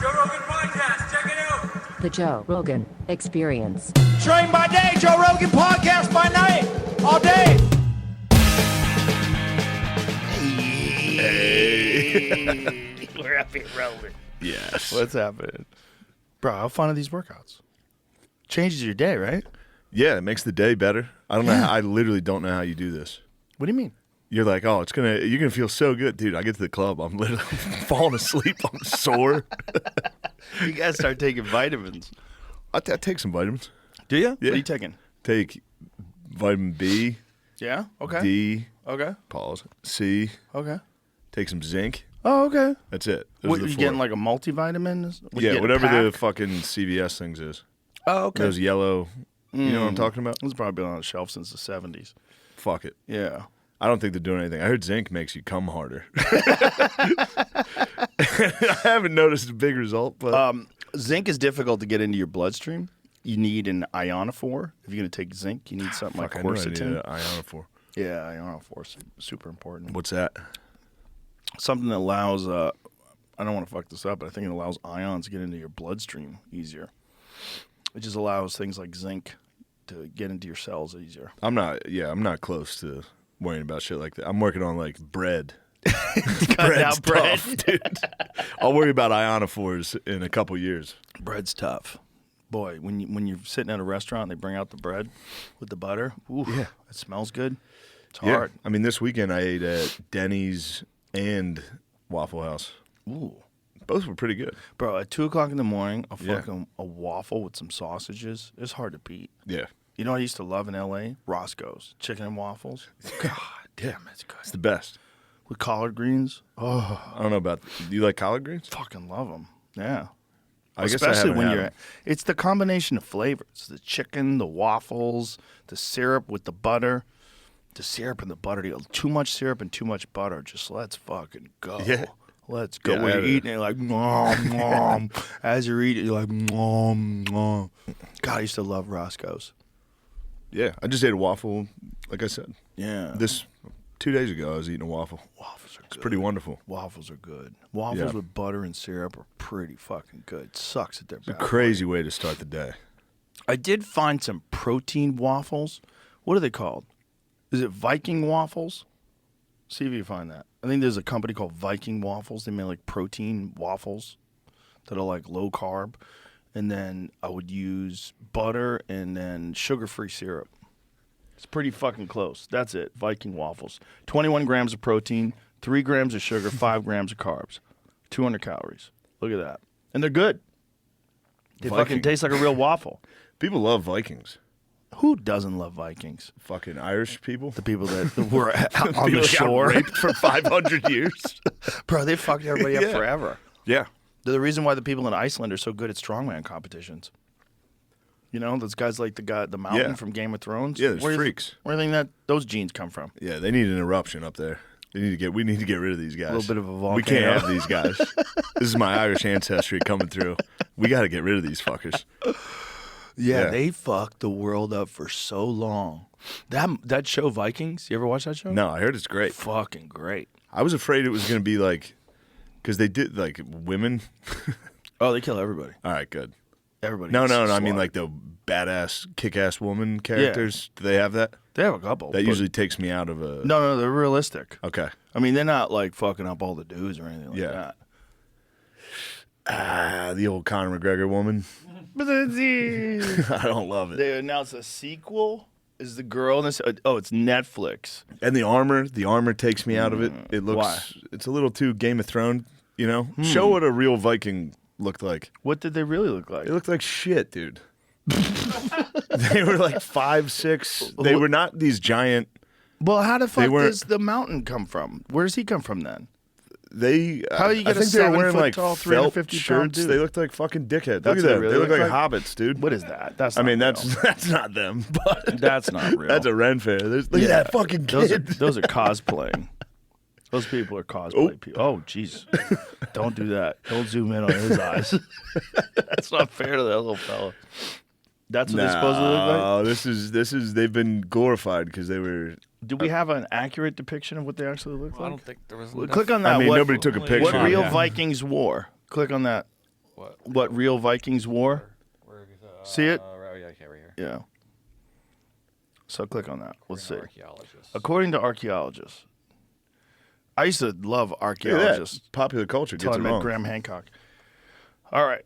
Joe Rogan Podcast. Check it out. The Joe Rogan Experience. Train by day, Joe Rogan Podcast by night, all day. Hey. We're up here rolling. Yes. What's happening? Bro, how fun are these workouts? Changes your day, right? Yeah, it makes the day better. I don't know. I literally don't know how you do this. What do you mean? You're like, oh, you're gonna feel so good, dude. I get to the club, I'm literally falling asleep. I'm sore. You guys start taking vitamins. I take some vitamins. Do you? Yeah. What are you taking? Take vitamin B, Yeah? Okay. D, Okay. pause, C. Okay. Take some zinc. Oh, okay. That's it. Those What, are the you four. getting like a multivitamin? yeah, whatever the fucking CVS things is. Oh, okay. Those yellow. You know what I'm talking about? It's probably been on the shelf since the 70s. Fuck it. Yeah. I don't think they're doing anything. I heard zinc makes you come harder. I haven't noticed a big result, but Zinc is difficult to get into your bloodstream. You need an ionophore. If you're going to take zinc, you need something like I knew I needed quercetin. an ionophore. Yeah, ionophore is super important. What's that? Something that allows, I don't want to fuck this up, but I think it allows ions to get into your bloodstream easier. It just allows things like zinc to get into your cells easier. I'm not close to worrying about shit like that. I'm working on like bread. Bread's bread. Tough, dude. I'll worry about ionophores in a couple years. Bread's tough. Boy, when you're sitting at a restaurant and they bring out the bread with the butter, ooh, Yeah. it smells good. It's Yeah. hard. I mean, this weekend I ate at Denny's and Waffle House. Ooh. Both were pretty good. Bro, at 2 o'clock in the morning, Yeah. a waffle with some sausages, it's hard to beat. Yeah. You know what I used to love in L.A.? Roscoe's. Chicken and waffles. God damn, it's good. It's the best. With collard greens. Oh, I don't know about do you like collard greens? fucking love them. Yeah. I guess I Especially haven't when had you're. 'em. It's the combination of flavors: the chicken, the waffles, the syrup with the butter. The syrup and the butter. Too much syrup and too much butter. Just let's fucking go. Yeah. Let's go. Yeah, When you're I- eating it, like nom nom. As you're eating, you're like nom nom. God, I used to love Roscoe's. Yeah. I just ate a waffle, like I said. Yeah. This 2 days ago I was eating a waffle. waffles are good. It's pretty wonderful. Waffles are good. Waffles Yeah. with butter and syrup are pretty fucking good. It sucks that they're It's a bad. crazy way to start the day. I did find some protein waffles. What are they called? Is it Viking waffles? See if you find that. I think there's a company called Viking Waffles. They make like protein waffles that are like low carb. And then I would use butter and then sugar-free syrup. It's pretty fucking close. That's it. Viking waffles. 21 grams of protein, 3 grams of sugar, 5 grams of carbs, 200 calories. Look at that. And they're good. They fucking Viking. taste like a real waffle. People love Vikings. Who doesn't love Vikings? Fucking Irish people. The people that were on People the that got shore. raped for 500 years. Bro, they fucked everybody up Yeah. forever. Yeah. They're the reason why the people in Iceland are so good at strongman competitions. You know, those guys like the mountain Yeah. from Game of Thrones. Yeah, there's Where do you- freaks. Where do you think that those genes come from? Yeah, they need an eruption up there. We need to get rid of these guys. A little bit of a volcano. We can't have these guys. This is my Irish ancestry coming through. We got to get rid of these fuckers. Yeah, Yeah. they fucked the world up for so long. That show Vikings, you ever watch that show? No, I heard it's great. Fucking great. I was afraid it was going to be like, because they did like women. Oh, they kill everybody. All right, good. Everybody. No, gets I mean slaughtered. like the badass, kick-ass woman characters. Do they have that? They have a couple. That but- usually takes me out of a. No, they're realistic. Okay. I mean, they're not like fucking up all the dudes or anything like Yeah. that. The old Conor McGregor woman. But they I don't love it. announced a sequel. Is the girl in this? Oh, it's Netflix. And the armor takes me out of it. It looks, it's a little too Game of Thrones, you know? Show what a real Viking looked like. What did they really look like? They looked like shit, dude. They were like 5, 6. They were not these giant. Well, how the fuck weren't- does the mountain come from? Where does he come from then? They. How do you I get a think they were wearing 7 foot like tall, felt 350 pound shirts. dude? They looked like fucking dickheads. That's Look what at they them. really They look look like like? hobbits, dude. What is that? That's I not mean, real. that's not them. But That's not real. that's a Ren fair. Look at that fucking kid. Those are cosplaying. Those people are cosplay people. Oh, jeez. Don't do that. Don't zoom in on his eyes. That's not fair to that little fella. That's what they're supposed to look like? No, this is. They've been glorified because they were. Do we have an accurate depiction of what they actually look Well, like? I don't think there was. Click on that. I mean, what, nobody took a picture. What real Yeah. Vikings wore? Click on that. what real Vikings wore? See it? Right, yeah, okay, right here. Yeah. So click on that. Let's see. Archaeologists. According to archaeologists, I used to love Look at that. archaeologists. Popular culture Until gets I it met wrong. Graham Hancock. All right.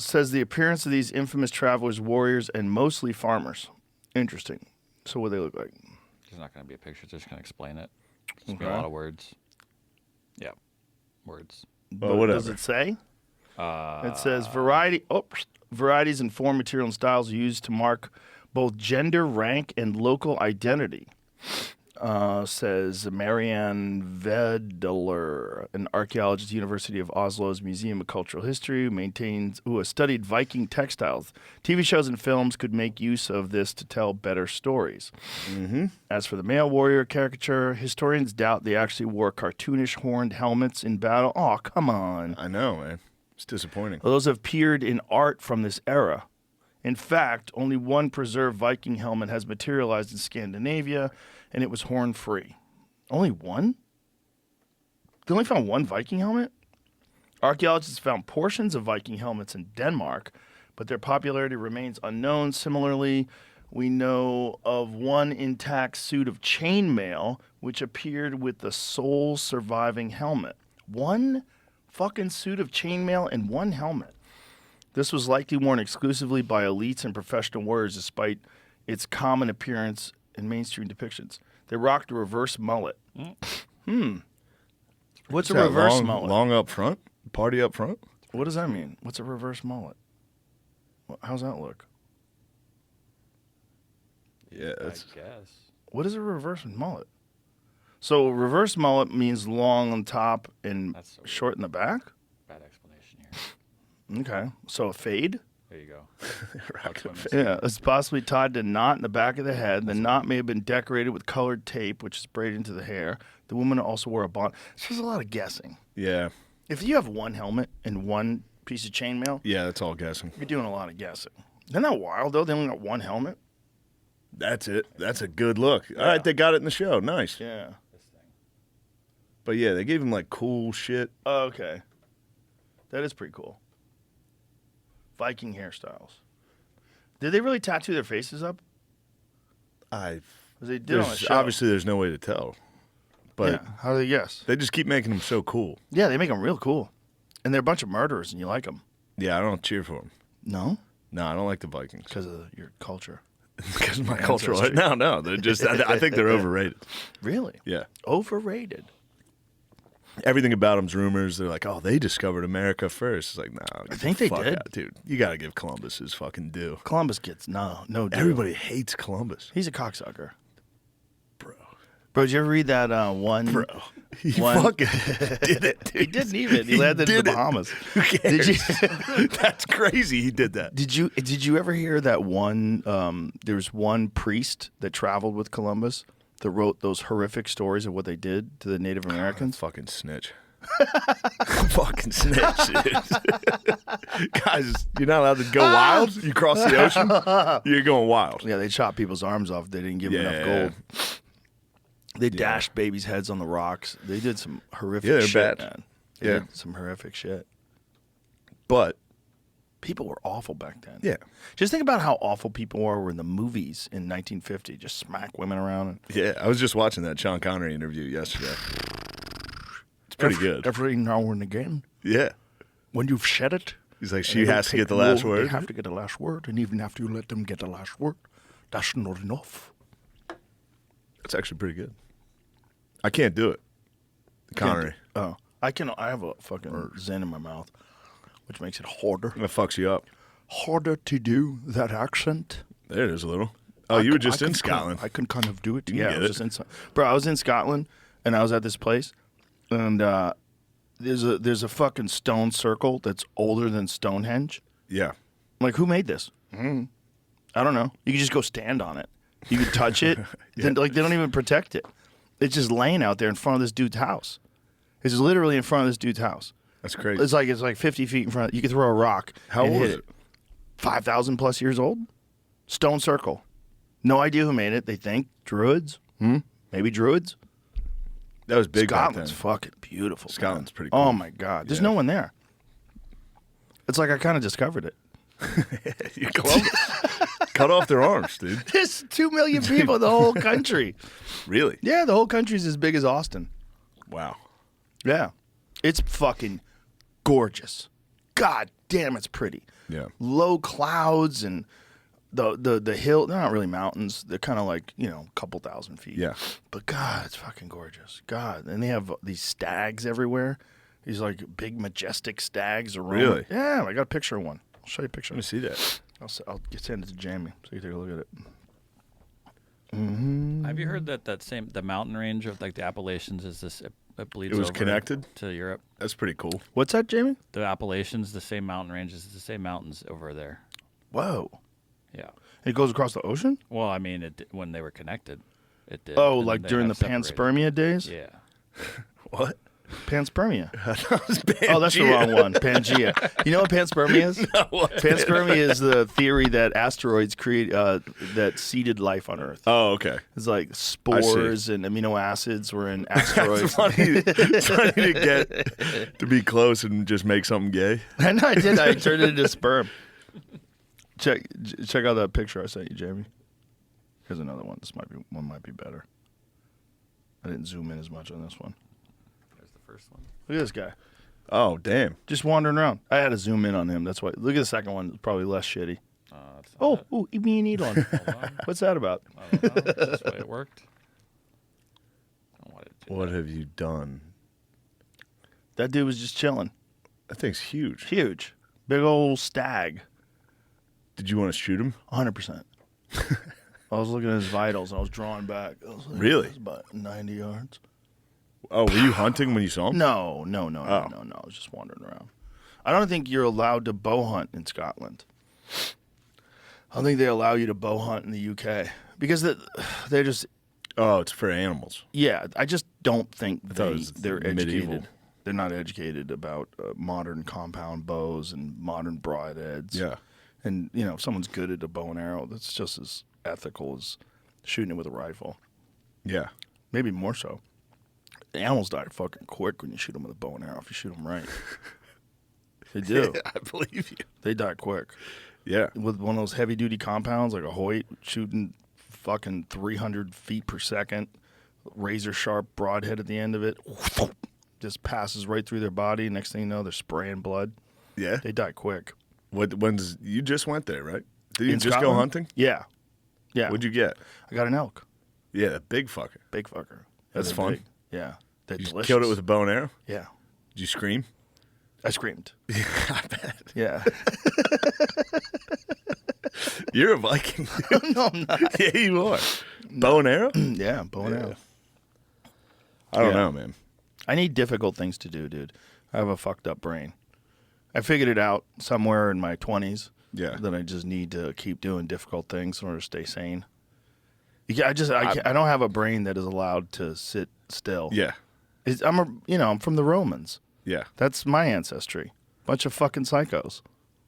Says the appearance of these infamous travelers, warriors, and mostly farmers. Interesting. So what do they look like? There's not going to be a picture. It's just going to explain it. It's going to be a lot of words. Yeah. Words. Well, But whatever. Does it say? It says varieties in form, material, and styles used to mark both gender, rank, and local identity. Says Marianne Vedeler, an archaeologist at the University of Oslo's Museum of Cultural History, who maintains studied Viking textiles. TV shows and films could make use of this to tell better stories. Mm-hmm. As for the male warrior caricature, historians doubt they actually wore cartoonish horned helmets in battle. Oh, come on. I know, man. It's disappointing. Those have appeared in art from this era. In fact, only one preserved Viking helmet has materialized in Scandinavia, and it was horn-free. Only one? They only found one Viking helmet? Archaeologists found portions of Viking helmets in Denmark, but their popularity remains unknown. Similarly, we know of one intact suit of chainmail, which appeared with the sole surviving helmet. One fucking suit of chainmail and one helmet. This was likely worn exclusively by elites and professional warriors, despite its common appearance in mainstream depictions. They rocked a reverse mullet. What's a Is that reverse mullet? Long up front? Party up front? What does that mean? What's a reverse mullet? How's that look? Yeah, I that's guess. What is a reverse mullet? So a reverse mullet means long on top and That's so weird. short in the back? Bad explanation here. Okay. So a fade? There you go. Yeah, it's possibly tied to a knot in the back of the head. The knot may have been decorated with colored tape, which is braided into the hair. The woman also wore a bond. This is a lot of guessing. yeah. If you have one helmet and one piece of chainmail, Yeah, that's all guessing. you're doing a lot of guessing. Isn't that wild, though? They only got one helmet? That's it. That's a good look. All right, they got it in the show. Nice. Yeah. But yeah, they gave him like cool shit. Oh, okay. That is pretty cool. Viking hairstyles. Did they really tattoo their faces up? Because they did on the show. Obviously, there's no way to tell. But Yeah. How do they guess? they just keep making them so cool. Yeah, they make them real cool. And they're a bunch of murderers, and you like them. Yeah, I don't cheer for them. No? No, I don't like the Vikings. Because of your culture. Because of my ancestry. culture. No, they're just. I think they're overrated. Really? Yeah, Overrated. everything about them's rumors. They're like, oh, they discovered America first. It's like, no, I think they did. dude. You got to give Columbus his fucking due. Columbus gets no due. Everybody hates Columbus, He's a cocksucker. bro. Bro, did you ever read that one? Bro, he One- fucking did it. Dude. He didn't even. He landed in did the it. Bahamas. Who cares? Did you? That's crazy. He did that. Did you ever hear that one? There was one priest that traveled with Columbus that wrote those horrific stories of what they did to the Native Americans. Fucking snitch. Fucking snitch, dude. Guys, you're not allowed to go wild. You cross the ocean, you're going wild. Yeah, they chopped people's arms off. They didn't give them enough Yeah. gold. They dashed babies' heads on the rocks. They did some horrific Yeah, they're shit, bad. man. They Yeah. did some horrific shit. But People were awful back then. yeah, Just think about how awful people were in the movies in 1950. Just smack women around. yeah. I was just watching that Sean Connery interview yesterday. It's pretty good. Every now and again, Yeah. when you've said it, He's like, and she it'll has to take get the last more, They word. have to get the last word, and even after you let them get the last word, that's not enough. That's actually pretty good. I can't do it. Connery. Oh, I can. I have a fucking zen in my mouth, which makes it harder. That fucks you up. Harder to do that accent. There it is a little. Oh, you were just in Scotland. I can kind of do it. You Yeah, get I was it. just in. Bro, I was in Scotland, and I was at this place, and there's a fucking stone circle that's older than Stonehenge. Yeah. I'm like, who made this? I don't know. You can just go stand on it. You can touch it. Then, like, they don't even protect it. It's just laying out there in front of this dude's house. It's literally in front of this dude's house. That's crazy. It's like 50 feet in front. You could throw a rock. How and old hit is it? 5,000 plus years old. Stone circle. No idea who made it. They think druids. Maybe druids. That was big back then. Scotland's fucking beautiful. Scotland's man. pretty Oh cool. my God. There's Yeah. no one there. It's like I kind of discovered it. You're Columbus. Cut off their arms, dude. There's 2 million people in the whole country. Really? Yeah, the whole country's as big as Austin. Wow. Yeah. It's fucking gorgeous. God damn, it's pretty. Yeah. Low clouds and the hill. They're not really mountains. They're kind of like, a couple thousand feet. Yeah. But God, it's fucking gorgeous. God. And they have these stags everywhere. These like big majestic stags around. Really? Yeah, I got a picture of one. I'll show you a picture. Let me see that. I'll send it to Jamie so you can take a look at it. Have you heard that the mountain range of like the Appalachians is this? It bleeds. It was over connected to Europe. That's pretty cool. What's that, Jamie? The Appalachians, the same mountain ranges, the same mountains over there. Whoa. Yeah. It goes across the ocean? Well, I mean, when they were connected, it did. Oh, and like they during the have separated. panspermia days? Yeah. What? Panspermia. Pangea. Oh, that's the wrong one. Pangea. You know what panspermia is? What? Panspermia is the theory that asteroids create that seeded life on Earth. Oh, okay. It's like spores and amino acids were in asteroids. It's funny to get to be close and just make something gay. I know I did. I turned it into sperm. Check out that picture I sent you, Jamie. Here's another one. One might be better. I didn't zoom in as much on this one. There's the first one. Look at this guy. Oh, damn. Just wandering around. I had to zoom in on him. That's why. Look at the second one. It's probably less shitty. That's not Oh, it. ooh, eat me and eat on. Hold on. What's that about? I don't know. Is this the way it worked? I don't want it to do What that. have you done? That dude was just chilling. That thing's huge. Huge. Big old stag. Did you want to shoot him? 100%. I was looking at his vitals and I was drawing back. I was like, Really? "That's about 90 yards. Oh, were you hunting when you saw him? No. Oh. I was just wandering around. I don't think you're allowed to bow hunt in Scotland. I don't think they allow you to bow hunt in the UK because they're just, Oh, it's for animals. yeah, I just don't think thought it was they're medieval. educated. They're not educated about modern compound bows and modern broadheads. Yeah. And, if someone's good at a bow and arrow, that's just as ethical as shooting it with a rifle. Yeah. Maybe more so. The animals die fucking quick when you shoot them with a bow and arrow if you shoot them right. They do. I believe you. They die quick. Yeah. With one of those heavy-duty compounds like a Hoyt, shooting fucking 300 feet per second, razor-sharp broadhead at the end of it, just passes right through their body. Next thing you know, they're spraying blood. Yeah. They die quick. When's you just went there, right? Did you In just go Scotland? hunting? Yeah. Yeah. What'd you get? I got an elk. Yeah, a big fucker. Big fucker. That's they're fun. big. Yeah. They're You just delicious. killed it with a bow and arrow? Yeah. Did you scream? I screamed. I bet. Yeah. You're a Viking. No, I'm not. Yeah, you are. Bow and arrow? Yeah, bow and Yeah. arrow. I don't Yeah. know, man. I need difficult things to do, dude. I have a fucked up brain. I figured it out somewhere in my 20s. Yeah. That I just need to keep doing difficult things in order to stay sane. Yeah, I don't have a brain that is allowed to sit still. Yeah. I'm from the Romans. Yeah. That's my ancestry. Bunch of fucking psychos.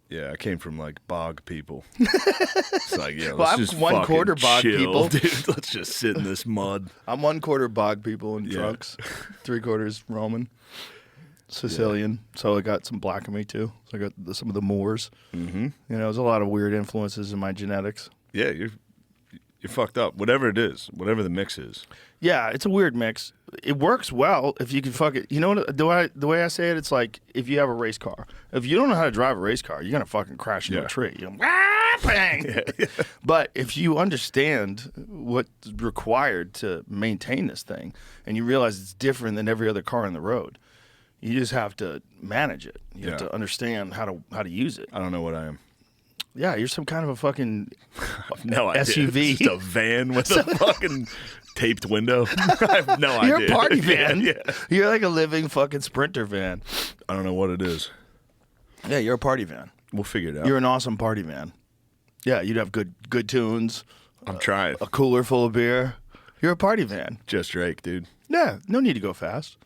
Yeah, I came from like bog people. It's like, yeah, Well, let's I'm just 1/4 fucking bog chill, people. dude. Let's just sit in this mud. I'm 1/4 bog people in Yeah. trunks, 3/4 Roman, Sicilian. So I got some black in me too. So I got some of the Moors. Mm-hmm. There's a lot of weird influences in my genetics. Yeah, you're fucked up. Whatever it is, whatever the mix is. Yeah, it's a weird mix. It works well if you can fuck it. You know what? The way I say it, it's like if you have a race car. If you don't know how to drive a race car, you're gonna fucking crash into Yeah. a tree. You're gonna, bang. But if you understand what's required to maintain this thing, and you realize it's different than every other car on the road, you just have to manage it. You have Yeah. to understand how to use it. I don't know what I am. Yeah, you're some kind of a fucking No idea. SUV. It's just a van with a fucking taped window. I have no You're idea. a party van. Yeah. You're like a living fucking Sprinter van. I don't know what it is. Yeah, you're a party van. We'll figure it out. You're an awesome party van. Yeah, you'd have good tunes, I'm trying. a cooler full of beer. You're a party van. Just Drake, dude. Yeah, no need to go fast.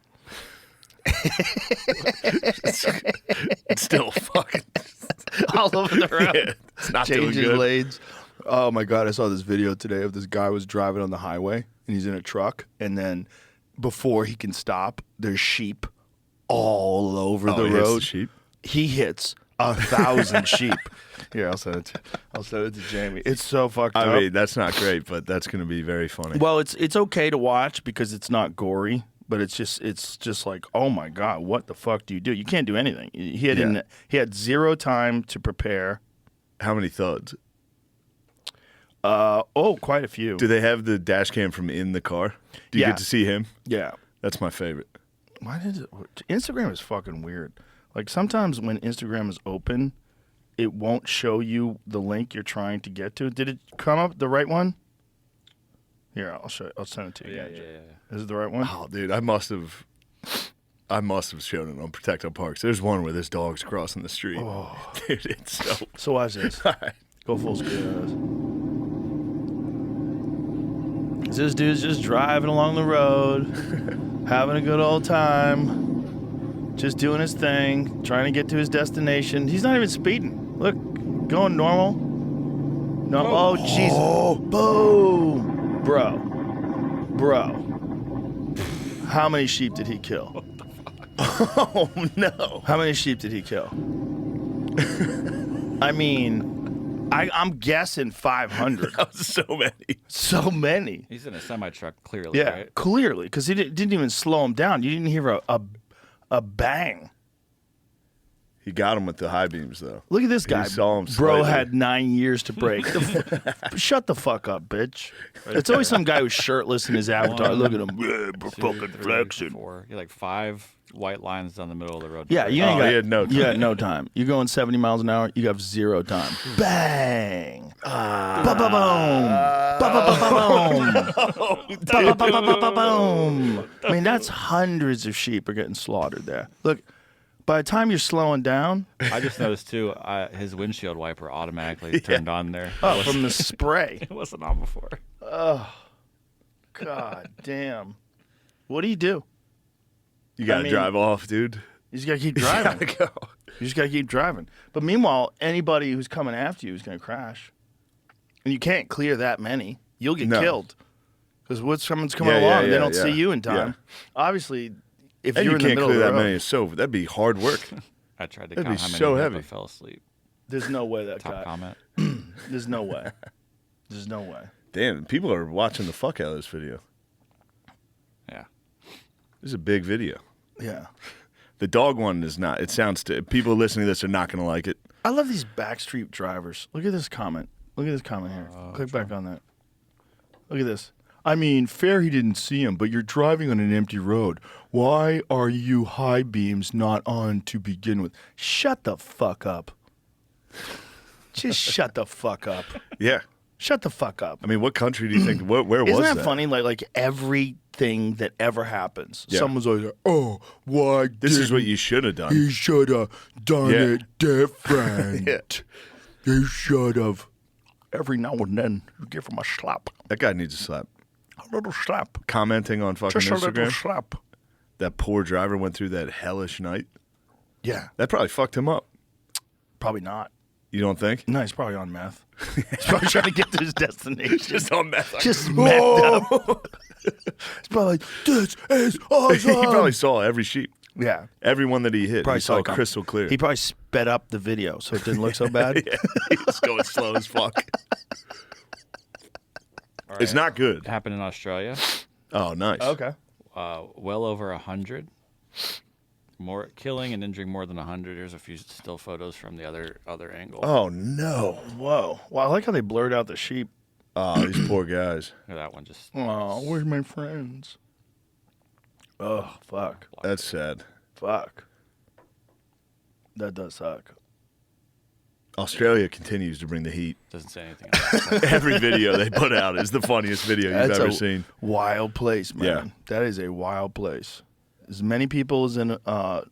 It's still fucking. All over the road. Yeah, it's not doing Changing good. lanes. Oh my God, I saw this video today of this guy was driving on the highway and he's in a truck, and then before he can stop, there's sheep all over Oh, the he hits the road. sheep? He hits 1,000 sheep. Here, I'll send it to Jamie. It's so fucked up. I mean, that's not great, but that's going to be very funny. Well, it's okay to watch because it's not gory, but it's just like, oh my god, what the fuck do? You can't do anything. He had zero time to prepare. How many thuds? Quite a few. Do they have the dash cam from in the car? Do you Yeah. get to see him? Yeah. That's my favorite. Why did it? Instagram is fucking weird. Like sometimes when Instagram is open, it won't show you the link you're trying to get to. Did it come up the right one? Here, I'll show. I'll send it to you. Yeah. Is it the right one? Oh, dude, I must have shown it on Protect Our Parks. There's one where this dog's crossing the street. Oh. Dude, it's so... So watch this. All right. Go full screen. This dude's just driving along the road, having a good old time, just doing his thing, trying to get to his destination. He's not even speeding. Look, going normal. No, oh, Jesus. Oh, boom. Bro. How many sheep did he kill? Oh, no. How many sheep did he kill? I mean... I'm guessing 500. That was so many. So many. He's in a semi-truck, clearly, Yeah, right? clearly, because he didn't even slow him down. You didn't hear a bang. He got him with the high beams, though. Look at this guy. You saw him Bro slightly. had 9 years to break. Shut the fuck up, bitch. It's always some guy who's shirtless in his avatar. Look at him. Yeah, we're 2, fucking 3, flexing. 4. You're like 5 white lines down the middle of the road. Yeah, you ain't got. he had no time. You got no time. You're going 70 miles an hour. You have 0 time. Bang. Ba-ba-boom. Ba-ba-ba-boom. Ba-ba-ba-ba-ba-boom. I mean, that's hundreds of sheep are getting slaughtered there. Look, by the time you're slowing down, I just noticed too, his windshield wiper automatically turned on there. from the spray. It wasn't on before. God damn. What do? You You got to mean- drive off, dude. just gotta keep driving. You gotta go. You just gotta keep driving. But meanwhile, anybody who's coming after you is gonna crash, and you can't clear that many. You'll get No. killed because someone's coming Yeah, along. yeah, and they yeah, don't see yeah. you in time. Yeah. Obviously, if And you're you in the can't middle clear of the that road, many. So that'd be hard work. I tried to That'd count be how many so of them heavy. I fell asleep. there's no way that Top guy. comment. There's no way. There's no way. Damn, people are watching the fuck out of this video. Yeah. This is a big video. Yeah. The dog one is not. It sounds to people listening to this are not going to like it. I love these backstreet drivers. Look at this comment. Look at this comment here. Click back on that. Look at this. I mean, fair he didn't see him, but you're driving on an empty road. Why are you high beams not on to begin with? Shut the fuck up. Just shut the fuck up. Yeah. Shut the fuck up. I mean, what country do you think? Where was Isn't that? that funny? Like everything that ever happens, Yeah. someone's always like, "Oh, why? This is what you should have done. He should have done Yeah. it different. Yeah. He should have." Every now and then, you give him a slap. That guy needs a slap. A little slap. Commenting on fucking Just a little Instagram. slap. That poor driver went through that hellish night. Yeah. That probably fucked him up. Probably not. You don't think? No, he's probably on meth. He's probably trying to get to his destination. Just on meth. Just methed up. He's probably like, this is awesome. He probably saw every sheep. Yeah. Every one that he hit. Probably He saw it come. crystal clear. He probably sped up the video so it didn't look so bad. Yeah, he was going slow as fuck. All It's right. not good. It happened in Australia. Oh, nice. Okay. Well over 100. More killing and injuring more than 100. Here's a few still photos from the other angle. Oh, no. Whoa. Well, I like how they blurred out the sheep. Oh, these poor guys. Look at that one just. Oh, where's my friends? Oh, fuck. That's sad. Fuck. That does suck. Australia continues to bring the heat. Doesn't say anything else. Every video they put out is the funniest video you've That's ever a seen. wild place, man. Yeah. That is a wild place. As many people as in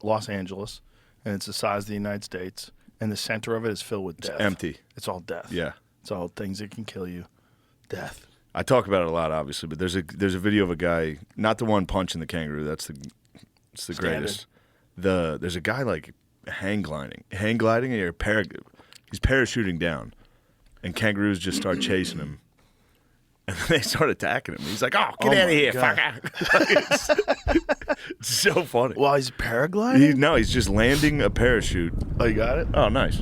Los Angeles, and it's the size of the United States, and the center of it is filled with death. Empty. It's all death. Yeah. It's all things that can kill you. Death. I talk about it a lot, obviously, but there's a video of a guy, not the one punching the kangaroo. It's the Standard. greatest. There's a guy like hang gliding, or he's parachuting down, and kangaroos just start chasing him, And then they start attacking him. He's like, "Oh, get Oh out of my here, God. fucker!" It's so funny. While he's paragliding? No, he's just landing a parachute. Oh, you got it? Oh, nice.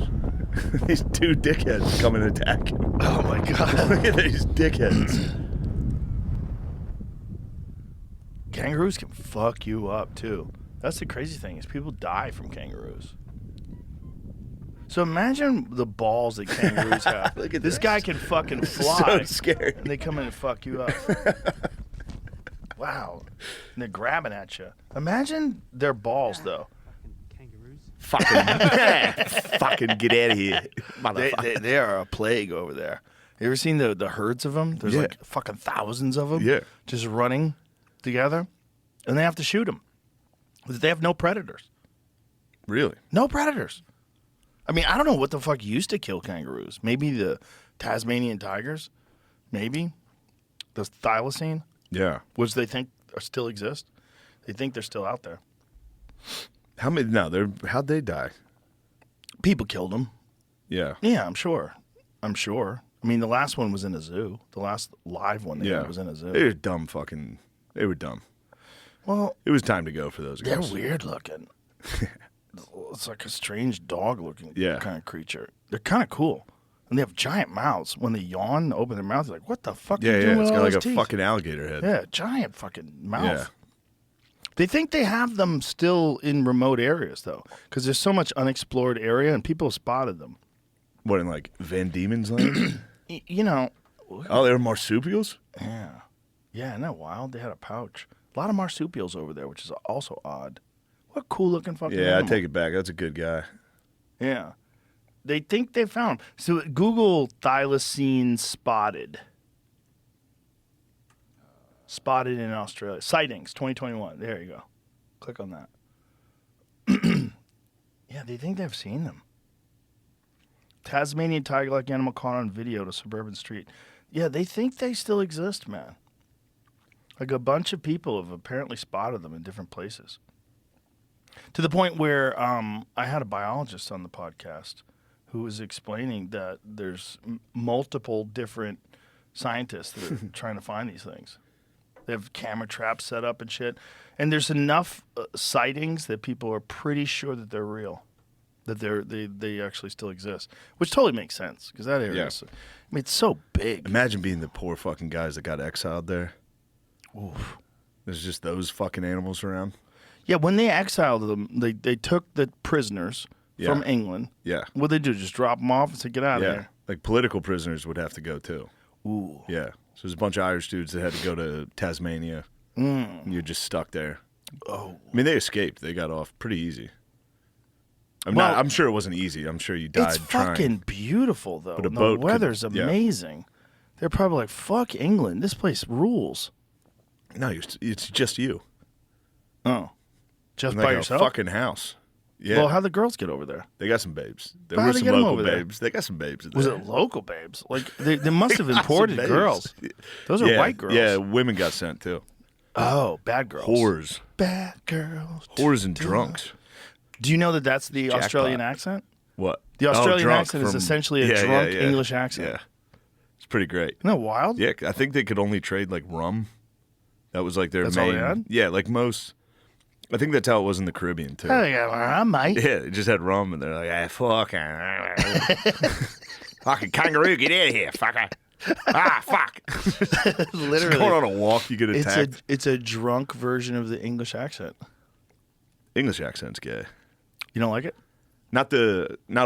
These two dickheads come and attack him. Oh, my God. Look at these dickheads. Kangaroos can fuck you up, too. That's the crazy thing is people die from kangaroos. So imagine the balls that kangaroos have. Look at this guy can fucking fly. So scary. And they come in and fuck you up. Wow. And they're grabbing at you. Imagine their balls, though. Fucking get out of here, motherfucker. They are a plague over there. You ever seen the herds of them? There's Yeah. like fucking thousands of them. Yeah. Just running together. And they have to shoot them. They have no predators. Really? No predators. I mean, I don't know what the fuck used to kill kangaroos. Maybe the Tasmanian tigers? Maybe. The thylacine, Yeah. which they think still exist. They think they're still out there. How many? No, how'd they die? People killed them. Yeah. Yeah, I'm sure. I mean, the last one was in a zoo. The last live one they Yeah. had was in a zoo. They were dumb fucking. They were dumb. Well, It was time to go for those they're guys. weird looking. It's like a strange dog looking Yeah. kind of creature. They're kind of cool. And they have giant mouths. When they yawn and open their mouth, they're like, what the fuck are Yeah, you yeah. doing It's with got all like those a teeth? fucking alligator head. Yeah, giant fucking mouth. Yeah. They think they have them still in remote areas, though, because there's so much unexplored area and people have spotted them. What, in like Van Diemen's Land? You know, Oh, they were marsupials? yeah. Yeah, isn't that wild? They had a pouch. A lot of marsupials over there, which is also odd. What cool looking fucking Yeah, I animal. take it back. That's a good guy. Yeah. They think they found him. So Google thylacine spotted. Spotted in Australia. Sightings, 2021. There you go. Click on that. Yeah, they think they've seen them. Tasmanian tiger-like animal caught on video at a suburban street. Yeah, they think they still exist, man. Like a bunch of people have apparently spotted them in different places. To the point where I had a biologist on the podcast who was explaining that there's multiple different scientists that are trying to find these things. They have camera traps set up and shit. And there's enough sightings that people are pretty sure that they're real, that they actually still exist, which totally makes sense because that area Yeah. is, I mean, it's so big. Imagine being the poor fucking guys that got exiled there. Oof. There's just those fucking animals around. Yeah, when they exiled them, they took the prisoners from Yeah. England. Yeah. What'd they do? Just drop them off and say, get out of Yeah. here? Like political prisoners would have to go too. Ooh. Yeah. So there's a bunch of Irish dudes that had to go to Tasmania. And you're just stuck there. Oh. I mean, they escaped. They got off pretty easy. Well, I'm sure it wasn't easy. I'm sure you died It's trying. fucking beautiful, though. But a And boat the could- weather's yeah. amazing. They're probably like, fuck England. This place rules. No, it's just you. Oh. Just Like by a yourself? fucking house. Yeah. Well, how'd the girls get over there? They got some babes. There How'd were they some get 'em local over there? babes. They got some babes. Was there. it local babes? Like, they must have They got some imported babes. girls. Those are Yeah, white girls. Yeah, women got sent too. Oh, bad girls. Whores. Bad girls. Whores and drunks. Do you know that that's the Jackpot. Australian accent? What? The Australian drunk accent is from- essentially a Yeah, drunk yeah. English accent. Yeah. It's pretty great. Isn't that wild? Yeah, I think they could only trade like rum. That was like their That's all main. they had? Yeah, like most. I think that's how it was in the Caribbean too. Oh, yeah, all right, mate. Yeah, they just had rum, and they're like, "Ah, fucking kangaroo, get out of here, fucker! Ah, fuck!" Literally. Going on a walk, you get attacked. It's a drunk version of the English accent. English accent's gay. You don't like it? Not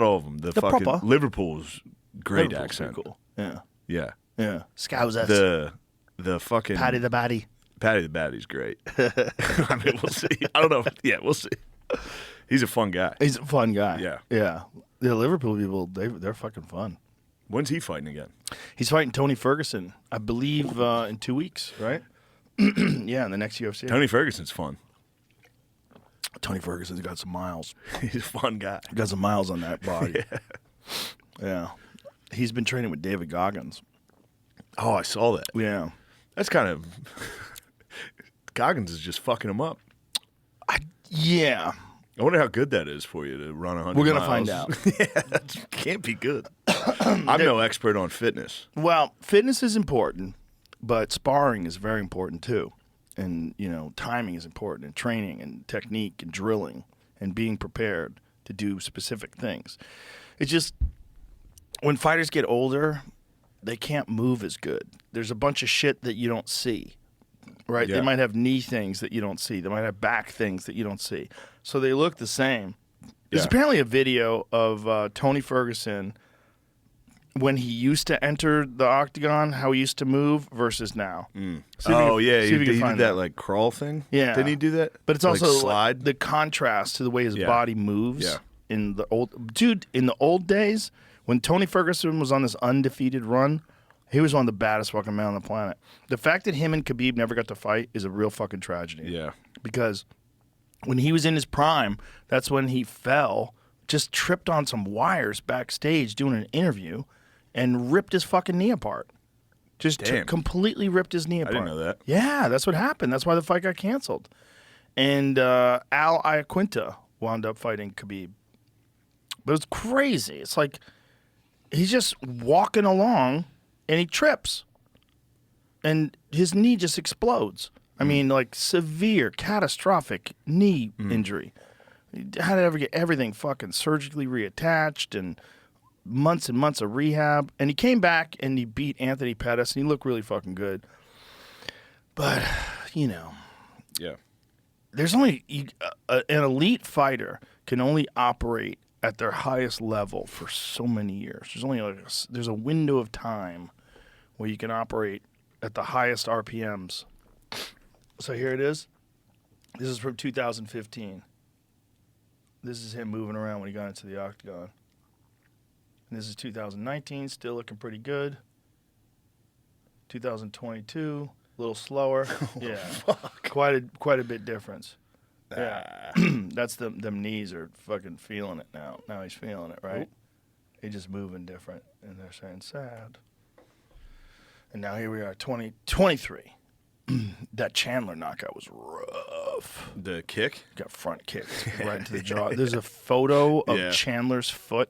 all of them. The fucking proper. Liverpool's great Liverpool's accent. pretty cool. Yeah. Yeah. Yeah. Scousers. The fucking Paddy the Baddy. Patty the Batty's great. I mean, we'll see. I don't know. Yeah, we'll see. He's a fun guy. He's a fun guy. Yeah. Yeah. The Liverpool people, they're fucking fun. When's he fighting again? He's fighting Tony Ferguson, I believe, in 2 weeks, right? Yeah, in the next UFC. Tony Ferguson's fun. Tony Ferguson's got some miles. He's a fun guy. Got some miles on that body. Yeah. He's been training with David Goggins. Oh, I saw that. Yeah. That's kind of Goggins is just fucking him up. Yeah. I wonder how good that is for you to run 100 We're going to miles. find out. Yeah, that can't be good. I'm no expert on fitness. Well, fitness is important But sparring is very important too. And, timing is important, and training and technique and drilling and being prepared to do specific things. It's just when fighters get older, they can't move as good. There's a bunch of shit that you don't see, right? Yeah. They might have knee things that you don't see. They might have back things that you don't see. So they look the same. There's apparently a video of Tony Ferguson when he used to enter the octagon, how he used to move versus now. Oh, yeah. see He if you can did find that, like, crawl thing? Yeah. Didn't he do that? But it's Like, also slide? the contrast to the way his body moves. Yeah. In the old days, when Tony Ferguson was on this undefeated run, he was one of the baddest fucking men on the planet. The fact that him and Khabib never got to fight is a real fucking tragedy. Yeah. Because when he was in his prime, that's when he fell, just tripped on some wires backstage doing an interview, and ripped his fucking knee apart. Damn. Completely ripped his knee apart. didn't know that. Yeah, that's what happened. That's why the fight got canceled. And Al Iaquinta wound up fighting Khabib. But it was crazy. It's like he's just walking along and he trips. And his knee just explodes. I mean, like severe, catastrophic knee injury. He had to ever get everything fucking surgically reattached and months and months of rehab. And he came back and he beat Anthony Pettis and he looked really fucking good. But, Yeah. there's only an elite fighter can only operate at their highest level for so many years. There's only there's a window of time where you can operate at the highest RPMs. So here it is. This is from 2015. This is him moving around when he got into the octagon. And this is 2019, still looking pretty good. 2022, a little slower. Yeah, quite a bit difference. Yeah, that's them knees are fucking feeling it now. Now he's feeling it, right? He's just moving different, and they're saying sad. And now here we are, 2023. That Chandler knockout was rough. The kick? Got front kicked right into the jaw. There's a photo of Chandler's foot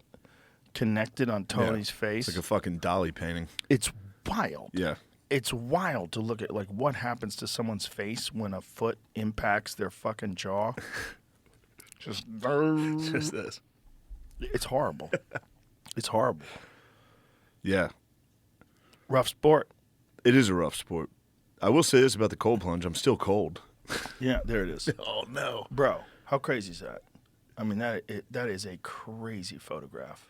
connected on Tony's face. It's like a fucking Dolly painting. It's wild. Yeah. It's wild to look at like what happens to someone's face when a foot impacts their fucking jaw. Just this. It's horrible. It's horrible. Yeah. Rough sport. It is a rough sport. I will say this about the cold plunge. I'm still cold. Yeah, there it is. Oh, no. Bro, how crazy is that? I mean, that is a crazy photograph.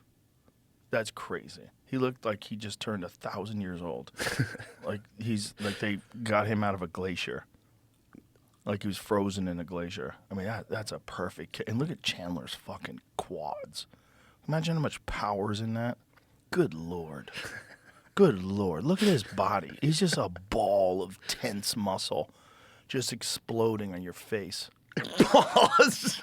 That's crazy. He looked like he just turned 1,000 years old. like they got him out of a glacier. Like he was frozen in a glacier. I mean, that's a perfect And look at Chandler's fucking quads. Imagine how much power's in that. Good Lord. Good Lord. Look at his body. He's just a ball of tense muscle just exploding on your face. Pause.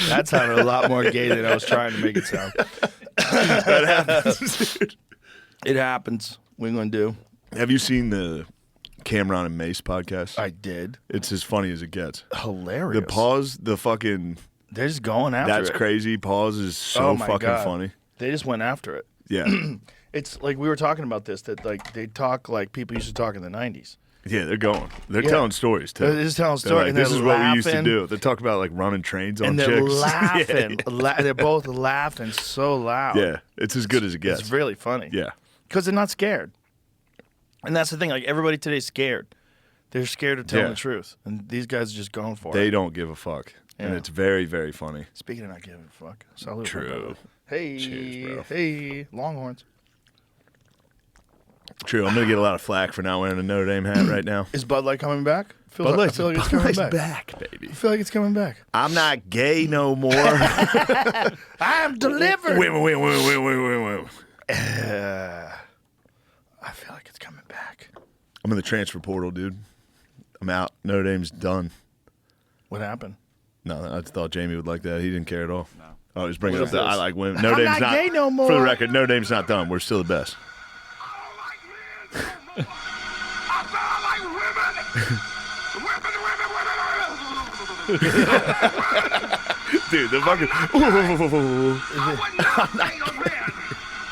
That sounded a lot more gay than I was trying to make it sound. That happens, dude. It happens. What are you going to do? Have you seen the Cameron and Mace podcast? I did. It's as funny as it gets. Hilarious. The pause, the fucking... They're just going after it. That's crazy. Pause is so my fucking God. funny. They just went after it. Yeah. It's like we were talking about this, that like they talk like people used to talk in the 90s. Yeah, they're going. They're Yeah. telling stories, too. They're just telling They're stories. like, and this they're is what we used to laughing, do. They talk about, like, running trains on And they're chicks. laughing. Yeah. They're both laughing so loud. Yeah, it's as good as it gets. It's really funny. Yeah. Because they're not scared. And that's the thing. Like, everybody today's scared. They're scared of telling Yeah. the truth. And these guys are just going for They it. don't give a fuck. And Yeah. it's very, very funny. Speaking of not giving a fuck. Salute. True. my brother. Hey. Cheers, bro. Hey. Longhorns. True. I'm going to get a lot of flack for not wearing a Notre Dame hat right now. Is Bud Light coming back? I feel Bud like it's coming back. baby. I feel like it's coming back. I'm not gay no more. I am delivered. wait. I feel like it's coming back. I'm in the transfer portal, dude. I'm out. Notre Dame's done. What happened? No, I thought Jamie would like that. He didn't care at all. No. Oh, he's bringing What up is that I this? like women. Notre I'm Dame's not gay no more. For the record, Notre Dame's not done. We're still the best. Dude, the fucking. I would not date a man.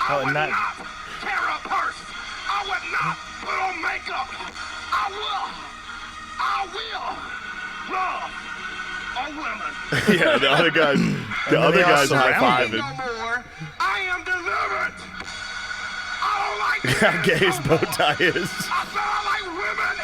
I would not- not tear a purse. I would not put on makeup. I will love a woman. Yeah, the other guys. The other they all guys high surround him. No fiving. more. I am delivered. I don't like How gay his bow tie is. I said I like women.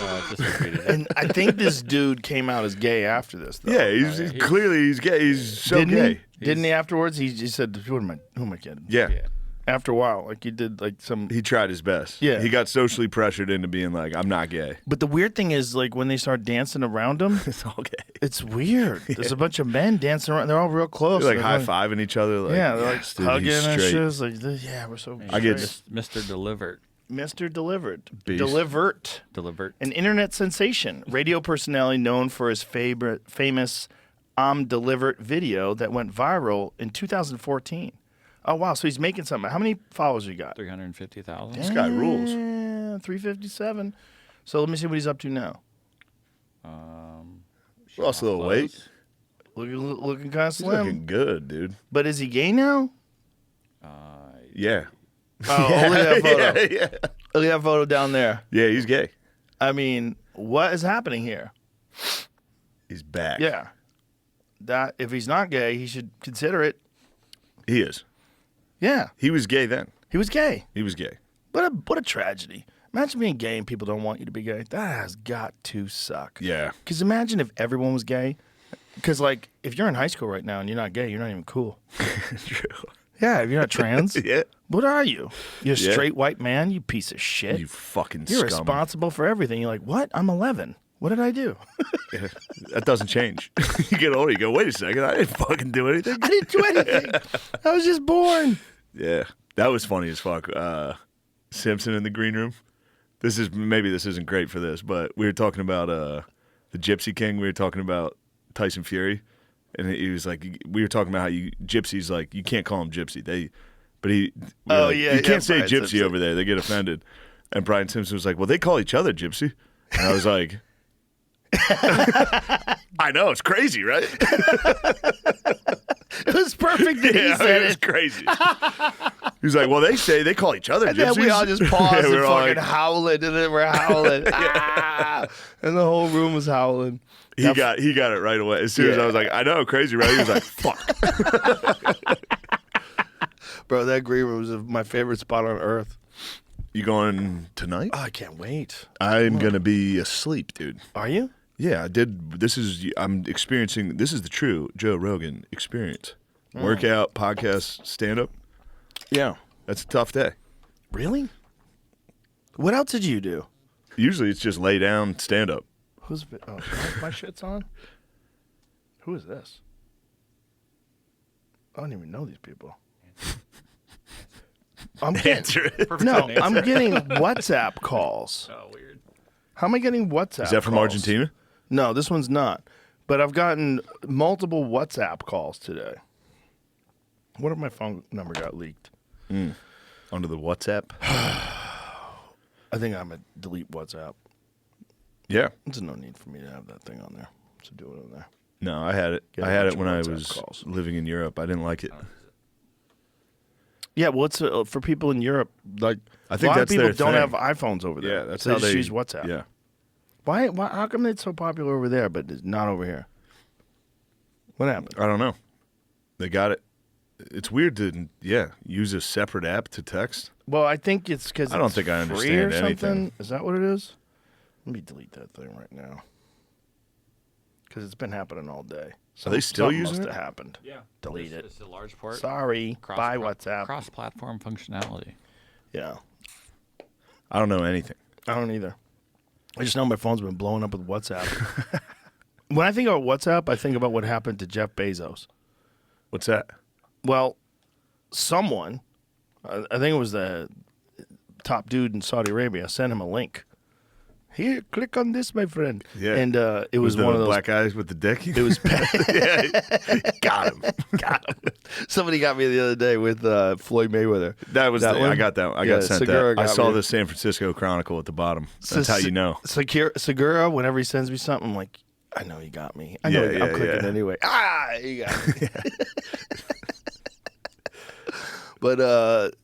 It's just repeated. And I think this dude came out as gay after this, though. Yeah, he's clearly he's gay. He's so Didn't gay. he? Didn't he afterwards? He said, who am I kidding? Yeah. After a while, like he did like some. He tried his best. Yeah. He got socially pressured into being like, I'm not gay. But the weird thing is, like when they start dancing around him, It's all gay. it's weird. There's a bunch of men dancing around. They're all real close. They're like They're high fiving each other. Like, Yeah, they're like "Yes, dude, hugging he's and straight." shit. It's like, yeah, we're so. I get straight. Mr. Delivered. Mr. Delivered. Beast. Delivered. An internet sensation, radio personality known for his famous "I'm Delivered" video that went viral in 2014. Oh wow! So he's making something. How many followers you got? 350,000. This guy rules. Yeah, 357. So let me see what he's up to now. Lost a little weight. Looking kind of He's slim. looking good, dude. But is he gay now? Yeah. Oh, look at that photo. yeah. Look at that photo down there. Yeah, he's gay. I mean, what is happening here? He's back. Yeah. That if he's not gay, he should consider it. He is. Yeah. He was gay then. He was gay. He was gay. What a tragedy. Imagine being gay and people don't want you to be gay. That has got to suck. Yeah. Because imagine if everyone was gay. Because, like, if you're in high school right now and you're not gay, you're not even cool. True. Yeah, if you're not trans, Yeah. what are you? You're a Yeah. straight white man, you piece of shit. You fucking You're scum. responsible for everything. You're like, what? I'm 11. What did I do? That doesn't change. You get older, you go, wait a second, I didn't fucking do anything. I didn't do anything. I was just born. Yeah. That was funny as fuck. Simpson in the green room. This isn't great for this, but we were talking about the Gypsy King. We were talking about Tyson Fury. And he was like, we were talking about how gypsies, like, you can't call him gypsy. You can't say Brian gypsy Simpson. over there. They get offended. And Brian Simpson was like, well, they call each other gypsy. And I was like, I know, it's crazy, right? It was perfect that he said it was it. crazy. He was like, well, they call each other And gypsies. then we all just paused Yeah, we and were all fucking like- howling, and then we're howling. Ah! And the whole room was howling. He got it right away. As soon as I was like, I know, crazy, right? He was like, fuck. Bro, that green room was my favorite spot on earth. You going tonight? Oh, I can't wait. I'm going to be asleep, dude. Are you? Yeah, I did. I'm experiencing, this is the true Joe Rogan experience. Workout, podcast, stand-up. Yeah. That's a tough day. Really? What else did you do? Usually it's just lay down, stand-up. My shit's on? Who is this? I don't even know these people. I'm Answer it. No, I'm getting WhatsApp calls. Oh, weird. How am I getting WhatsApp Is that from calls? Argentina? No, this one's not. But I've gotten multiple WhatsApp calls today. What if my phone number got leaked? Onto the WhatsApp? I think I'm going to delete WhatsApp. Yeah. There's no need for me to have that thing on there. So do it on there. No, I had it. Get I a had bunch it when of I WhatsApp was calls. living in Europe. I didn't like it. Yeah, well, it's for people in Europe. Like, I think a lot that's of people their don't thing. have iPhones over there. Yeah, that's so how they they just use WhatsApp. Yeah. Why? How come it's so popular over there, but it's not over here? What happened? I don't know. They got it. It's weird to use a separate app to text. Well, I think it's because I don't think I free or understand anything. something. Is that what it is? Let me delete that thing right now. Because it's been happening all day. Are they still Something using must it? have happened. Yeah. Delete it. It's a large part. Sorry. Bye, WhatsApp. Cross-platform functionality. Yeah. I don't know anything. I don't either. I just know my phone's been blowing up with WhatsApp. When I think about WhatsApp, I think about what happened to Jeff Bezos. What's that? Well, someone, I think it was the top dude in Saudi Arabia, sent him a link. Here, click on this, my friend. Yeah. And it was the one of those. black guys with the dick. It was got him. got him. Somebody got me the other day with Floyd Mayweather. That was That I one? got that. I Yeah, got sent Segura that. I got saw me. the San Francisco Chronicle at the bottom. So That's how you know. Segura, whenever he sends me something, I'm like, I know you got me. I know Yeah, I'm clicking yeah. anyway. You got me. But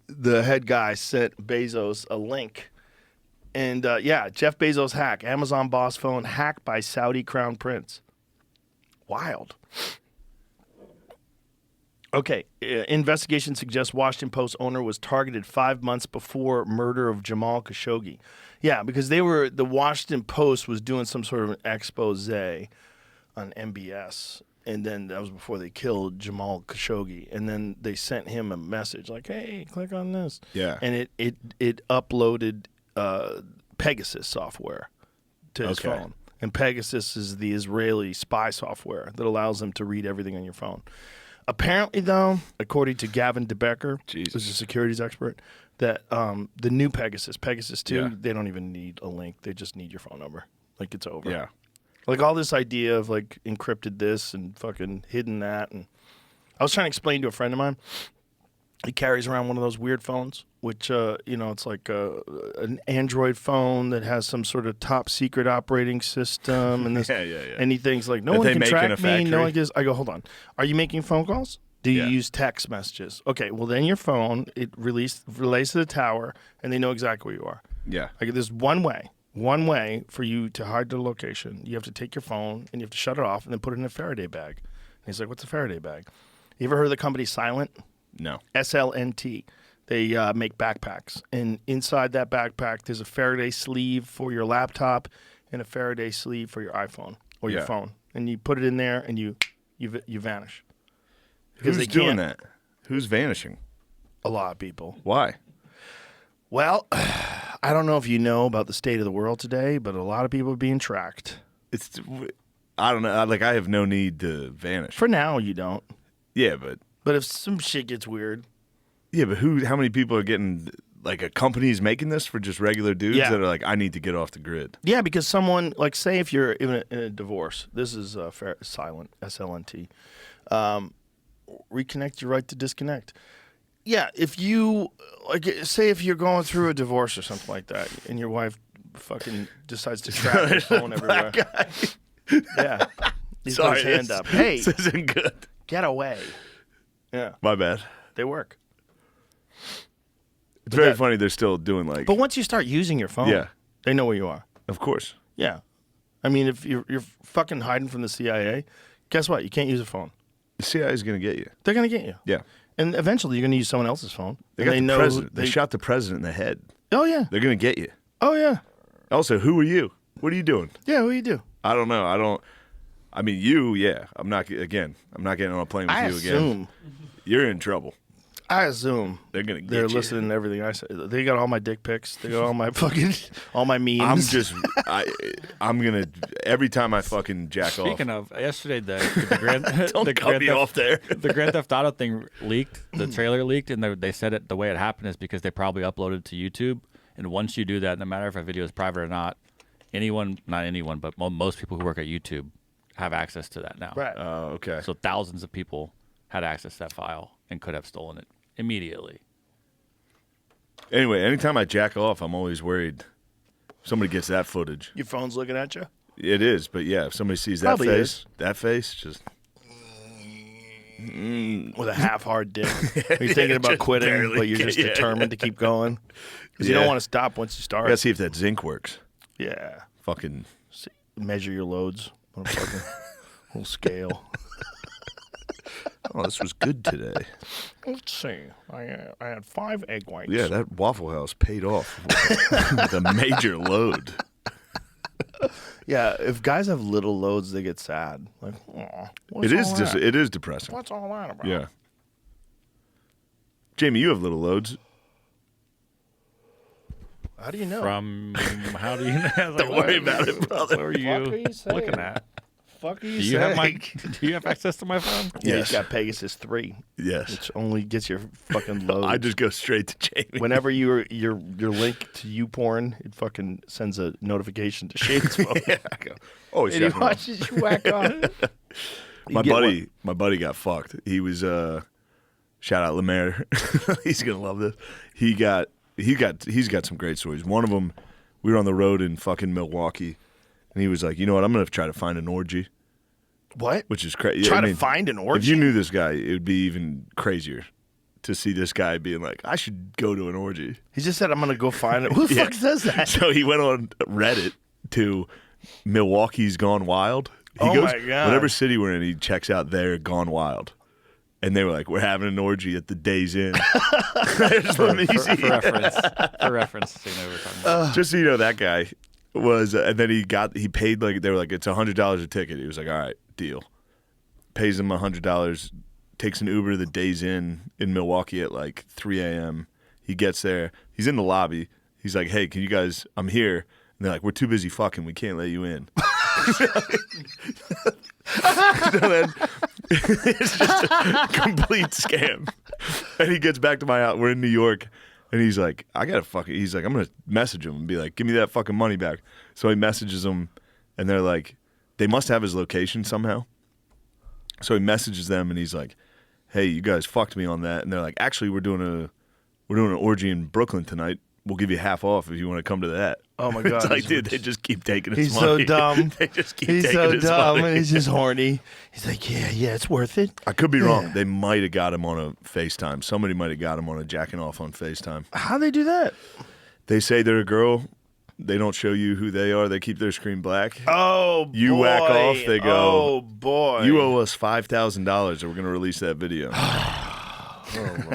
the head guy sent Bezos a link. And, Jeff Bezos hack. Amazon boss phone hacked by Saudi crown prince. Wild. Okay. Investigation suggests Washington Post owner was targeted 5 months before murder of Jamal Khashoggi. Yeah, because the Washington Post was doing some sort of an expose on MBS. And then that was before they killed Jamal Khashoggi. And then they sent him a message like, hey, click on this. Yeah. And it uploaded Pegasus software to his phone. And Pegasus is the Israeli spy software that allows them to read everything on your phone. Apparently, though, according to Gavin DeBecker, who's a securities expert, that the new Pegasus 2, they don't even need a link. They just need your phone number. Like, it's over. Yeah. Like, all this idea of, like, encrypted this and fucking hidden that. And I was trying to explain to a friend of mine. He carries around one of those weird phones, which, it's like an Android phone that has some sort of top secret operating system. And this, and he thinks, like, no That one they can make in track a me. No factory? one gets. I go, hold on. Are you making phone calls? Do you Yeah. use text messages? Okay, well, then your phone, it relays to the tower, and they know exactly where you are. Yeah. Like, there's one way for you to hide the location. You have to take your phone, and you have to shut it off, and then put it in a Faraday bag. And he's like, what's a Faraday bag? You ever heard of the company Silent? No. SLNT. They make backpacks. And inside that backpack, there's a Faraday sleeve for your laptop and a Faraday sleeve for your iPhone or your phone. And you put it in there, and you vanish. Because Who's doing that? Who's vanishing? A lot of people. Why? Well, I don't know if you know about the state of the world today, but a lot of people are being tracked. I don't know. Like, I have no need to vanish. For now, you don't. Yeah, but But if some shit gets weird. Yeah, but how many people are getting, like, a company's making this for just regular dudes that are like, I need to get off the grid? Yeah, because someone, like, say if you're in a divorce, this is Silent, SLNT, reconnect your right to disconnect. Yeah, if you, like, say if you're going through a divorce or something like that, and your wife fucking decides to track your phone everywhere. Yeah. He's got his hand up. Hey, this isn't good. Get away. Yeah. My bad. They work. It's very funny they're still doing, like... But once you start using your phone, they know where you are. Of course. Yeah. I mean, if you're fucking hiding from the CIA, guess what? You can't use a phone. The CIA is going to get you. They're going to get you. Yeah. And eventually you're going to use someone else's phone. They And got the know president. They shot the president in the head. Oh, yeah. They're going to get you. Oh, yeah. Also, who are you? What are you doing? Yeah, what do you do? I don't know. I mean, I'm not getting on a plane with you again. You're in trouble. I assume they're gonna get they're you. listening to everything I say. They got all my dick pics. They got all my fucking all my memes. I'm gonna every time I fucking jack off. Speaking of, yesterday the Grand Don't cut me off there. The Grand Theft Auto thing leaked. The trailer leaked, and they said it the way it happened is because they probably uploaded to YouTube. And once you do that, no matter if a video is private or not, not anyone, but most people who work at YouTube have access to that now. Right. Oh, okay. So thousands of people had access to that file and could have stolen it immediately. Anyway, anytime I jack off, I'm always worried somebody gets that footage. Your phone's looking at you? It is, but yeah, if somebody sees Probably that face, just with a half-hard dick. You're thinking about quitting, but you're just determined to keep going. Because you don't want to stop once you start. I gotta see if that zinc works. Yeah. Fucking measure your loads on a fucking whole scale. Oh, this was good today. Let's see. I had 5 egg whites. Yeah, that Waffle House paid off with a major load. Yeah, if guys have little loads, they get sad. Like, it is depressing. What's all that about? Yeah. Jamie, you have little loads. How do you know? How do you know? Don't worry about it, brother. What are you looking at? Fuck are you Do you have access to my phone? Yeah, he's got Pegasus 3. Yes. Which only gets your fucking load. I just go straight to Jamie. Whenever your link to YouPorn, it fucking sends a notification to Shane's phone. Yeah, I go, oh, and he watches you whack on. My buddy got fucked. He was shout out Lemaire. He's gonna love this. He's got some great stories. One of them, we were on the road in fucking Milwaukee, And he was like, you know what? I'm going to try to find an orgy, What? which is crazy. Try to find an orgy? If you knew this guy, it would be even crazier to see this guy being like, I should go to an orgy. He just said, I'm going to go find it. Who the Yeah. fuck says that? So he went on Reddit to Milwaukee's Gone Wild. He Oh goes, my God. whatever city we're in, he checks out their Gone Wild. And they were like, we're having an orgy at the Days Inn. Just let me For see. reference, so you know what we're talking about. Just so you know, that guy was, and then he paid, like, they were like, it's $100 a ticket. He was like, all right, deal. Pays him $100, takes an Uber to the Days Inn in Milwaukee at like 3 a.m. He gets there. He's in the lobby. He's like, hey, can you guys, I'm here. And they're like, we're too busy fucking. We can't let you in. So then it's just a complete scam. And he gets back to my house. We're in New York. And he's like, he's like, I'm going to message him and be like, give me that fucking money back. So he messages him. And they're like, they must have his location somehow. So he messages them and he's like, hey, you guys fucked me on that. And they're like, actually, we're doing an orgy in Brooklyn tonight. We'll give you half off if you want to come to that. Oh, my God. It's like, dude, they just keep taking his He's money. so dumb. They just keep He's taking so his dumb, money. and he's just horny. He's like, yeah, it's worth it. I could be wrong. They might have got him on a FaceTime. Somebody might have got him on a jacking off on FaceTime. How'd they do that? They say they're a girl. They don't show you who they are. They keep their screen black. Oh, boy. You whack off, they go, oh, boy. You owe us $5,000 or we're going to release that video.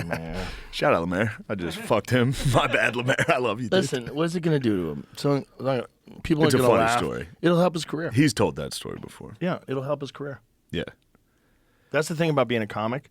man. Shout out, Lemaire. I just fucked him. My bad, Lemaire. I love you, dude. Listen, what is it going to do to him? So people It's are a going to funny laugh. story. It'll help his career. He's told that story before. Yeah, it'll help his career. Yeah. That's the thing about being a comic.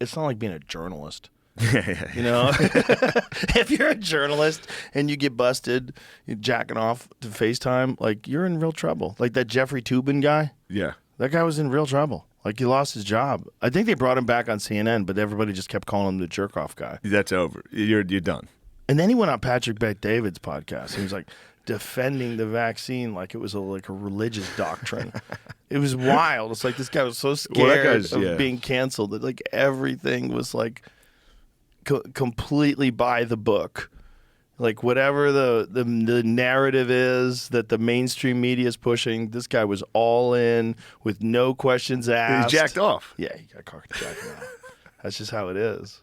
It's not like being a journalist. Yeah. You know, if you're a journalist and you get busted you're jacking off to FaceTime, like you're in real trouble. Like that Jeffrey Toobin guy, Yeah. that guy was in real trouble. Like he lost his job. I think they brought him back on CNN, but everybody just kept calling him the jerk off guy. That's over. You're done. And then he went on Patrick Bet-David's podcast. He was like defending the vaccine like it was like a religious doctrine. It was wild. It's like this guy was so scared of being canceled that like everything was like completely by the book. Like whatever the narrative is that the mainstream media is pushing, this guy was all in with no questions asked. He's jacked off. Yeah, he got caught jacking off. That's just how it is.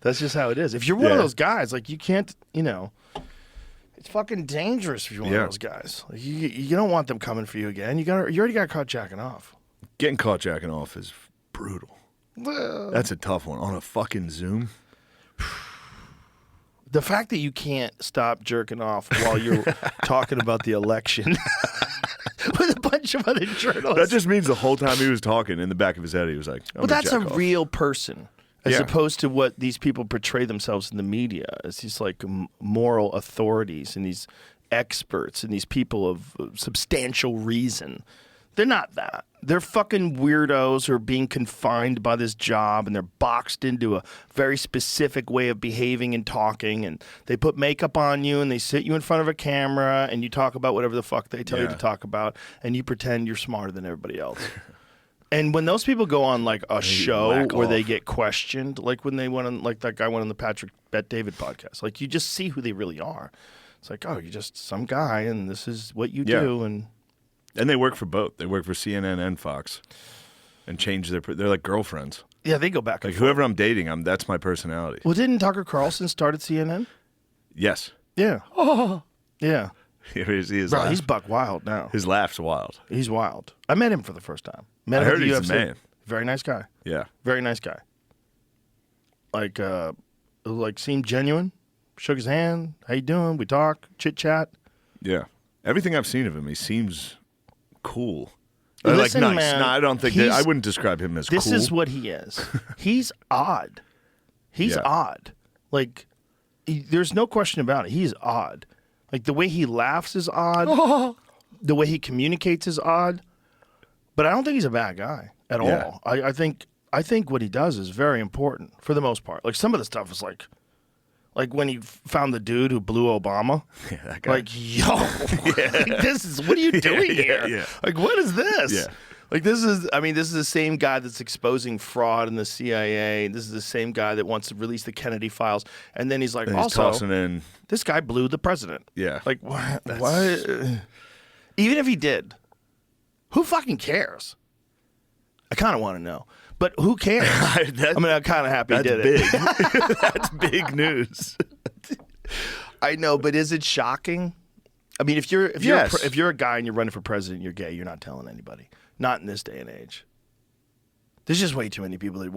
That's just how it is. If you're one of those guys, like you can't, it's fucking dangerous if you're one of those guys. Like, you don't want them coming for you again. You already got caught jacking off. Getting caught jacking off is brutal. That's a tough one. On a fucking Zoom. The fact that you can't stop jerking off while you're talking about the election with a bunch of other journalists. That just means the whole time he was talking, in the back of his head, he was like, Well, that's a jack off. real person. As Yeah. opposed to what these people portray themselves in the media as these like moral authorities and these experts and these people of substantial reason. They're not that. They're fucking weirdos who are being confined by this job and they're boxed into a very specific way of behaving and talking, and they put makeup on you and they sit you in front of a camera and you talk about whatever the fuck they tell you to talk about and you pretend you're smarter than everybody else. And when those people go on like a show where they get questioned, like when they went on, like that guy went on the Patrick Bet-David podcast, like you just see who they really are. It's like, oh, you're just some guy and this is what you do. And they work for both. They work for CNN and Fox, and change they're like girlfriends. Yeah, they go back. Like whoever I'm dating, that's my personality. Well, didn't Tucker Carlson start at CNN? Yes. Yeah. Yeah. He is Bro, he's buck wild now. His laugh's wild. He's wild. I met him for the first time. Met I him at heard the he's UFC. the man. Very nice guy. Yeah. Very nice guy. Like seemed genuine. Shook his hand. How you doing? We talk, chit chat. Yeah. Everything I've seen of him, he seems cool. Listen, like nice. man, No, I don't think I wouldn't describe him as This cool. is what he is. He's odd. He's odd. Like, there's no question about it. He's odd. Like, the way he laughs is odd. The way he communicates is odd. But I don't think he's a bad guy at all. I think what he does is very important for the most part. Like, some of the stuff is like when he found the dude who blew Obama. Yeah, that guy. Like, yo, like, this is, what are you doing here? Yeah. Like, what is this? Yeah. Like, this is the same guy that's exposing fraud in the CIA. This is the same guy that wants to release the Kennedy files. And then he's like, And he's also, tossing in. this guy blew the president. Yeah. Like, what? Even if he did, who fucking cares? I kind of want to know, but who cares? I'm kind of happy he did it. That's big news. I know, but is it shocking? I mean, if you're a guy and you're running for president, you're gay. You're not telling anybody. Not in this day and age. There's just way too many people that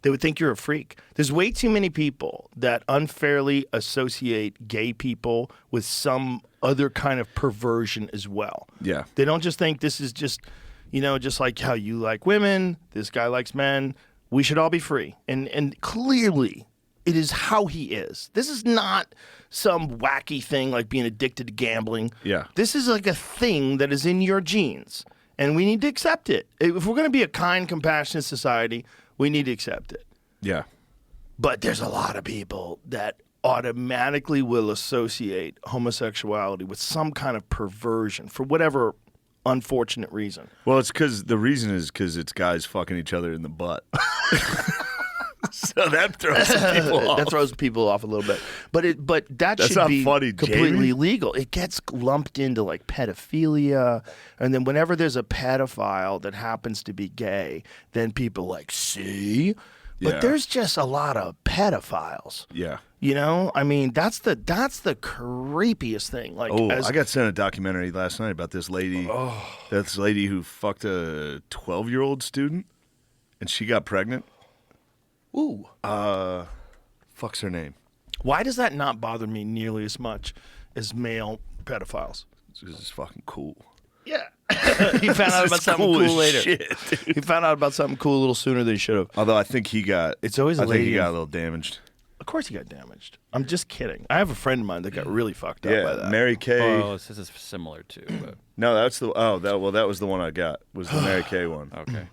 would think you're a freak. There's way too many people that unfairly associate gay people with some other kind of perversion as well. Yeah. They don't just think this is just, just like how you like women, this guy likes men. We should all be free. And clearly it is how he is. This is not some wacky thing like being addicted to gambling. Yeah. This is like a thing that is in your genes. And we need to accept it. If we're going to be a kind, compassionate society, we need to accept it. Yeah. But there's a lot of people that automatically will associate homosexuality with some kind of perversion for whatever unfortunate reason. Well, it's because it's guys fucking each other in the butt. So that throws some people off. That throws people off a little bit. But that That's should not be funny, completely Jamie. legal. It gets lumped into like pedophilia. And then whenever there's a pedophile that happens to be gay, then people like, see? But Yeah. there's just a lot of pedophiles. Yeah. I mean, that's the creepiest thing. Like, I got sent a documentary last night about this lady. This lady who fucked a 12-year-old student, and she got pregnant. Ooh. Fuck's her name? Why does that not bother me nearly as much as male pedophiles? This is fucking cool. Yeah. He found out about something cool cool as later. shit, dude. He found out about something cool a little sooner than he should have. Although I think he got. It's always a I think lady he got a in- little damaged. Of course he got damaged. I'm just kidding. I have a friend of mine that got really fucked up by Yeah, that. Mary Kay. Oh, this is similar too. But No, that's the. That was the one I got. Was the Mary Kay one? okay.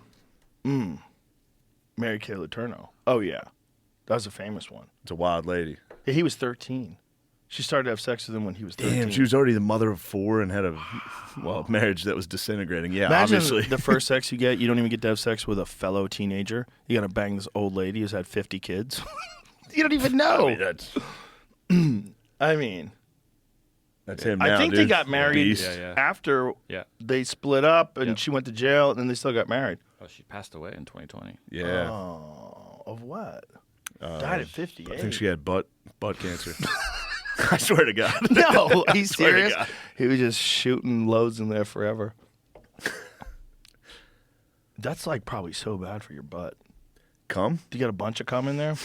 Mary Kay Letourneau. Oh, yeah. That was a famous one. It's a wild lady. Yeah, he was 13. She started to have sex with him when he was 13. Damn, she was already the mother of 4 and had a marriage that was disintegrating. Yeah, Imagine obviously. the first sex you get, you don't even get to have sex with a fellow teenager. You got to bang this old lady who's had 50 kids. You don't even know. I mean, That's him I now, think dude. they got married Beast. Yeah. after Yeah. they split up and Yep. she went to jail and then they still got married. Oh, she passed away in 2020. Yeah. Oh, of what? Died at 58. I think she had butt cancer. I swear to God. No, he's Swear to serious? God. He was just shooting loads in there forever. That's like probably so bad for your butt. Come? Do you got a bunch of cum in there?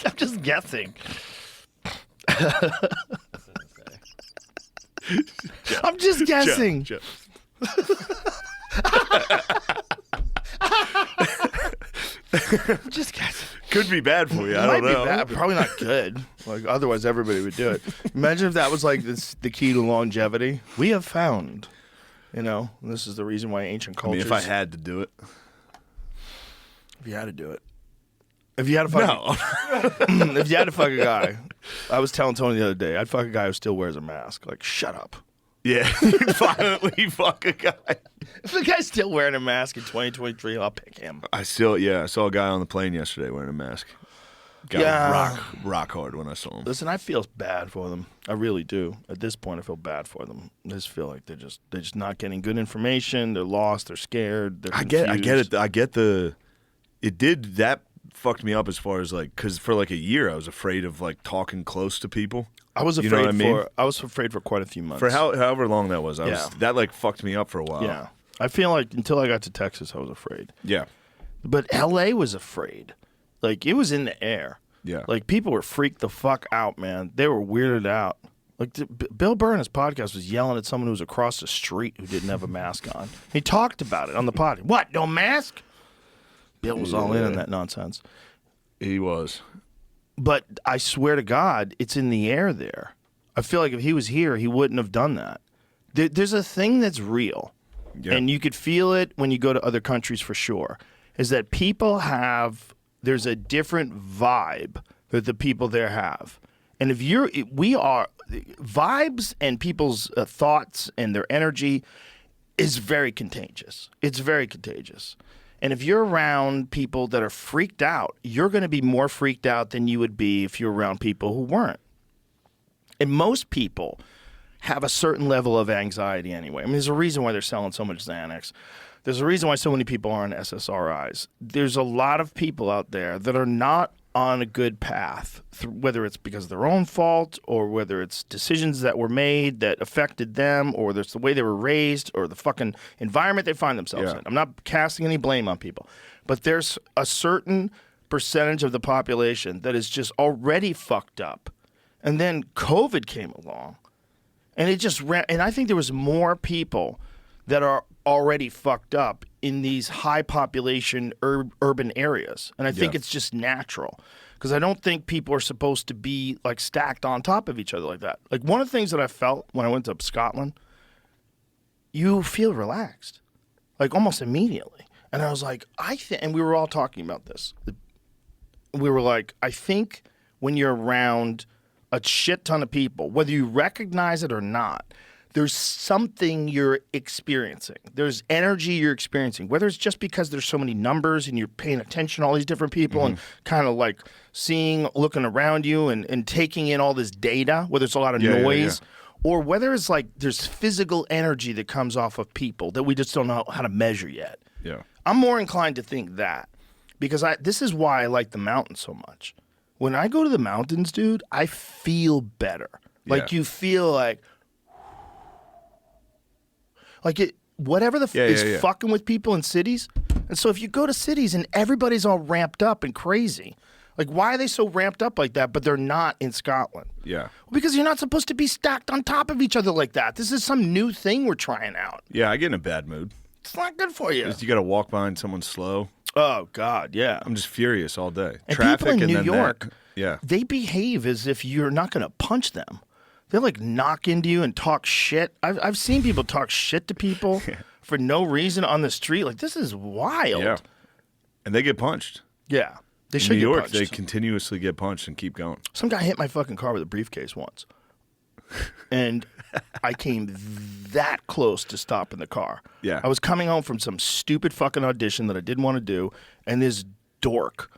I'm just guessing. I'm just guessing. Jeff. I'm just guessing. Could be bad for you. I Might don't know. be bad, probably not good. Like otherwise, everybody would do it. Imagine if that was like the key to longevity. We have found, this is the reason why ancient I cultures. mean, if I had to do it. If you had to do it. If you had to fuck No. if you had to fuck a guy, I was telling Tony the other day, I'd fuck a guy who still wears a mask. Like, shut up. Yeah. You'd violently fuck a guy. If the guy's still wearing a mask in 2023, I'll pick him. I saw a guy on the plane yesterday wearing a mask. Got Yeah. rock hard when I saw him. Listen, I feel bad for them. I really do. At this point, I feel bad for them. I just feel like they're just not getting good information. They're lost. They're scared. They're I get confused. it. I get that fucked me up as far as like, because for like a year I was afraid of like talking close to people. I was You afraid know what I mean? I was afraid for quite a few months. For however long that was, Yeah. that like fucked me up for a while. Yeah. I feel like until I got to Texas, I was afraid. Yeah. But LA was afraid. Like, it was in the air. Yeah. Like, people were freaked the fuck out, man. They were weirded out. Like, Bill Burr in his podcast was yelling at someone who was across the street who didn't have a mask on. He talked about it on the pod. What, no mask? Bill was all in on that nonsense. He was. But I swear to God, it's in the air there. I feel like if he was here, he wouldn't have done that. There's a thing that's real, and you could feel it when you go to other countries for sure, is that people there's a different vibe that the people there have. And vibes and people's thoughts and their energy is very contagious. It's very contagious. And if you're around people that are freaked out, you're going to be more freaked out than you would be if you're around people who weren't. And most people have a certain level of anxiety anyway. I mean, there's a reason why they're selling so much Xanax. There's a reason why so many people are on SSRIs. There's a lot of people out there that are not on a good path, whether it's because of their own fault or whether it's decisions that were made that affected them or there's the way they were raised or the fucking environment they find themselves in. I'm not casting any blame on people, but there's a certain percentage of the population that is just already fucked up. And then COVID came along and it just ran. And I think there was more people that are already fucked up in these high population urban areas. And I think it's just natural because I don't think people are supposed to be like stacked on top of each other like that. Like one of the things that I felt when I went to Scotland, you feel relaxed like almost immediately. And I was like, and we were all talking about this. We were like, I think when you're around a shit ton of people, whether you recognize it or not, there's something you're experiencing. There's energy you're experiencing, whether it's just because there's so many numbers and you're paying attention to all these different people and kind of like looking around you and taking in all this data, whether it's a lot of noise, or whether it's like there's physical energy that comes off of people that we just don't know how to measure yet. Yeah. I'm more inclined to think that because this is why I like the mountains so much. When I go to the mountains, dude, I feel better. Like you feel like whatever is fucking with people in cities. And so if you go to cities and everybody's all ramped up and crazy, like why are they so ramped up like that, but they're not in Scotland? Yeah. Well, because you're not supposed to be stacked on top of each other like that. This is some new thing we're trying out. Yeah, I get in a bad mood. It's not good for you. You got to walk behind someone slow. Oh, God, yeah. I'm just furious all day. And Traffic people in New then York, that. they behave as if you're not going to punch them. They like knock into you and talk shit. I've seen people talk shit to people for no reason on the street. Like, this is wild. Yeah. And they get punched. Yeah. They In should New get York, punched. they continuously get punched and keep going. Some guy hit my fucking car with a briefcase once. And I came that close to stopping the car. Yeah. I was coming home from some stupid fucking audition that I didn't want to do, and this dork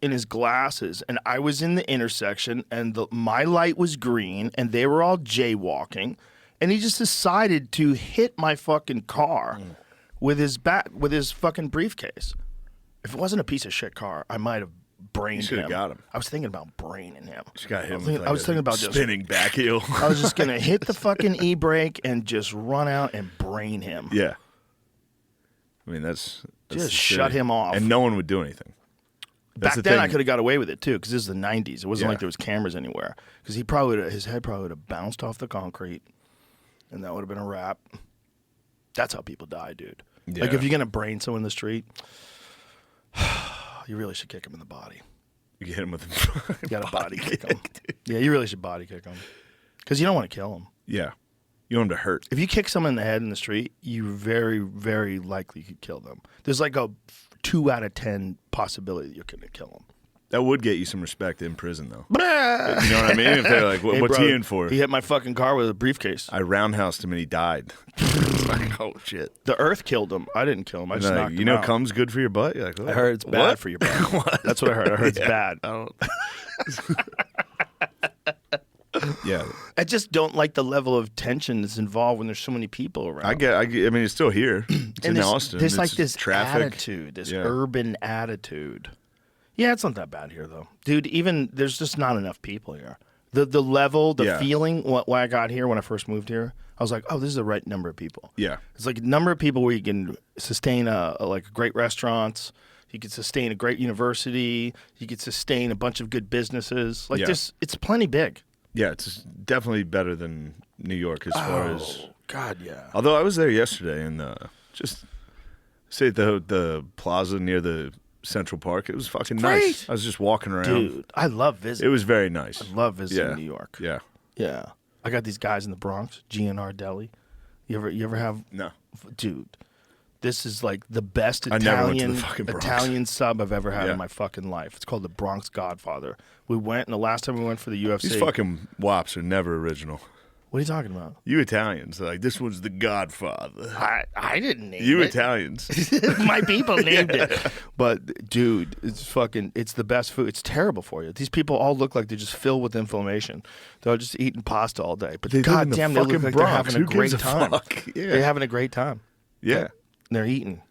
in his glasses, and I was in the intersection, and my light was green, and they were all jaywalking, and he just decided to hit my fucking car with his fucking briefcase. If it wasn't a piece of shit car, I might have brained should him. have got him. I was thinking about braining him. Just got him. I was thinking about just spinning back heel. I was just gonna hit the fucking e-brake and just run out and brain him. Yeah. I mean, that's Just the shut theory. him off. And no one would do anything. That's Back the then, thing. I could have got away with it too, because this is the '90s. It wasn't Yeah. like there was cameras anywhere. Because his head probably would have bounced off the concrete, and that would have been a wrap. That's how people die, dude. Like Yeah. if you're gonna brain someone in the street, you really should kick him in the body. You get him with You got to body kick him. Yeah, you really should body kick him, because you don't want to kill him. Yeah. You want him to hurt. If you kick someone in the head in the street, you very, very likely could kill them. There's like a 2 out of 10 possibility that you're going to kill them. That would get you some respect in prison, though. You know what I mean? If they're like, Hey, what's bro, he in for? He hit my fucking car with a briefcase. I roundhoused him and he died. Like, oh, shit. The earth killed him. I didn't kill him. I just knocked him you know, out. cum's good for your butt? You're like, I heard it's bad what? for your butt. That's what I heard. I heard it's bad. Yeah. I just don't like the level of tension that's involved when there's so many people around. I mean, it's still here. It's in there's, Austin. There's like It's this traffic. attitude, this Yeah. urban attitude. Yeah, it's not that bad here, though. Dude, even there's just not enough people here. The level, the Yeah. feeling, when I got here, when I first moved here, I was like, oh, this is the right number of people. Yeah. It's like a number of people where you can sustain like great restaurants, you could sustain a great university, you could sustain a bunch of good businesses. Like Yeah. it's plenty big. Yeah, it's definitely better than New York as far as. God, yeah. Although I was there yesterday and just say the plaza near the Central Park, it was fucking nice. Great. I was just walking around. Dude, I love visiting. It was very nice. I love visiting Yeah. New York. Yeah. Yeah. I got these guys in the Bronx, GNR Deli. You ever have No. dude, this is like the best I never went to the Italian fucking Bronx. Italian sub I've ever had Yeah. in my fucking life. It's called the Bronx Godfather. We went, and the last time we went for the UFC, These fucking wops are never original. What are you talking about? You Italians, like this one's the Godfather. I didn't name You it. Italians. My people named it. But dude, it's the best food. It's terrible for you. These people all look like they're just filled with inflammation. They're just eating pasta all day. But They live in the goddamn, they look fucking like Bronx. they're having a Who great gives a time. fuck? Yeah. They're having a great time. Yeah. They're eating.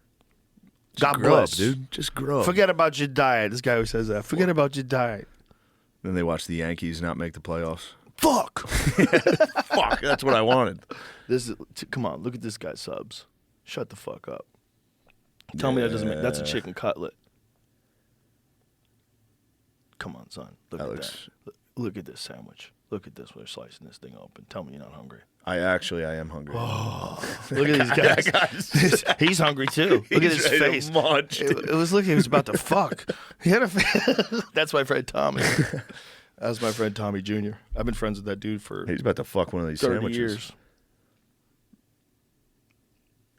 Just God grow bless. up, dude. Just grow up. Forget about your diet. This guy who says that. Forget about your diet. Then they watch the Yankees not make the playoffs. Fuck. Fuck, that's what I wanted. Come on, look at this guy's subs. Shut the fuck up. Tell me that doesn't make. That's a chicken cutlet. Come on, son. Look That at looks- that. Look at this sandwich. Look at this. We're slicing this thing open. Tell me you're not hungry. I am hungry. Look at these guys. He's hungry too. Look at He's his ready face. to munch, It was looking. He was about to fuck. He had a. That's my friend Tommy. That's my friend Tommy Jr. I've been friends with that dude for He's about to fuck one of these 30 sandwiches. years.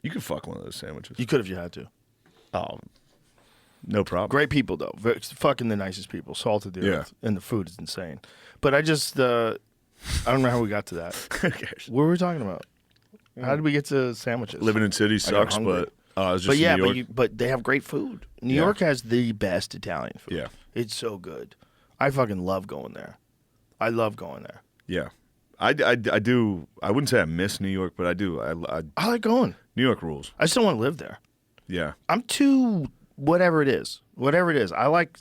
You could fuck one of those sandwiches. You could if you had to. Oh, no problem. Great people though. Fucking the nicest people. Salt of the Yeah. earth, and the food is insane. But I just, I don't know how we got to that. Who cares? What were we talking about? How did we get to sandwiches? Living in cities I got sucks, hungry. but I was just But yeah, in New York. but they have great food. New Yeah. York has the best Italian food. Yeah. It's so good. I fucking love going there. I love going there. Yeah, I do. I wouldn't say I miss New York, but I do. I like going. New York rules. I just don't want to live there. Yeah, I'm too whatever it is. Whatever it is. I like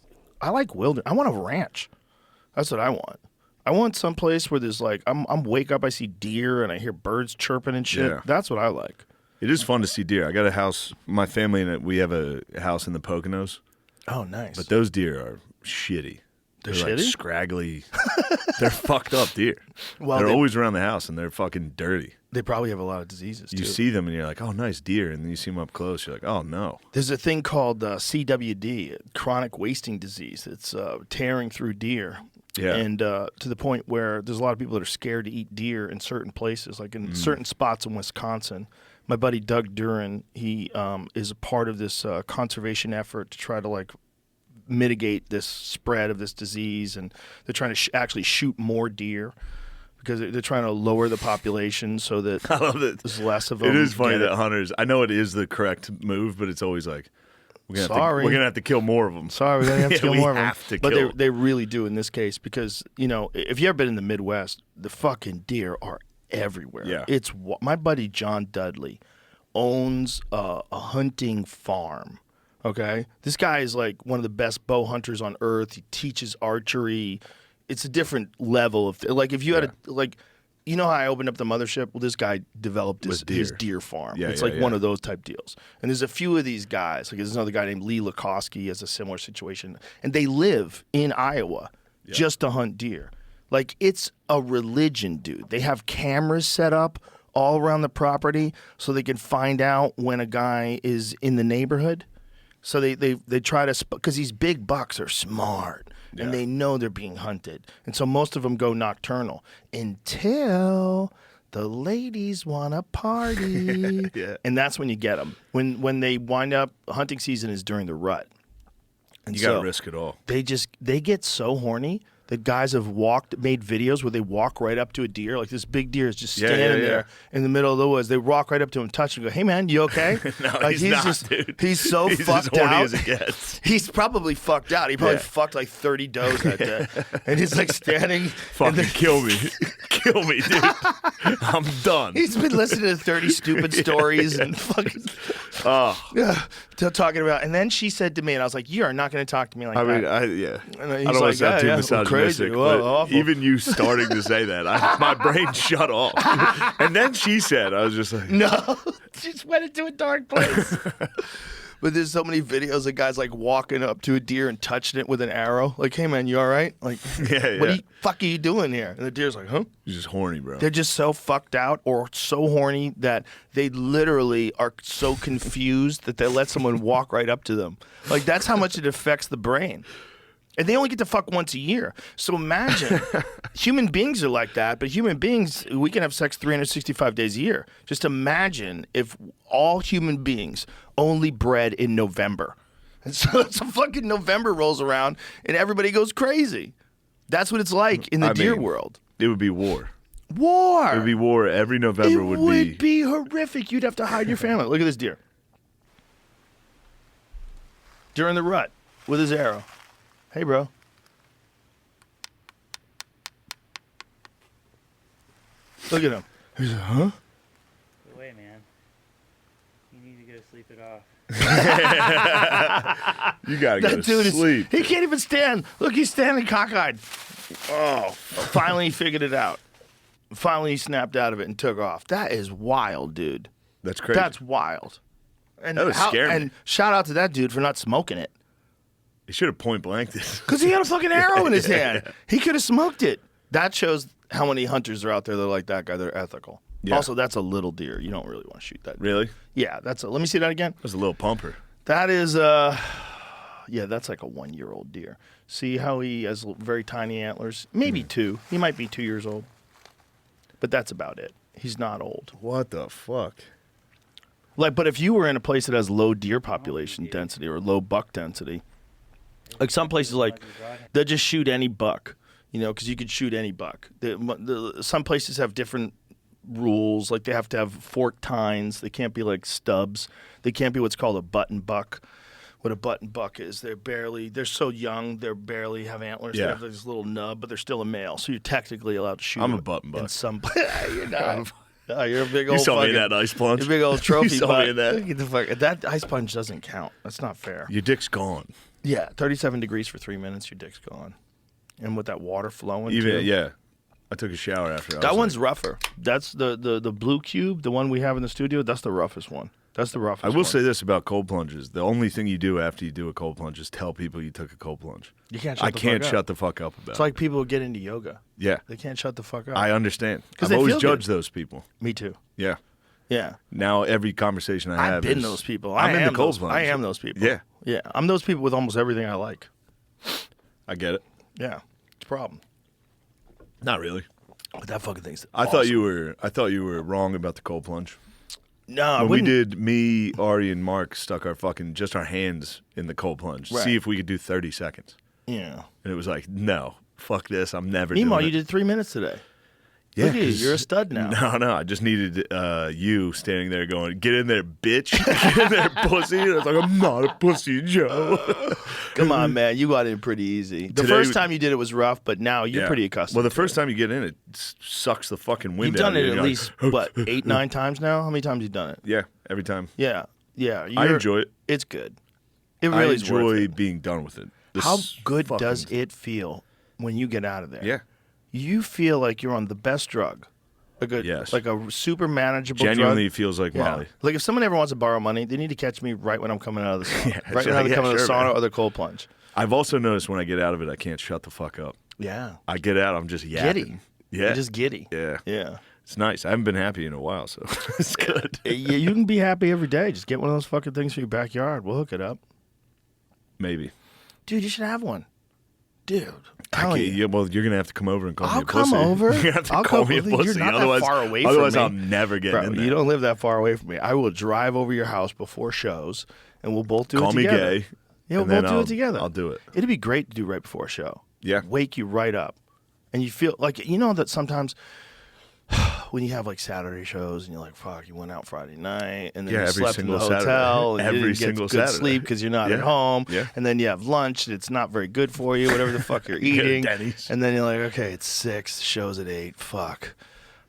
wilderness. I want a ranch. That's what I want. I want some place where there's like I'm wake up, I see deer and I hear birds chirping and shit. Yeah. That's what I like. it is fun to see deer. I got a house. My family and we have a house in the Poconos, Oh, nice. but those deer are shitty. They're like shitty? scraggly. They're fucked up deer. Well, they're they- always around the house and they're fucking dirty. They probably have a lot of diseases You too. see them and you're like, oh, nice deer, and then you see them up close. You're like, oh no. There's a thing called CWD, chronic wasting disease. It's tearing through deer. Yeah. And to the point where there's a lot of people that are scared to eat deer in certain places, like in certain spots in Wisconsin. My buddy Doug Duran, he is a part of this conservation effort to try to like mitigate this spread of this disease, and they're trying to actually shoot more deer because they're trying to lower the population so that I love that. there's less of them. It is funny get that it. hunters. I know it is the correct move, but it's always like, we're Sorry. gonna have to kill more of them. Sorry, we're gonna have to Yeah, kill we more of them. have to But kill. they really do in this case because if you ever been in the Midwest, the fucking deer are everywhere. Yeah. It's my buddy John Dudley owns a hunting farm. Okay, this guy is like one of the best bow hunters on earth. He teaches archery. It's a different level of like if you had a like. You know how I opened up the mothership? Well, this guy developed his With deer. deer farm. Yeah, it's yeah, like yeah. one of those type deals. And there's a few of these guys. Like there's another guy named Lee Lakoski has a similar situation. And they live in Iowa just to hunt deer. Like it's a religion, dude. They have cameras set up all around the property so they can find out when a guy is in the neighborhood. So they try to because these big bucks are smart and they know they're being hunted, and so most of them go nocturnal until the ladies want to party, Yeah. and that's when you get them. When they wind up, hunting season is during the rut, and You gotta so risk it all. they get so horny that guys have made videos where they walk right up to a deer. Like this big deer is just Yeah, standing yeah, yeah. there in the middle of the woods. They walk right up to him, touch him, and go, "Hey man, you okay?" No, like, he's not, dude. He's so He's fucked as horny out. as it gets. He's probably fucked out. He probably Yeah. fucked like 30 does that day, and he's like standing. Fucking kill me, kill me, dude. I'm done. He's been listening to 30 stupid stories and fucking talking about. And then she said to me, and I was like, "You are not going to talk to me like I mean, that." I he's don't like, want to sound too "Yeah, misogynistic, crazy. Well, but awful." even you starting to say that, my brain shut off. And then she said, I was just like, No, just went into a dark place. But there's so many videos of guys like walking up to a deer and touching it with an arrow. Like, "Hey man, you all right?" Like, Yeah, what yeah. the fuck are you doing here? And the deer's like, "Huh?" You're just horny, bro. They're just so fucked out or so horny that they literally are so confused that they let someone walk right up to them. Like that's how much it affects the brain. And they only get to fuck once a year. So imagine, human beings are like that, but human beings, we can have sex 365 days a year. Just imagine if all human beings only bred in November. And so fucking November rolls around and everybody goes crazy. That's what it's like in the I deer mean, world. It would be war. War. It would be war. Every November It would be horrific. You'd have to hide your family. Look at this deer. Deer in the rut with his arrow. Hey, bro. Look at him. He's like, huh? Wait, man. You need to go sleep it off. You gotta go That to dude sleep. he can't even stand. Look, he's standing cockeyed. Oh, finally he figured it out. Finally he snapped out of it and took off. That is wild, dude. That's crazy. That's wild. And That would scare me. And shout out to that dude for not smoking it. He should have point blanked this. Because he had a fucking arrow in his hand. He could have smoked it. That shows how many hunters are out there that are like that guy. They're ethical. Yeah. Also, that's a little deer. You don't really want to shoot that. Really? Yeah, that's a. Let me see that again. That's a little pumper. That is yeah, that's like a 1-year-old deer. See how he has very tiny antlers? Maybe 2. He might be 2 years old. But that's about it. He's not old. What the fuck? Like, but if you were in a place that has low deer population density or low buck density, like some places, like they'll just shoot any buck, you know, because you could shoot any buck. Some places have different rules, like they have to have forked tines. They can't be like stubs. They can't be what's called a button buck. What a button buck is, they're so young, they barely have antlers. Yeah. They have this little nub, but they're still a male, so you're technically allowed to shoot. I'm a them button buck. in some. You're not. Oh, you're a big old. You saw me in fucking- that ice plunge. You're a big old trophy. You saw butt. me in that. Get the fuck. That ice plunge doesn't count. That's not fair. Your dick's gone. Yeah, 37 degrees for 3 minutes, your dick's gone, and with that water flowing. Even too. yeah. I took a shower after. That one's rougher. That's the blue cube, the one we have in the studio. That's the roughest one. That's the roughest. I will one. say this about cold plunges: the only thing you do after you do a cold plunge is tell people you took a cold plunge. You can't. I can't shut the fuck up about It's it. like people who get into yoga. Yeah, They can't shut the fuck up. I understand. 'Cause I've they always feel judged good. those people. Me too. Yeah. Yeah. Now every conversation I have, I've been is, those people. I'm I in am the cold those, plunge. I am those people. Yeah, Yeah. I'm those people with almost everything I like. I get it. Yeah. It's a problem. Not really. But that fucking thing's I awesome. thought you were wrong about the cold plunge. No, I When we wouldn't. did, me, Ari, and Mark stuck our hands in the cold plunge. Right. See if we could do 30 seconds. Yeah. And it was like, no, fuck this. I'm never Meanwhile, doing you it. did 3 minutes today. Yeah, Look at you. 'cause- You're a stud now. No. I just needed you standing there going, get in there, bitch. Get in there, pussy. And I was like, I'm not a pussy, Joe. Come on, man. You got in pretty easy. The Today first we- time you did it was rough, but now you're Yeah. pretty accustomed. Well, the to first it. time you get in, it sucks the fucking wind You've out done of it you. at You're least, like, what, 8, 9 times now? How many times have you done it? Yeah, every time. Yeah. Yeah. I enjoy it. It's good. It I really is worth enjoy it. being done with it. How This good fucking- does it feel when you get out of there? Yeah. You feel like you're on the best drug. Yes. Like a super manageable Genuinely drug. feels like Yeah. Molly. Like if someone ever wants to borrow money, they need to catch me right when I'm coming out of the sauna. Yeah, right when I'm yeah, coming out of the sure, sauna man. or the cold plunge. I've also noticed when I get out of it, I can't shut the fuck up. Yeah. I get out, I'm just yapping. Giddy. Yeah. You're just giddy. Yeah. Yeah. It's nice. I haven't been happy in a while, so it's good. Yeah, you can be happy every day. Just get one of those fucking things for your backyard. We'll hook it up. Maybe. Dude, you should have one. Dude. I can't, yeah, well, you're going to have to come over and call me I'll a pussy. come over. You're going to have to I'll call come me a over. You're pussy. not that otherwise, far away from otherwise me. I'm never getting Bro, in there. you don't live that far away from me. I will drive over your house before shows, and we'll both do Call it me together. gay. Yeah, we'll and then both do I'll- it together. I'll do it. It'd be great to do right before a show. Yeah. Wake you right up. And you feel like, you know that sometimes when you have like Saturday shows and you're like, fuck, you went out Friday night and then Yeah, you every slept in the single Saturday. hotel and Every you didn't get single good Saturday. sleep because you're not Yeah. at home. Yeah. And then you have lunch and it's not very good for you, whatever the fuck you're You go to eating. Denny's. And then you're like, okay, it's 6, show's at 8. Fuck,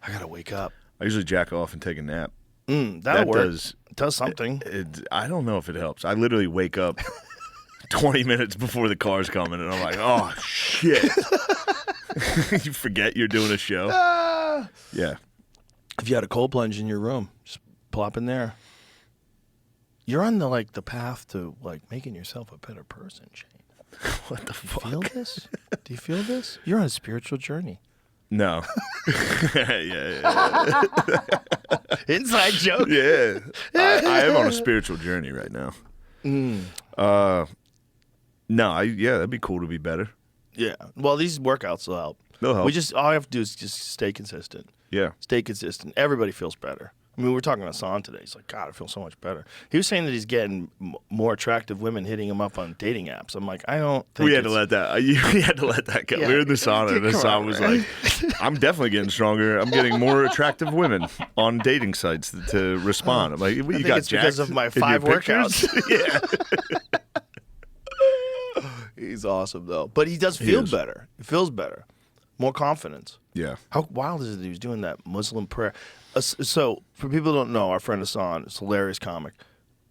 I gotta wake up. I usually jack off and take a nap. That'll That work. does- It does something. I don't know if it helps. I literally wake up 20 minutes before the car's coming, and I'm like, oh, shit. You forget you're doing a show. Yeah. If you had a cold plunge in your room, just plop in there. You're on the path to like making yourself a better person, Shane. What the fuck? Feel this? Do you feel this? You're on a spiritual journey. No. yeah. Inside joke. Yeah. I am on a spiritual journey right now. No, that'd be cool to be better. Yeah. Well, these workouts will help. They'll help. All I have to do is just stay consistent. Yeah. Stay consistent. Everybody feels better. I mean, we were talking to Hassan today. He's like, God, I feel so much better. He was saying that he's getting more attractive women hitting him up on dating apps. I'm like, I don't think We had to let that. We had to let that go. Yeah. We were in the sauna, and Come Hassan on, was man. like, "I'm definitely getting stronger. I'm getting more attractive women on dating sites to respond." I'm like, "You think got it's because jacked of my in your 5 pictures?" workouts. Yeah, He's awesome, though. But he does feel is. better. He feels better. More confidence. yeah. How wild is it that he was doing that Muslim prayer? So, for people who don't know, our friend Hassan is a hilarious comic,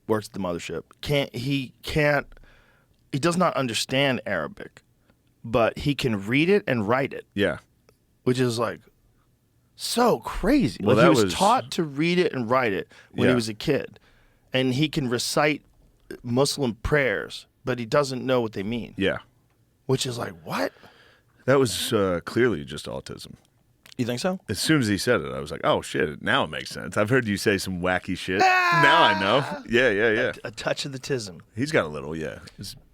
works at the mothership. He does not understand Arabic, but he can read it and write it, Yeah. which is like so crazy. Well, Like, he that was was- taught to read it and write it when he Yeah. was a kid, and he can recite Muslim prayers, but he doesn't know what they mean, Yeah. which is like, what? That was clearly just autism. You think so? As soon as he said it, I was like, "Oh shit! Now it makes sense." I've heard you say some wacky shit. Now I know. Yeah. A touch of the tism. He's got a little. Yeah.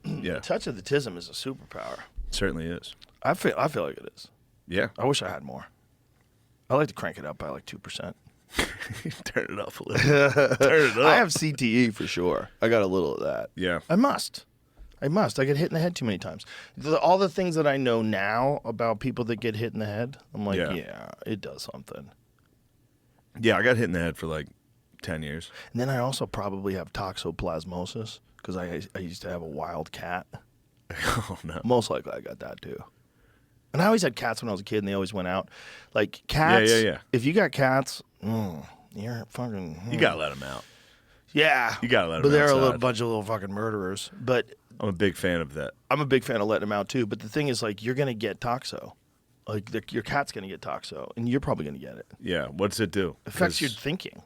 Yeah. A touch of the tism is a superpower. Certainly is. I feel like it is. Yeah. I wish I had more. I like to crank it up by like 2%. Turn it up a little. Turn it up. I have CTE for sure. I got a little of that. Yeah. I must. I get hit in the head too many times. All the things that I know now about people that get hit in the head, I'm like, Yeah. yeah, it does something. Yeah, I got hit in the head for like 10 years. And then I also probably have toxoplasmosis because I used to have a wild cat. Oh no. Most likely I got that too. And I always had cats when I was a kid, and they always went out. Like cats. Yeah. If you got cats, you're fucking. You gotta let him out. Yeah. You gotta let 'em But they're a outside. little bunch of little fucking murderers. But I'm a big fan of that. I'm a big fan of letting them out too. But the thing is, like, you're gonna get toxo. Like your cat's gonna get toxo, and you're probably gonna get it. Yeah. What's it do? Affects your 'Cause thinking.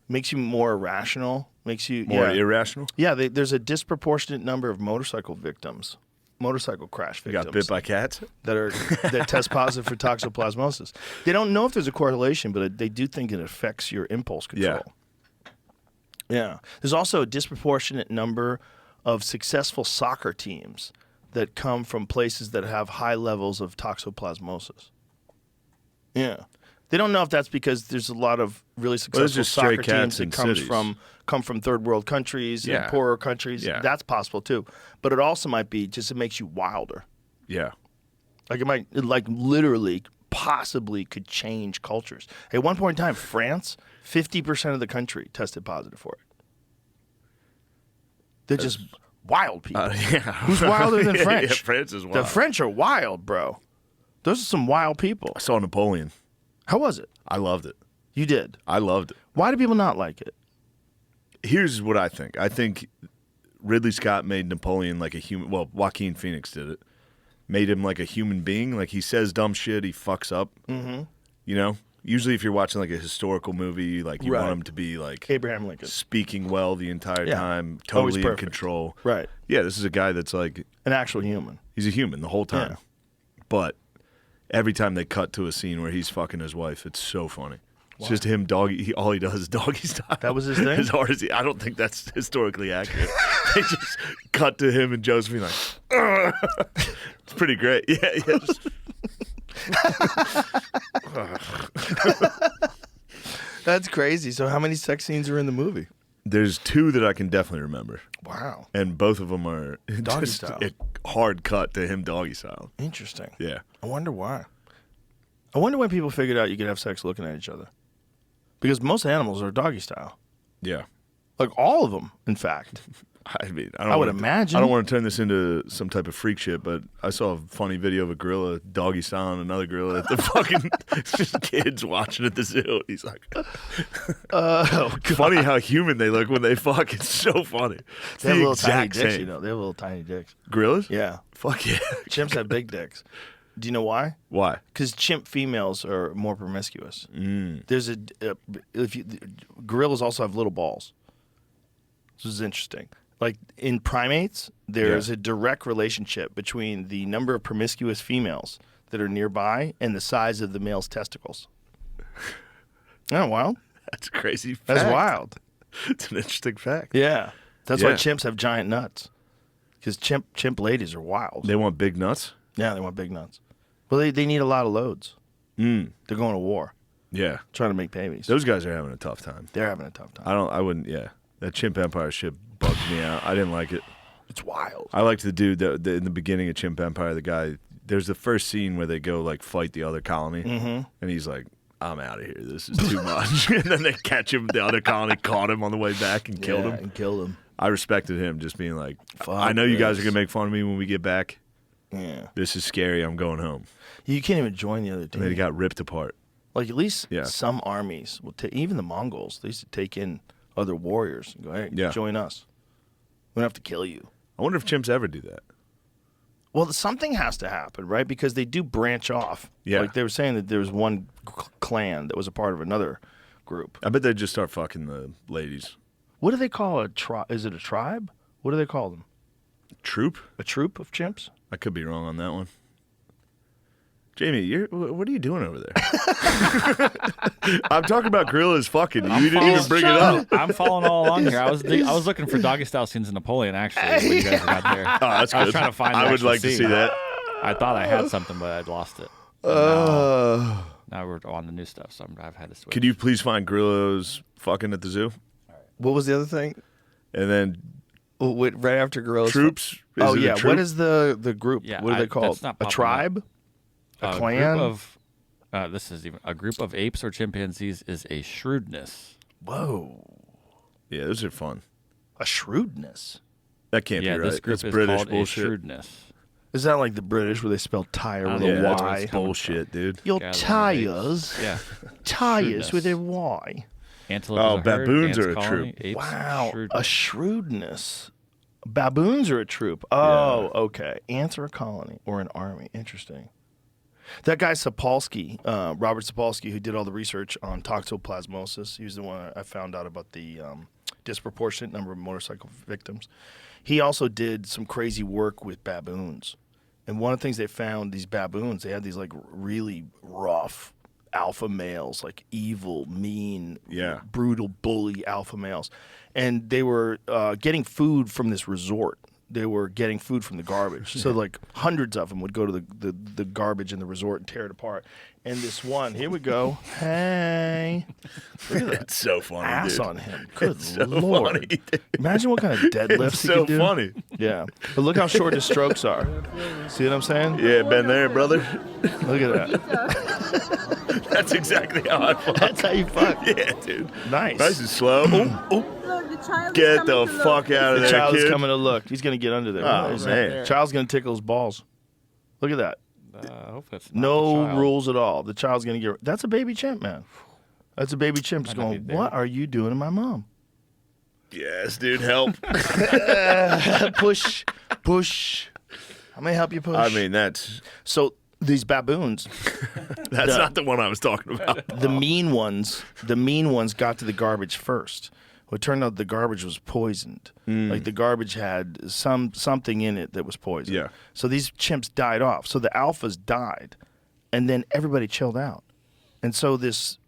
Makes you more irrational. Makes you more yeah. irrational. Yeah. There's a disproportionate number of motorcycle crash You victims. got bit by cats. that test positive for toxoplasmosis. They don't know if there's a correlation, but they do think it affects your impulse control. Yeah. There's also a disproportionate number of successful soccer teams that come from places that have high levels of toxoplasmosis. Yeah. They don't know if that's because there's a lot of really there's successful just stray soccer cats teams in that cities. come from third world countries Yeah. and poorer countries. Yeah. That's possible too. But it also might be just it makes you wilder. Yeah. Like it literally possibly could change cultures. At one point in time, France, 50% of the country tested positive for it. They're just wild people. Yeah. Who's wilder than Yeah, French? Yeah, France is wild. The French are wild, bro. Those are some wild people. I saw Napoleon. How was it? I loved it. You did. I loved it. Why do people not like it? Here's what I think. I think Ridley Scott made Napoleon like a human. Well, Joaquin Phoenix did it. Made him like a human being. Like he says dumb shit. He fucks up. Mm-hmm. You know? Usually if you're watching like a historical movie, like you Right. want him to be like Abraham Lincoln. speaking well the entire Yeah. time, Always totally in perfect. control. Right. Yeah, this is a guy that's like, An actual human. he's a human the whole time. Yeah. But every time they cut to a scene where he's fucking his wife, it's so funny. It's just him doggy. All he does is doggy style. That was his thing? As hard as I don't think that's historically accurate. They just cut to him and Josephine like, "Ugh." It's pretty great. Yeah. Just, That's crazy. So how many sex scenes are in the movie? there's two that I can definitely remember, Wow. and both of them are Doggy just style. a hard cut to him doggy style. Interesting. Yeah. I wonder why. I wonder when people figured out you could have sex looking at each other. Because most animals are doggy style. Yeah. Like all of them, in fact. I mean, I would wanna- imagine. I don't want to turn this into some type of freak shit, but I saw a funny video of a gorilla doggy styling another gorilla at the fucking it's just kids watching at the zoo. He's like, Oh, God. funny how human they look when they fuck. It's so funny. It's They have the little tiny exact dicks, same. you know. They have little tiny dicks. Gorillas? Yeah. Fuck yeah. Chimps have big dicks. Do you know why? Why? Because chimp females are more promiscuous. There's gorillas also have little balls. This is interesting. Like in primates, there's Yeah. a direct relationship between the number of promiscuous females that are nearby and the size of the male's testicles. Oh, wild. That's a crazy fact. That's wild. It's an interesting fact. Yeah. That's why Yeah. chimps have giant nuts. Because chimp ladies are wild. They want big nuts? Yeah, they want big nuts. Well, they need a lot of loads. They're going to war. Yeah. trying to make babies. Those guys are having a tough time. They're having a tough time. I wouldn't, yeah. That Chimp Empire shit bugged me out. I didn't like it. It's wild. I liked the dude that in the beginning of Chimp Empire, the guy, there's the first scene where they go, like, fight the other colony. Mm-hmm. And he's like, I'm out of here. This is too much. And then they catch him. The other colony caught him on the way back and killed him. And killed him. I respected him just being like, Fuck I know you guys are this. going to make fun of me when we get back. Yeah. This is scary. I'm going home. You can't even join the other team. And then he got ripped apart. Like, at least Yeah. some armies will take, even the Mongols, they used to take in other warriors and go, hey, Yeah. join us. We don't have to kill you. I wonder if chimps ever do that. Well, something has to happen, right? Because they do branch off. Yeah. Like, they were saying that there was one clan that was a part of another group. I bet they just start fucking the ladies. What do they call a tribe? Is it a tribe? What do they call them? Troop? A troop of chimps? I could be wrong on that one. Jamie, what are you doing over there? I'm talking about gorillas fucking. You didn't even bring it up. I'm following all along here. I was looking for doggy style scenes of Napoleon actually when you guys got there. Oh, that's good. I was trying to find. The I would actual like to scene. see that. I thought I had something, but I'd lost it. Now we're on the new stuff, so I've had to switch. Could you please find gorillas fucking at the zoo? What was the other thing? And then Right after gorillas? troops? Is Oh, it a yeah. troop? What is the group? Yeah, What are they called? that's not A popping tribe? A clan? Group of, this is even a group of apes or chimpanzees is a shrewdness. Whoa. Yeah, those are fun. A shrewdness. That can't Yeah, be right. this group That's is British called bullshit. a shrewdness. Is that like the British where they spell tire with Yeah, a Yeah, that's Y? bullshit, dude. Your Gathering of tires. apes. Yeah. Tires with a Shrewdness. Y. Antelope Oh, is a herd, baboons ants are a colony, troop. apes, Wow. shrewdness. A shrewdness. Baboons are a troop. Oh, okay. Ants are a colony or an army. Interesting. That guy Sapolsky, Robert Sapolsky, who did all the research on toxoplasmosis, he was the one I found out about the disproportionate number of motorcycle victims. He also did some crazy work with baboons. And one of the things they found, these baboons, they had these like really rough alpha males, like evil, mean, Yeah. brutal, bully alpha males. And they were getting food from this resort. They were getting food from the garbage. So like hundreds of them would go to the garbage in the resort and tear it apart. And this one, here we go. Hey. Look at that It's so funny, ass dude. on him. Good It's so Lord. funny, dude. Imagine what kind of deadlifts It's he so could do. funny. Yeah. But look how short his strokes are. See what I'm saying? Yeah, been there, brother. Look at that. That's exactly how I fuck. That's how you fuck. Yeah, dude. Nice. Nice and slow. Look, the child is Get coming the to look. fuck out of The there, child is kid. coming to look. He's going to get under there. Oh, What is man. that? Child's going to tickle his balls. Look at that. Hopefully it's not No the child. rules at all. The child's going to get. That's a baby chimp, man. That's a baby chimp. Just Might not going, be there. what are you doing to my mom? Yes, dude, help. Push. Push. How may I help you push? I mean, that's so these baboons, not the one I was talking about. the mean ones got to the garbage first. Well, it turned out the garbage was poisoned. Like the garbage had something in it that was poisoned. Yeah. So these chimps died off. So the alphas died, and then everybody chilled out. And so this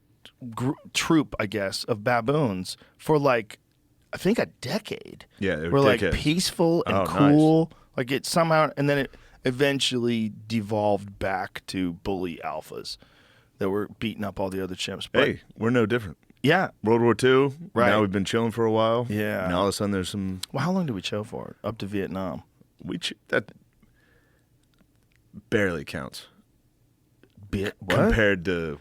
troop, I guess, of baboons for like, I think a decade. Yeah, they were were like dickheads. peaceful and Oh, nice. cool. Like it somehow, and then it eventually devolved back to bully alphas that were beating up all the other chimps. But Hey, we're no different. yeah. World War II. Right. Now we've been chilling for a while. Yeah. Now all of a sudden there's some Well, how long did we chill for? Up to Vietnam. that barely counts What? compared to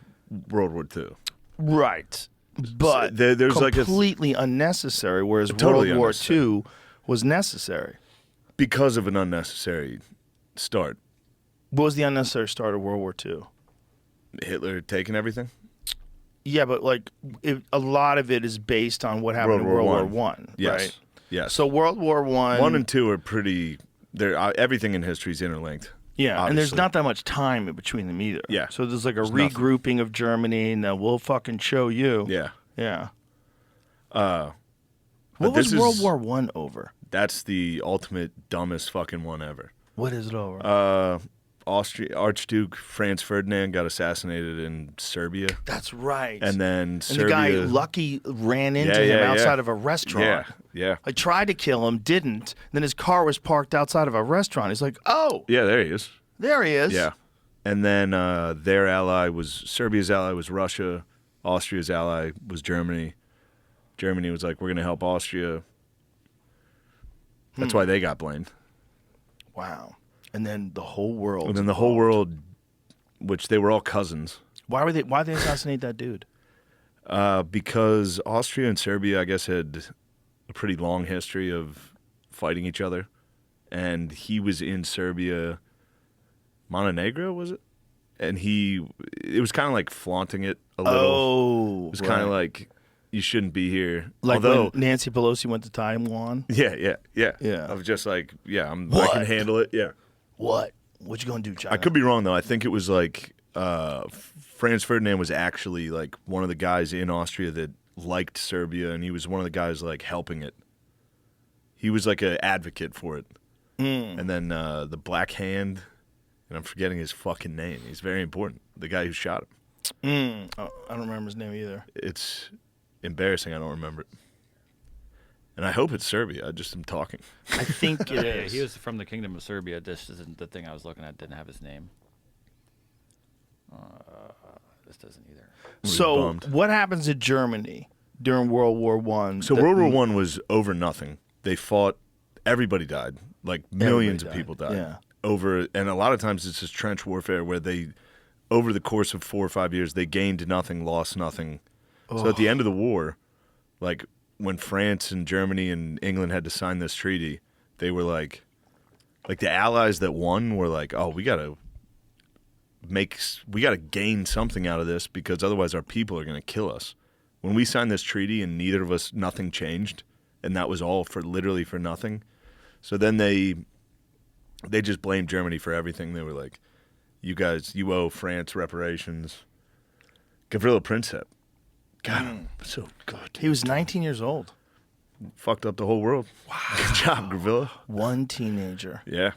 World War II. Right. But there's like a- completely unnecessary, whereas Totally World War unnecessary. II was necessary. Because of an unnecessary start. What was the unnecessary start of World War II? Hitler taking everything. Yeah, but like a lot of it is based on what happened in World War One, Yes. right? Yes. So World War One, 1 and 2 are pretty. They're everything in history is interlinked. yeah, and there's obviously. not that much time in between them either. Yeah. So there's like a There's nothing. regrouping of Germany, and then we'll fucking show you. Yeah. Yeah. But What was this World is- War One over? That's the ultimate dumbest fucking one ever. What is it over? Archduke Franz Ferdinand got assassinated in Serbia, That's right. and then And Serbia. the guy Lucky ran into Yeah, him yeah, outside yeah. of a restaurant. Yeah. I tried to kill him, didn't. Then his car was parked outside of a restaurant. He's like, "Oh, Yeah, there he is. there he is." Yeah. And then their ally was Serbia's ally was Russia. Austria's ally was Germany. Germany was like, we're going to help Austria. That's why they got blamed. Wow. And then the whole world. And then the whole world, which they were all cousins. Why'd they assassinate that dude? Because Austria and Serbia, I guess, had a pretty long history of fighting each other. And he was in Serbia, Montenegro, was it? And it was kind of like flaunting it a little. Oh. It was kind of like, you shouldn't be here. Like Although, when Nancy Pelosi went to Taiwan? Yeah. Yeah. I was just like, I can What? handle it. Yeah. What? What you gonna do, China? I could be wrong, though. I think it was like Franz Ferdinand was actually like one of the guys in Austria that liked Serbia, and he was one of the guys like helping it. He was like an advocate for it. And then the Black Hand, and I'm forgetting his fucking name. He's very important. The guy who shot him. Oh, I don't remember his name either. It's embarrassing. I don't remember it. And I hope it's Serbia. I just am talking. I think it Yeah, is. he was from the Kingdom of Serbia. This isn't the thing I was looking at. Didn't have his name. This doesn't either. So bummed. what happens in Germany during World War One? So World War One was over nothing. They fought. Everybody died. Like millions of people died. Yeah. Over, and a lot of times it's just trench warfare where they, over the course of 4 or 5 years, they gained nothing, lost nothing. So at the end of the war, like when France and Germany and England had to sign this treaty, they were like the allies that won were like, oh, we gotta gain something out of this because otherwise our people are gonna kill us. When we signed this treaty and neither of us, nothing changed, and that was all for literally for nothing. So then they just blamed Germany for everything. They were like, you guys, you owe France reparations. Gavrilo Princip. God, so good. He was 19 years old. Fucked up the whole world. Wow. Good job, Gavrilo. One teenager. Yeah.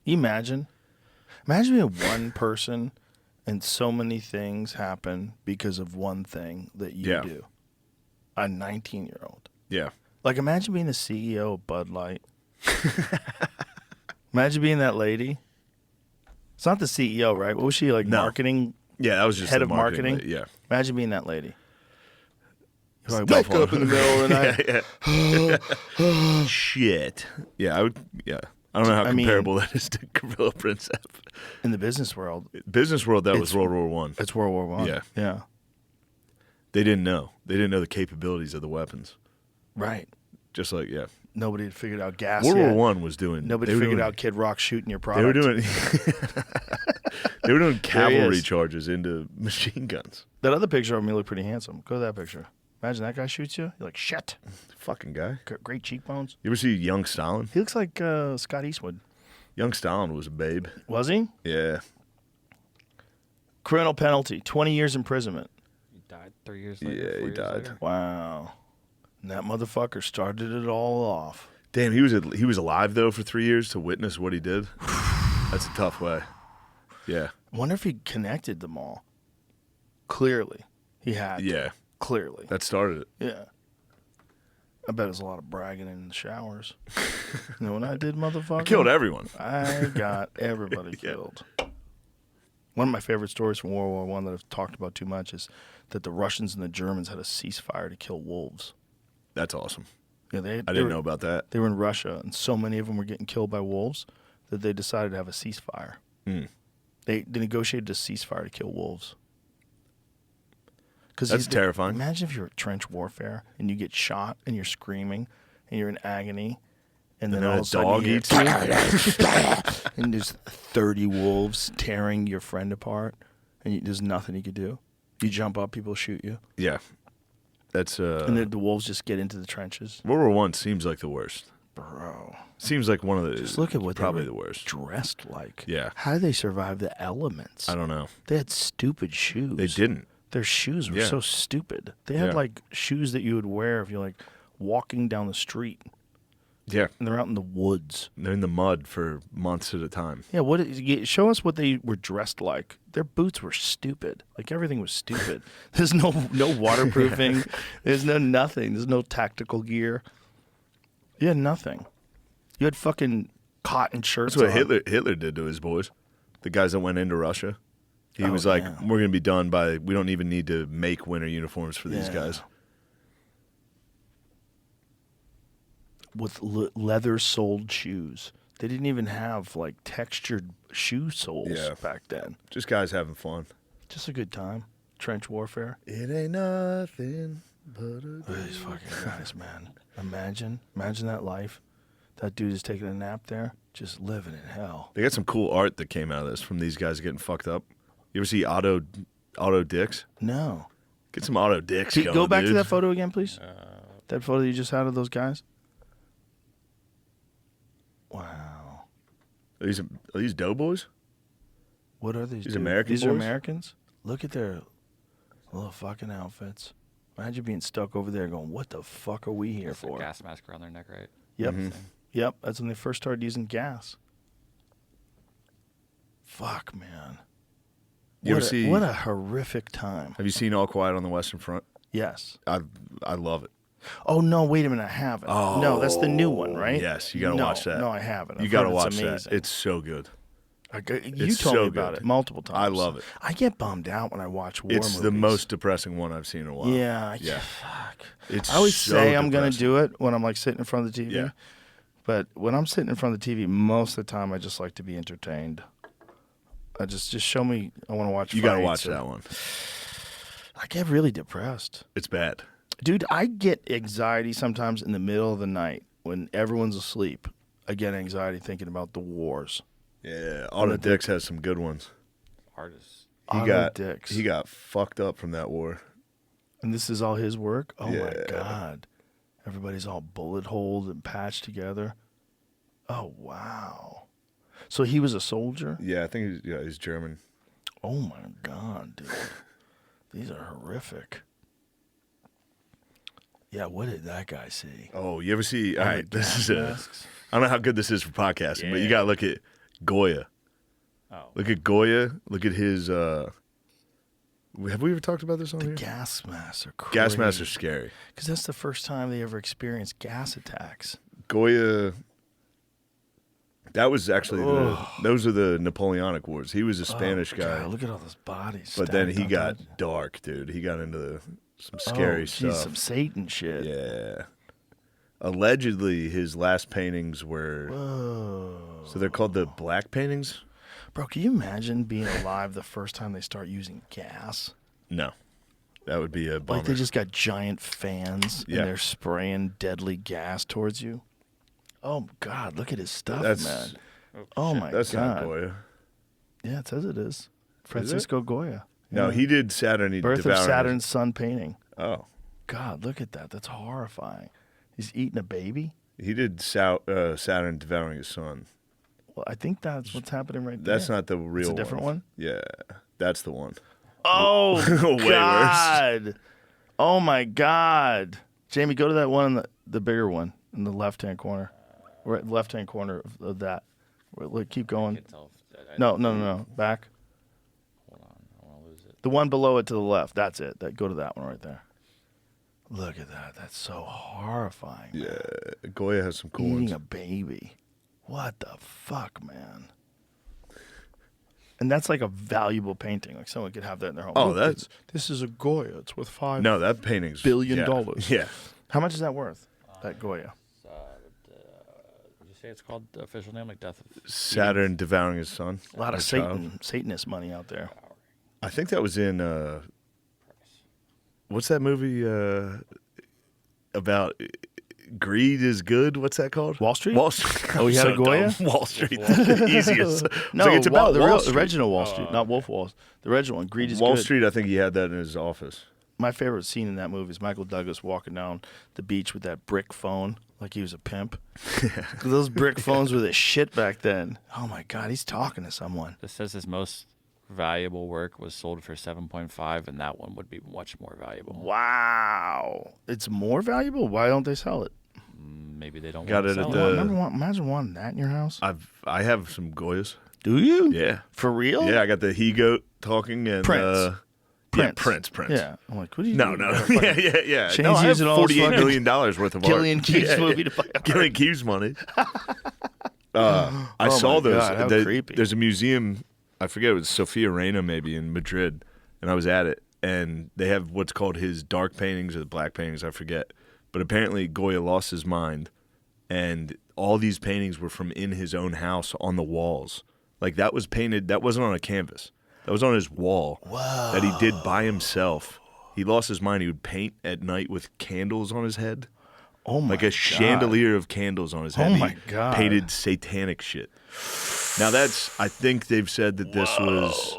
You imagine? Imagine being one person and so many things happen because of one thing that you do. A 19-year-old. Yeah. Like, imagine being the CEO of Bud Light. Imagine being that lady. It's not the CEO, right? What was she, like, No. marketing? Yeah, that was just Head the of marketing? lady, Yeah. Imagine being that lady. You like, wake up in the middle of the night. Shit. Yeah, I would. Yeah. I don't know how I mean- comparable that is to Gavrilo Princip. In the business world, Business world, that was It's- World War One. it's World War One. Yeah. Yeah. They didn't know. They didn't know the capabilities of the weapons. Right. Just like, yeah. Nobody had figured out gas World yet. War One was doing. Nobody they were figured doing- out Kid Rock shooting your They product. were doing. They were doing cavalry is. charges into machine guns. That other picture of me looked pretty handsome. Go to that picture. Imagine that guy shoots you. You're like, shit. Fucking guy. Great cheekbones. You ever see Young Stalin? He looks like Scott Eastwood. Young Stalin was a babe. Was he? Yeah. Criminal penalty, 20 years imprisonment. He died 3 years later. Yeah, 4 he years died. later. Wow. And that motherfucker started it all off. Damn, he was alive though for 3 years to witness what he did. That's a tough way. Yeah. I wonder if he connected them all. Clearly. He had. Yeah. Clearly. That started it. Yeah. I bet there's a lot of bragging in the showers. You know what I did, motherfucker? I killed everyone. I got everybody Yeah. killed. One of my favorite stories from World War One that I've talked about too much is that the Russians and the Germans had a ceasefire to kill wolves. That's awesome. Yeah, I didn't know about that. They were in Russia, and so many of them were getting killed by wolves that they decided to have a ceasefire. Mm. They negotiated a ceasefire to kill wolves. That's terrifying. Imagine if you're at trench warfare and you get shot and you're screaming and you're in agony, and then then all a of a sudden dog you eats hear, and there's 30 wolves tearing your friend apart, and there's nothing you could do. You jump up, people shoot you, Yeah. That's and then the wolves just get into the trenches. World War One seems like the worst. Bro, Seems like one of the just look at what probably they were the worst. dressed like. Yeah. How did they survive the elements? I don't know. They had stupid shoes. They didn't. Their shoes were Yeah. so stupid. They had Yeah. like shoes that you would wear if you're like walking down the street, Yeah. and they're out in the woods. They're in the mud for months at a time. Yeah, show us what they were dressed like. Their boots were stupid. Like everything was stupid. There's no waterproofing. There's no nothing. There's no tactical gear. You had nothing. You had fucking cotton shirts. That's what on. Hitler did to his boys. The guys that went into Russia. He was like, we're going to be done by, we don't even need to make winter uniforms for these guys. With leather-soled shoes. They didn't even have, like, textured shoe soles back then. Just guys having fun. Just a good time. Trench warfare. It ain't nothing but a These fucking guys, man. Imagine that life. That dude is taking a nap there, just living in hell. They got some cool art that came out of this from these guys getting fucked up. You ever see auto dicks? No. Get some auto dicks going, go back dude. to that photo again, please. That photo you just had of those guys. Wow. Are these doughboys? What are these? These dude? American These are boys? Americans. Look at their little fucking outfits. Imagine being stuck over there going, what the fuck are we here That's for? a gas mask around their neck, right? Yep. Yep. That's when they first started using gas. Fuck, man. You ever see? What a horrific time. Have you seen All Quiet on the Western Front? Yes. I love it. Oh, no, wait a minute. I haven't. No, that's the new one, right? Yes, you got to watch that. No, I haven't. You I've got to heard watch it's that. amazing. It's so good. You It's told so me about good. it multiple times. I love it. I get bummed out when I watch war It's movies. the most depressing one I've seen in a while. Yeah. Fuck. I always say I'm going going to do it when I'm like sitting in front of the TV. Yeah. But when I'm sitting in front of the TV, most of the time I just like to be entertained. I just show me. I want to watch. You got to fights watch that one. I get really depressed, It's bad. dude. I get anxiety sometimes in the middle of the night when everyone's asleep. I get anxiety thinking about the wars. Yeah, Auto Dix has some good ones. Artists. He got fucked up from that war. And this is all his work? Oh, my Yeah. God. Everybody's all bullet holed and patched together. Oh, wow. So he was a soldier? Yeah, I think he's German. Oh, my God, dude. These are horrific. Yeah, what did that guy see? Oh, you ever see? All the right, this gas is masks? I don't know how good this is for podcasting, but you got to look at Goya. Oh. Look at Goya. Look at his. Have we ever talked about this on The here? gas masks are crazy. Gas masks are scary. Because that's the first time they ever experienced gas attacks. Goya. That was actually those are the Napoleonic Wars. He was a Spanish guy, God, look at all those bodies. but then stacked he on got top. dark, dude. He got into some scary stuff. Some Satan shit. Yeah. Allegedly, his last paintings were. Whoa. So they're called the black paintings? Bro, can you imagine being alive the first time they start using gas? No. That would be a bummer. Like they just got giant fans Yeah. and they're spraying deadly gas towards you. Oh, God, look at his stuff, That's- man. Oh, my That's God. not Goya. Yeah, it says it is. Francisco Goya. No, Yeah. he did Saturn. Birth of Devouring- Saturn's Son painting. Oh. God, look at that. That's horrifying. He's eating a baby? He did Saturn devouring his son. Well, I think that's what's happening right there. That's not the real It's a different one? Yeah. That's the one. Oh, Way worse. God. Oh, my God. Jamie, go to that one, the bigger one in the left-hand corner. Right, left-hand corner of that. Look, keep going. No. Back. Hold on. I want to lose it. The one below it to the left. That's it. Go to that one right there. Look at that. That's so horrifying. Yeah. Goya has some cool Eating ones. a baby. What the fuck, man? And that's like a valuable painting. Like someone could have that in their home. Oh, Look, that's- this is a Goya. It's worth $5 No, that painting's billion yeah. dollars. Yeah. How much is that worth? That Goya. Would you say it's called the official name? Like Death of Saturn devouring his son. A lot of His child. Satanist money out there. I think that was in what's that movie about greed is good? What's that called? Wall Street? Wall Street. Oh, he had a So Goya? dumb. Wall Street. The easiest. No, like, it's about the Wall real, Street. original Wall Street, not Wolf Wall. The original one. Greed is Wall good. Street, I think he had that in his office. My favorite scene in that movie is Michael Douglas walking down the beach with that brick phone like he was a pimp. Those brick phones were the shit back then. Oh, my God. He's talking to someone. This says his most valuable work was sold for 7.5, and that one would be much more valuable. Wow. It's more valuable? Why don't they sell it? Maybe they don't Got want to it at sell the- Imagine wanting that in your house. I have some Goyas. Do you? Yeah. For real? Yeah, I got the he goat talking and Prince. Yeah, Prince. Yeah. I'm like, what are you No. doing? Yeah. Shane's No, I have using all his $48 fucking million worth of Killian art. Keith's movie to buy art. Killian Keith's money. I Oh saw my those. God, how creepy. There's a museum I forget, it was Sofia Reina maybe in Madrid, and I was at it, and they have what's called his dark paintings or the black paintings, I forget. But apparently Goya lost his mind, and all these paintings were from in his own house on the walls. Like that was painted, that wasn't on a canvas. That was on his wall that he did by himself. He lost his mind. He would paint at night with candles on his head. Oh my Like a chandelier of candles on his head. Oh my He God. painted satanic shit. Now I think they've said that this was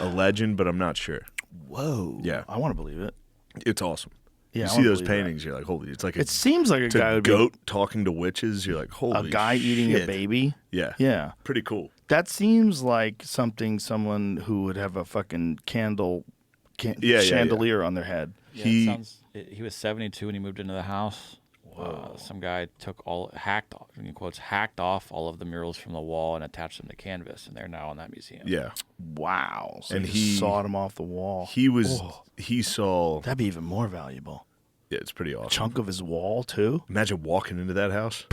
a legend, but I'm not sure. Whoa. Yeah. I want to believe it. It's awesome. Yeah, you I see wanna those believe that. paintings, you're like, holy, it's like It seems like a it's guy a would goat talking to witches. You're like, be holy a guy eating a shit. baby. Yeah. Yeah. Pretty cool. That seems like someone who would have a fucking Yeah. chandelier on their head. Yeah, He- he was 72 when he moved into the house. Some guy hacked off all of the murals from the wall and attached them to canvas, and they're now in that museum. Yeah. Wow. So And he he- sawed him off the wall. He saw, That'd be even more valuable. yeah, it's pretty awesome. Chunk of his wall too. Imagine walking into that house.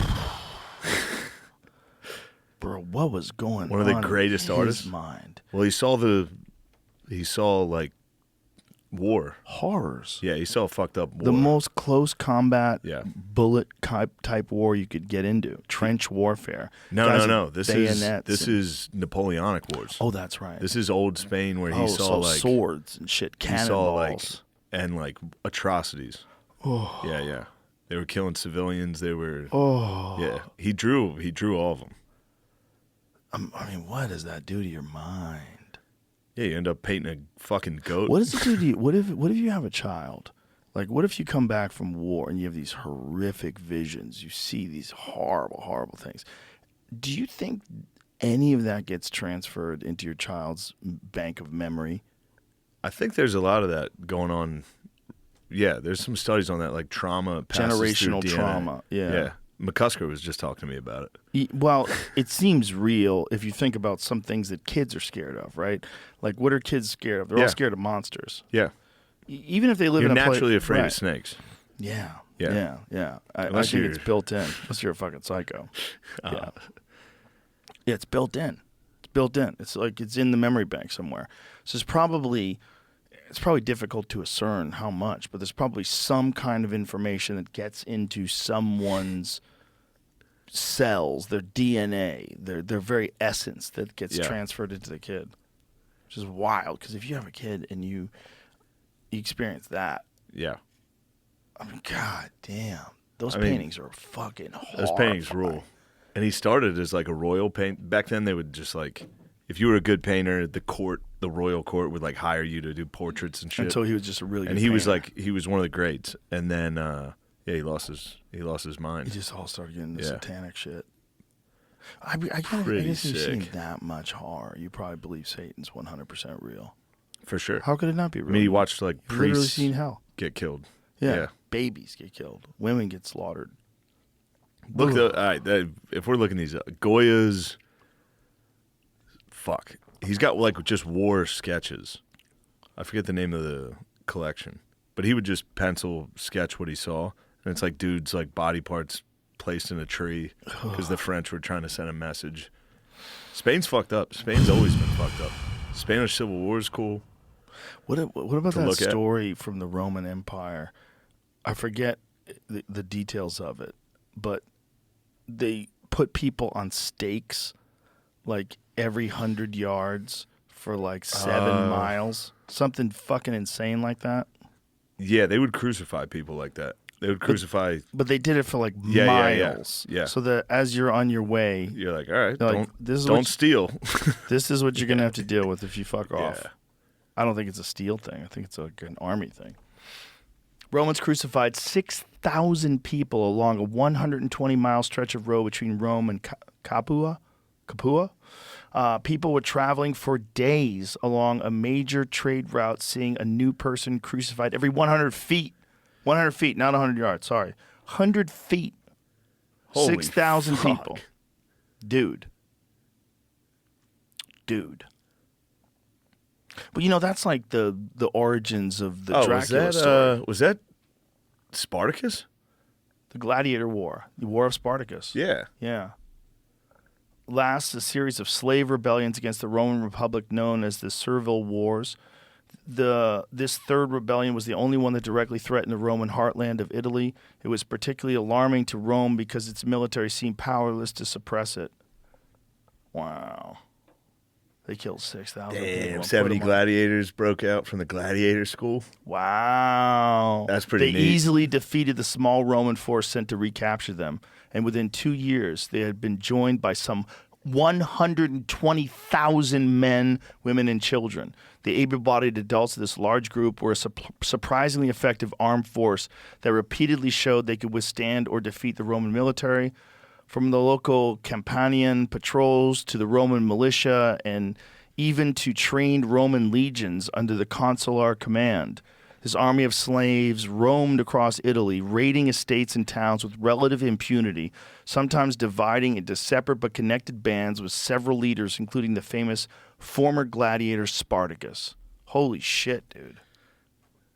Bro, what was going on? One of the in greatest his artists. mind. Well, he saw like war. Horrors. Yeah, he saw fucked up war. The most close combat Yeah. bullet type war you could get into. Trench warfare. No. Guys with This bayonets and- is Napoleonic wars. Oh, that's right. This is old Spain where he saw so like swords and shit, he saw like cannonballs. and like atrocities. Oh. Yeah. They were killing civilians. They were. Oh. Yeah. He drew all of them. I mean, what does that do to your mind? Yeah, you end up painting a fucking goat. What does it do to you? What if you have a child? Like, what if you come back from war and you have these horrific visions? You see these horrible, horrible things. Do you think any of that gets transferred into your child's bank of memory? I think there's a lot of that going on. Yeah, there's some studies on that, like trauma, passes through Generational DNA. trauma, yeah. McCusker was just talking to me about it. Well, it seems real if you think about some things that kids are scared of, right? Like, what are kids scared of? They're all Yeah. scared of monsters. Yeah, Even if they live you're in a place, naturally afraid right. of snakes. Yeah. Yeah. I Unless think you're- it's built in. Unless you're a fucking psycho. Yeah, it's built in. It's built in. It's like it's in the memory bank somewhere. So it's probably difficult to discern how much, but there's probably some kind of information that gets into someone's cells, their DNA, their very essence that gets Yeah. transferred into the kid, which is wild. Because if you have a kid and you experience that, Yeah, I mean, god damn, those I mean, paintings are fucking horrifying. those paintings rule. And he started as like a royal paint. Back then, they would just like, if you were a good painter, the royal court would like hire you to do portraits and shit. Until he was just a really good and he was painter. like, he was one of the greats. And then, he lost his mind. He just all started getting the Yeah. satanic shit. I Pretty guess if you've seen sick. that much horror, you probably believe Satan's 100% real. For sure. How could it not be I real? mean, he watched like You've literally priests seen hell. get killed. Yeah. Yeah. Babies get killed. Women get slaughtered. Look, Ugh. all right, if we're looking at these Goya's, fuck, he's got like just war sketches. I forget the name of the collection, but he would just pencil sketch what he saw, and it's like dudes like body parts placed in a tree because the French were trying to send a message. Spain's fucked up. Spain's always been fucked up. Spanish Civil War is cool. What about To that look at. story from the Roman Empire? I forget the details of it, but they put people on stakes like every 100 yards for like 7 miles. Something fucking insane like that. Yeah, they would crucify people like that. They would crucify. But they did it for like Yeah, miles. yeah. So that as you're on your way, You're like, all right, They're like, don't this is don't what- steal. this is what you're going to have to deal with if you fuck off. Yeah. I don't think it's a steel thing. I think it's like an army thing. Romans crucified 6,000 people along a 120-mile stretch of road between Rome and Capua. People were traveling for days along a major trade route, seeing a new person crucified every 100 feet. 100 feet, not 100 yards, sorry. 100 feet. Holy 6,000 fuck. people. Dude. Well, you know, that's like the origins of the Dracula story. Was that Spartacus? The Gladiator War. The War of Spartacus. Yeah. Yeah. lasts a series of slave rebellions against the Roman Republic known as the Servile Wars. This third rebellion was the only one that directly threatened the Roman heartland of Italy. It was particularly alarming to Rome because its military seemed powerless to suppress it. Wow. They killed 6,000 people. Damn, 70 gladiators broke out from the gladiator school. Wow. That's pretty neat. They easily defeated the small Roman force sent to recapture them. And within 2 years, they had been joined by some 120,000 men, women, and children. The able-bodied adults of this large group were a surprisingly effective armed force that repeatedly showed they could withstand or defeat the Roman military. From the local Campanian patrols to the Roman militia and even to trained Roman legions under the consular command. This army of slaves roamed across Italy, raiding estates and towns with relative impunity, sometimes dividing into separate but connected bands with several leaders, including the famous former gladiator Spartacus. Holy shit, dude.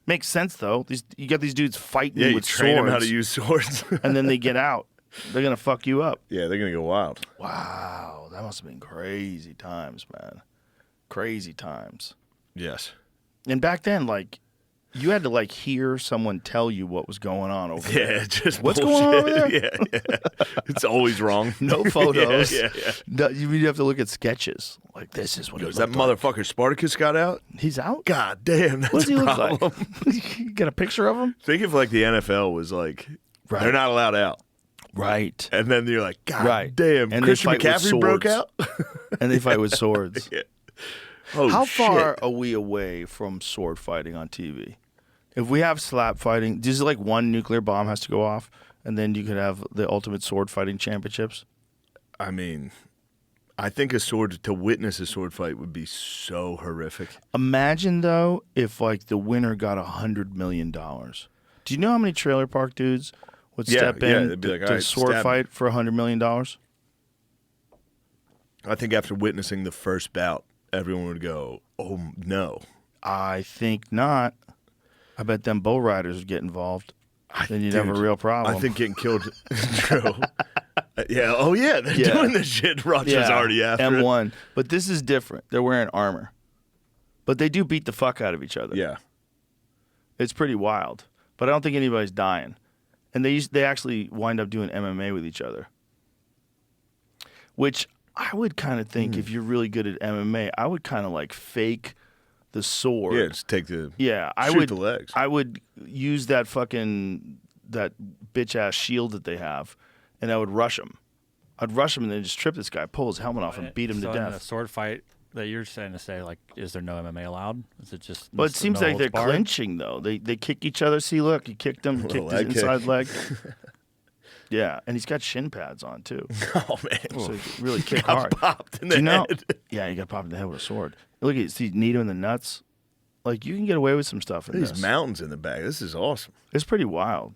Makes sense, though. You got these dudes fighting with train swords. them how to use swords. And then they get out. They're going to fuck you up. Yeah, they're going to go wild. Wow, that must have been crazy times, man. Crazy times. Yes. And back then, like, you had to, like, hear someone tell you what was going on over there. Yeah, just What's bullshit. going on over there? Yeah. It's always wrong. No photos. Yeah. No, you have to look at sketches. Like, this is what it Is that looked like. motherfucker Spartacus got out? He's out? God damn, that's What does he a look problem. like? You got a picture of him? Think if, like, the NFL was like, Right. they're not allowed out. Right. And then you're like, God Right. damn, And they Christian fight with McCaffrey broke swords. out? And they fight with swords. Yeah. Oh, How shit. far are we away from sword fighting on TV? If we have slap fighting, does like one nuclear bomb has to go off, and then you could have the ultimate sword fighting championships? I mean, I think to witness a sword fight would be so horrific. Imagine, though, if like the winner got $100 million. Do you know how many trailer park dudes would step in they'd be like, to "All right, sword stab fight for $100 million? I think after witnessing the first bout, everyone would go, oh, no. I think not. I bet them bull riders would get involved. Then you'd have a Dude, real problem. I think getting killed. True. Yeah. Oh, yeah. They're Yeah. doing this shit. Russia's already after it. M1. But this is different. They're wearing armor. But they do beat the fuck out of each other. Yeah. It's pretty wild. But I don't think anybody's dying. And they actually wind up doing MMA with each other. Which I would kind of think if you're really good at MMA, I would kind of like fake the sword. Yeah, just take the I shoot would the legs. I would use that bitch ass shield that they have, and I would rush him. I'd rush him and then just trip this guy, pull his helmet off, and beat him so to in a death. sword fight that you're saying to say, like, is there no MMA allowed? Is it just? But it seems no like they're holds barred? clinching though. They kick each other. See, look, he kicked him, kicked his leg kick. inside leg. Yeah, and he's got shin pads on too, Oh, man. so he can really kick Got hard. popped in Do the you know? head. Yeah, he got popped in the head with a sword. Look at see, need him in the nuts. Like you can get away with some stuff in These this. mountains in the back. This is awesome. It's pretty wild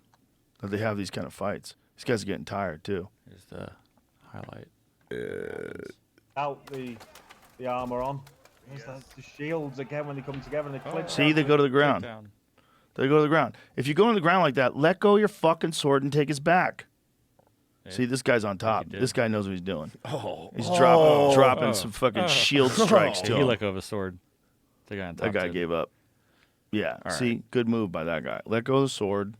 that they have these kind of fights. These guys are getting tired too. Here's the highlight. Out the armor on. There's the shields again when they come together and they click. See, they go to the ground. Down. They go to the ground. If you go to the ground like that, let go of your fucking sword and take his back. Yeah. See, this guy's on top. did. This guy knows what he's doing. Oh. He's dropping some fucking shield strikes Yeah, to he him. let go of a sword. The guy on top That guy did. gave up. Yeah. All See, right. good move by that guy. Let go of the sword.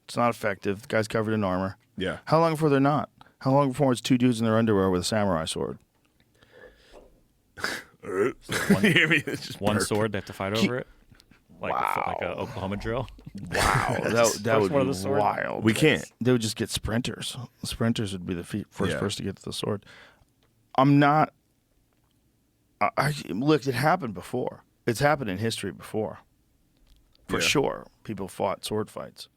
It's not effective. The guy's covered in armor. Yeah. How long before they're not? How long before it's two dudes in their underwear with a samurai sword? It's just One burp. sword, they have to fight over it. Like like a Oklahoma drill. Wow, that would one of be the sword. wild. We can't. They would just get sprinters. The sprinters would be the first Yeah. person to get to the sword. I'm not. Look, it happened before. It's happened in history before. For Yeah. sure, people fought sword fights.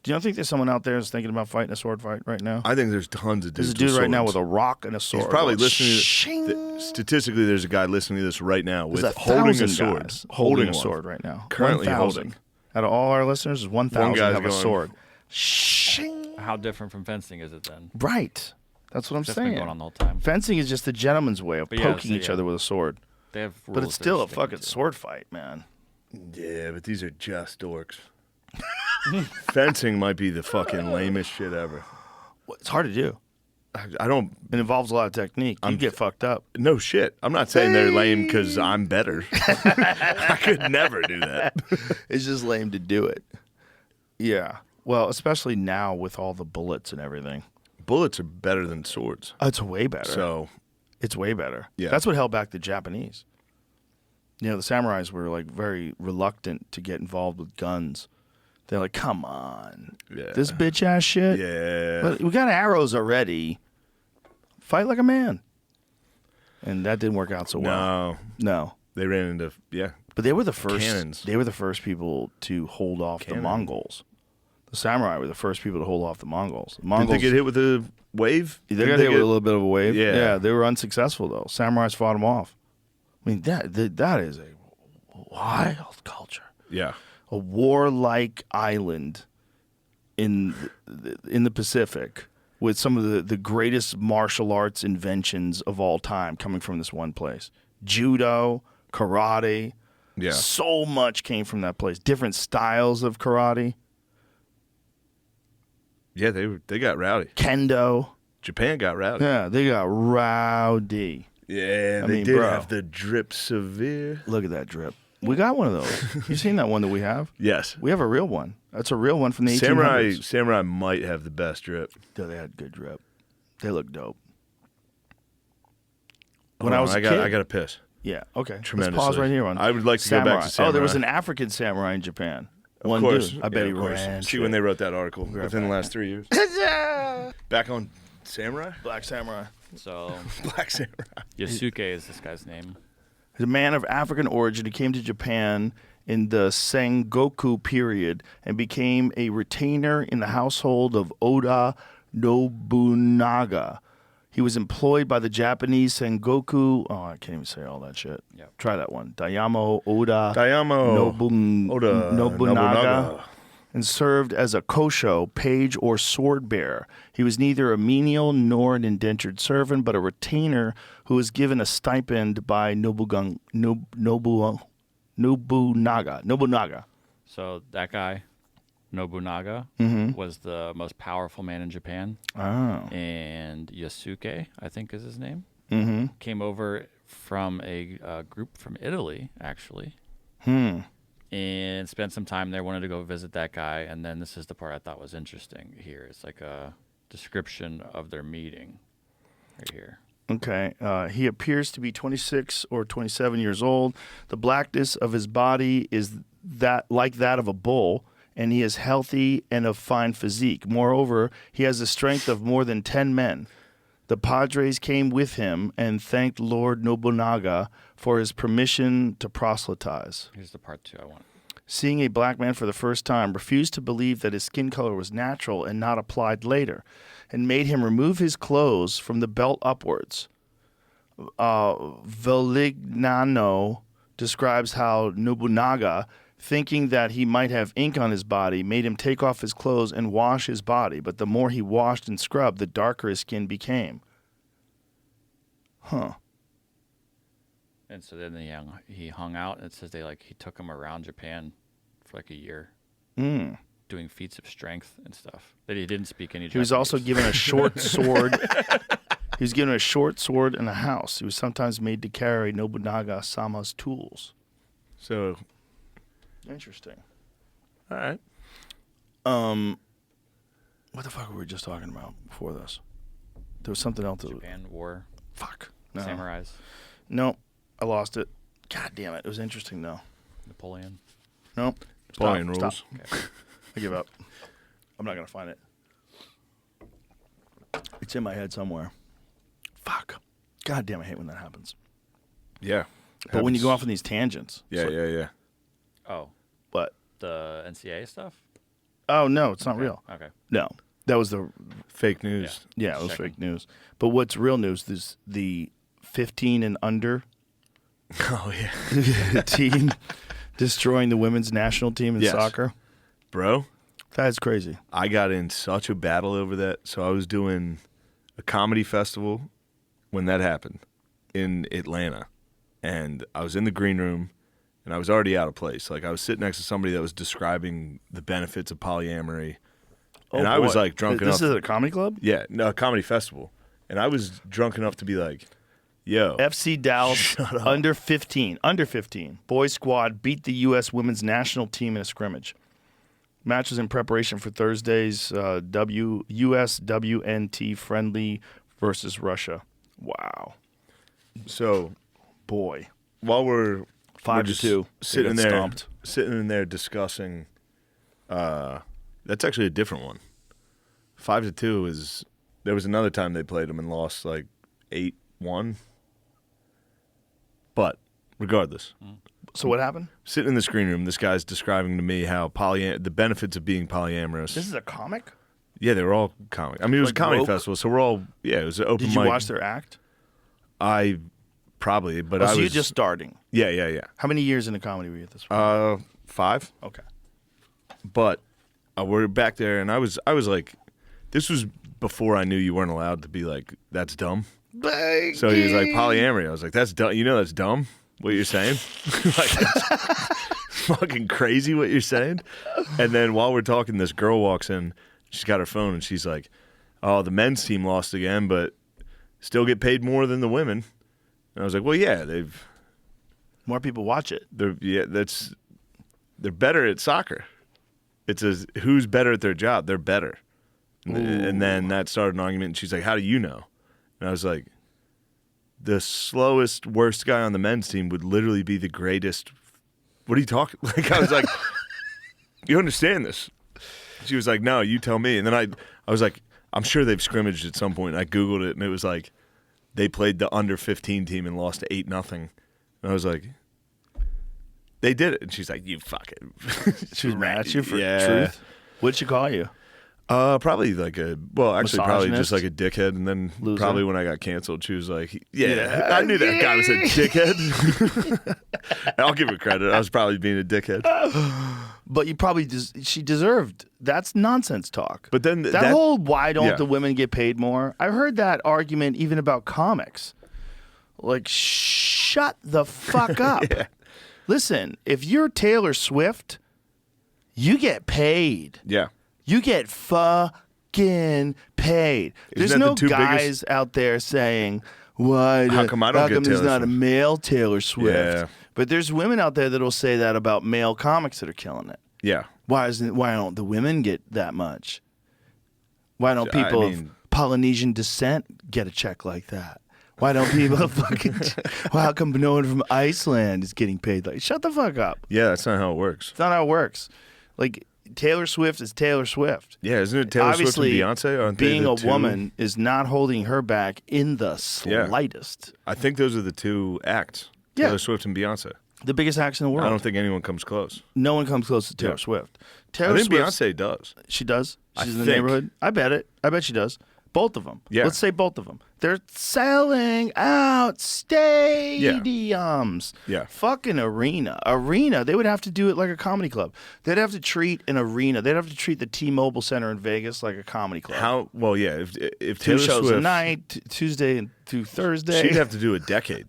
Do you not think there's someone out there that's thinking about fighting a sword fight right now? I think there's tons of dudes. There's a dude with right now with swords. a rock and a sword. He's probably going, listening. "Shing." Statistically, there's a guy listening to this right now with There's holding a 1,000 sword. guys holding a one. sword right now. Currently 1,000. holding. Out of all our listeners, 1,000 guy's have a going- sword. Shing. How different from fencing is it then? Right. That's what I'm That's saying. been going on the whole time. Fencing is just the gentleman's way of But yeah, poking so each yeah. other with a sword. They have But rules it's they're still a sticking fucking to. sword fight, man. Yeah, but these are just dorks. Fencing might be the fucking lamest shit ever. Well, it's hard to do. I don't. It involves a lot of technique. You get fucked up. No shit. I'm not saying they're lame because I'm better. I could never do that. It's just lame to do it. Yeah. Well, especially now with all the bullets and everything. Bullets are better than swords. It's way better. So it's way better. Yeah. That's what held back the Japanese. You know, the samurais were like very reluctant to get involved with guns. They're like, come on. Yeah. This bitch ass shit. Yeah. But we got arrows already. Fight like a man. And that didn't work out so well. No. They ran into But they were the first cannons. They were the first people to hold off the Mongols. The samurai were the first people to hold off the Mongols. The Mongols Did they get hit with a wave? They got hit with a little bit of a wave. Yeah. They were unsuccessful though. Samurais fought them off. I mean that is a wild culture. Yeah. A warlike island in the Pacific with some of the greatest martial arts inventions of all time coming from this one place. Judo, karate. Yeah. So much came from that place. Different styles of karate. Yeah, they got rowdy. Kendo. Japan got rowdy. Yeah, they got rowdy. Yeah, they did have the drip severe. Look at that drip. We got one of those. You seen that one that we have? Yes. We have a real one. That's a real one from the 1800s. Samurai might have the best drip. Yeah, they had good drip. They look dope. When I was a kid, I got to piss. Yeah, okay. Tremendously. Let's pause right here on I would like to samurai. go back to samurai. Oh, there was an African samurai in Japan. Of course. Dude. I bet he of course. ran. See when they wrote that article within the last 3 years. Back on samurai? Black samurai. So Black samurai. Yasuke is this guy's name. He's a man of African origin who came to Japan in the Sengoku period and became a retainer in the household of Oda Nobunaga. He was employed by the Japanese Sengoku. Oh, I can't even say all that shit. Yep. Try that one. Dayamo Oda Oda Nobunaga. And served as a kosho, page, or sword bearer. He was neither a menial nor an indentured servant, but a retainer who was given a stipend by Nobunaga. So that guy, Nobunaga, was the most powerful man in Japan. Oh. And Yasuke, I think is his name, came over from a group from Italy, actually. And spent some time there, wanted to go visit that guy. And then this is the part I thought was interesting here. It's like a description of their meeting right here. Okay. He appears to be 26 or 27 years old. The blackness of his body is like that of a bull, and he is healthy and of fine physique. Moreover, he has the strength of more than 10 men. The Padres came with him and thanked Lord Nobunaga for his permission to proselytize. Here's the part 2 I want. Seeing a black man for the first time, refused to believe that his skin color was natural and not applied later, and made him remove his clothes from the belt upwards. Velignano describes how Nobunaga, thinking that he might have ink on his body, made him take off his clothes and wash his body. But the more he washed and scrubbed, the darker his skin became. Huh. And so then he hung out, and it says he took him around Japan for like a year, doing feats of strength and stuff. That he didn't speak any Japanese. He was also given a short sword. He was given a short sword and a house. He was sometimes made to carry Nobunaga-sama's tools. So, Interesting. all right. What the fuck were we just talking about before this? There was something else. Japan war. Fuck. No. Samurais. No, I lost it. God damn it. It was interesting, though. Napoleon. No. Napoleon rules. Stop. Okay. I give up. I'm not going to find it. It's in my head somewhere. Fuck. God damn, I hate when that happens. Yeah. But when you go off on these tangents. Yeah, it's like, yeah. Oh, What? the NCAA stuff? Oh, no, it's not real. Okay. No. That was the... Fake news. Yeah, it was Checking. fake news. But what's real news is the 15 and under Oh, yeah. team destroying the women's national team in Yes. soccer. Bro, That's crazy. I got in such a battle over that. So I was doing a comedy festival when that happened in Atlanta. And I was in the green room, and I was already out of place. Like, I was sitting next to somebody that was describing the benefits of polyamory. And I was, boy. like, drunk This enough. is at a comedy club? Yeah, no, a comedy festival. and I was drunk enough to be like, "Yo, FC Dallas under 15 boys squad beat the U.S. women's national team in a scrimmage. Match was in preparation for Thursday's U.S. WNT friendly versus Russia. Wow, so boy, while we're 5-2 sitting They got there, stomped. sitting in there discussing, that's actually a different one. 5-2 is. There was another time they played them and lost like 8-1. But regardless, So what happened? sitting in the screen room, this guy's describing to me how the benefits of being polyamorous. This is a comic. Yeah, they were all comic. I mean, it was Like a comedy woke? festival, so we're all it was an open Did you mic. watch their act? I probably, but Oh, I so was you're just starting. yeah. How many years into comedy were you at this point? 5. Okay. But we're back there, and I was like, this was before I knew you weren't allowed to be like, that's dumb. So he was like, polyamory. I was like, that's dumb. You know, that's dumb. What you're saying? Like, that's fucking crazy. What you're saying? And then while we're talking, this girl walks in. She's got her phone, and she's like, "Oh, the men's team lost again, but still get paid more than the women." And I was like, "Well, yeah, More people watch it. they're better at soccer. It's who's better at their job? They're better." And then that started an argument, and she's like, "How do you know?" And I was like, "The slowest, worst guy on the men's team would literally be the greatest." What are you talking? Like, I was like, "You understand this?" She was like, "No, you tell me." And then I was like, "I'm sure they've scrimmaged at some point." And I Googled it, and it was like, they played the under 15 team and lost 8-0. And I was like, "They did it." And she's like, "You fucking." She was mad at you for Yeah. truth. What'd she call you? Probably like actually probably just Misogynist? like a dickhead. And then Loser? probably when I got canceled, she was like, yeah. I knew that guy was a dickhead. I'll give her credit. I was probably being a dickhead. But you probably she deserved. That's nonsense talk. But then that whole why don't yeah. the women get paid more? I've heard that argument even about comics. Like, shut the fuck up. Yeah. Listen, if you're Taylor Swift, you get paid. Yeah. You get fucking paid. There's that the no two guys biggest- out there saying, "Why? How come I don't get there's Taylor not a Swift?" male Taylor Swift?" Yeah. But there's women out there that'll say that about male comics that are killing it. Yeah. Why don't the women get that much? Why don't I people mean- of Polynesian descent get a check like that? Why don't people fucking? Well, how come no one from Iceland is getting paid like? Shut the fuck up. Yeah, that's not how it works. It's not how it works. Like, Taylor Swift is Taylor Swift. Yeah, isn't it Taylor Obviously, Swift and Beyonce? Aren't they being the a two? woman is not holding her back in the Yeah. slightest. I think those are the two acts. Yeah. Taylor Swift and Beyonce. The biggest acts in the world. I don't think anyone comes close. No one comes close to Taylor Yeah. Swift. I Taylor think Swift. Beyonce does. She does. I She's in the think. neighborhood. I bet it. I bet she does. Both of them. Yeah. Let's say both of them. They're selling out stadiums. Yeah. Fucking arena. Arena. They would have to do it like a comedy club. They'd have to treat an arena. They'd have to treat the T-Mobile Center in Vegas like a comedy club. How? Well, yeah. If Two Taylor shows Swift, a night, Tuesday and through Thursday. she'd have to do a decade.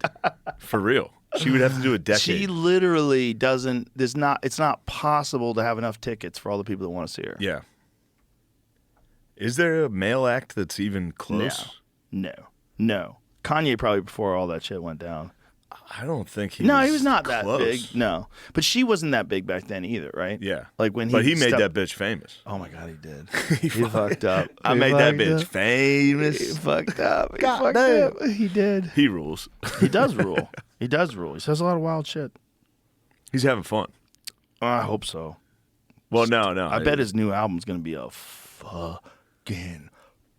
For real. She would have to do a decade. She literally doesn't. It's not possible to have enough tickets for all the people that want to see her. Yeah. Is there a male act that's even close? No. Kanye probably before all that shit went down. I don't think he. No, was he was not that close. big. No, but she wasn't that big back then either, right? Yeah. Like when he. But he made stepped- that bitch famous. Oh my god, he did. he fucked up. I He made that fucked bitch up. famous. He fucked up. He God fucked damn. up. He did. He rules. He does rule. He does rule. He says a lot of wild shit. He's having fun. I hope so. Well, no. I bet his new album's gonna be a fucking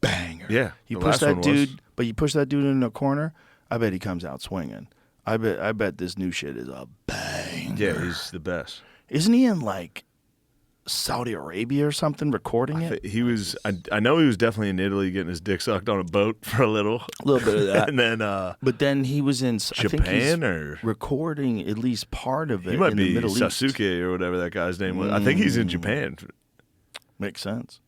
banger. Yeah, You the push last that one was. dude, but you push that dude in a corner. I bet he comes out swinging. I bet this new shit is a banger. Yeah, he's the best. Isn't he in like Saudi Arabia or something recording it? He was. I know he was definitely in Italy getting his dick sucked on a boat for a little. A little bit of that. And then But then he was in I think he's Japan or recording at least part of it he might in be the Middle Sasuke East. or whatever that guy's name was. I think he's in Japan. Makes sense.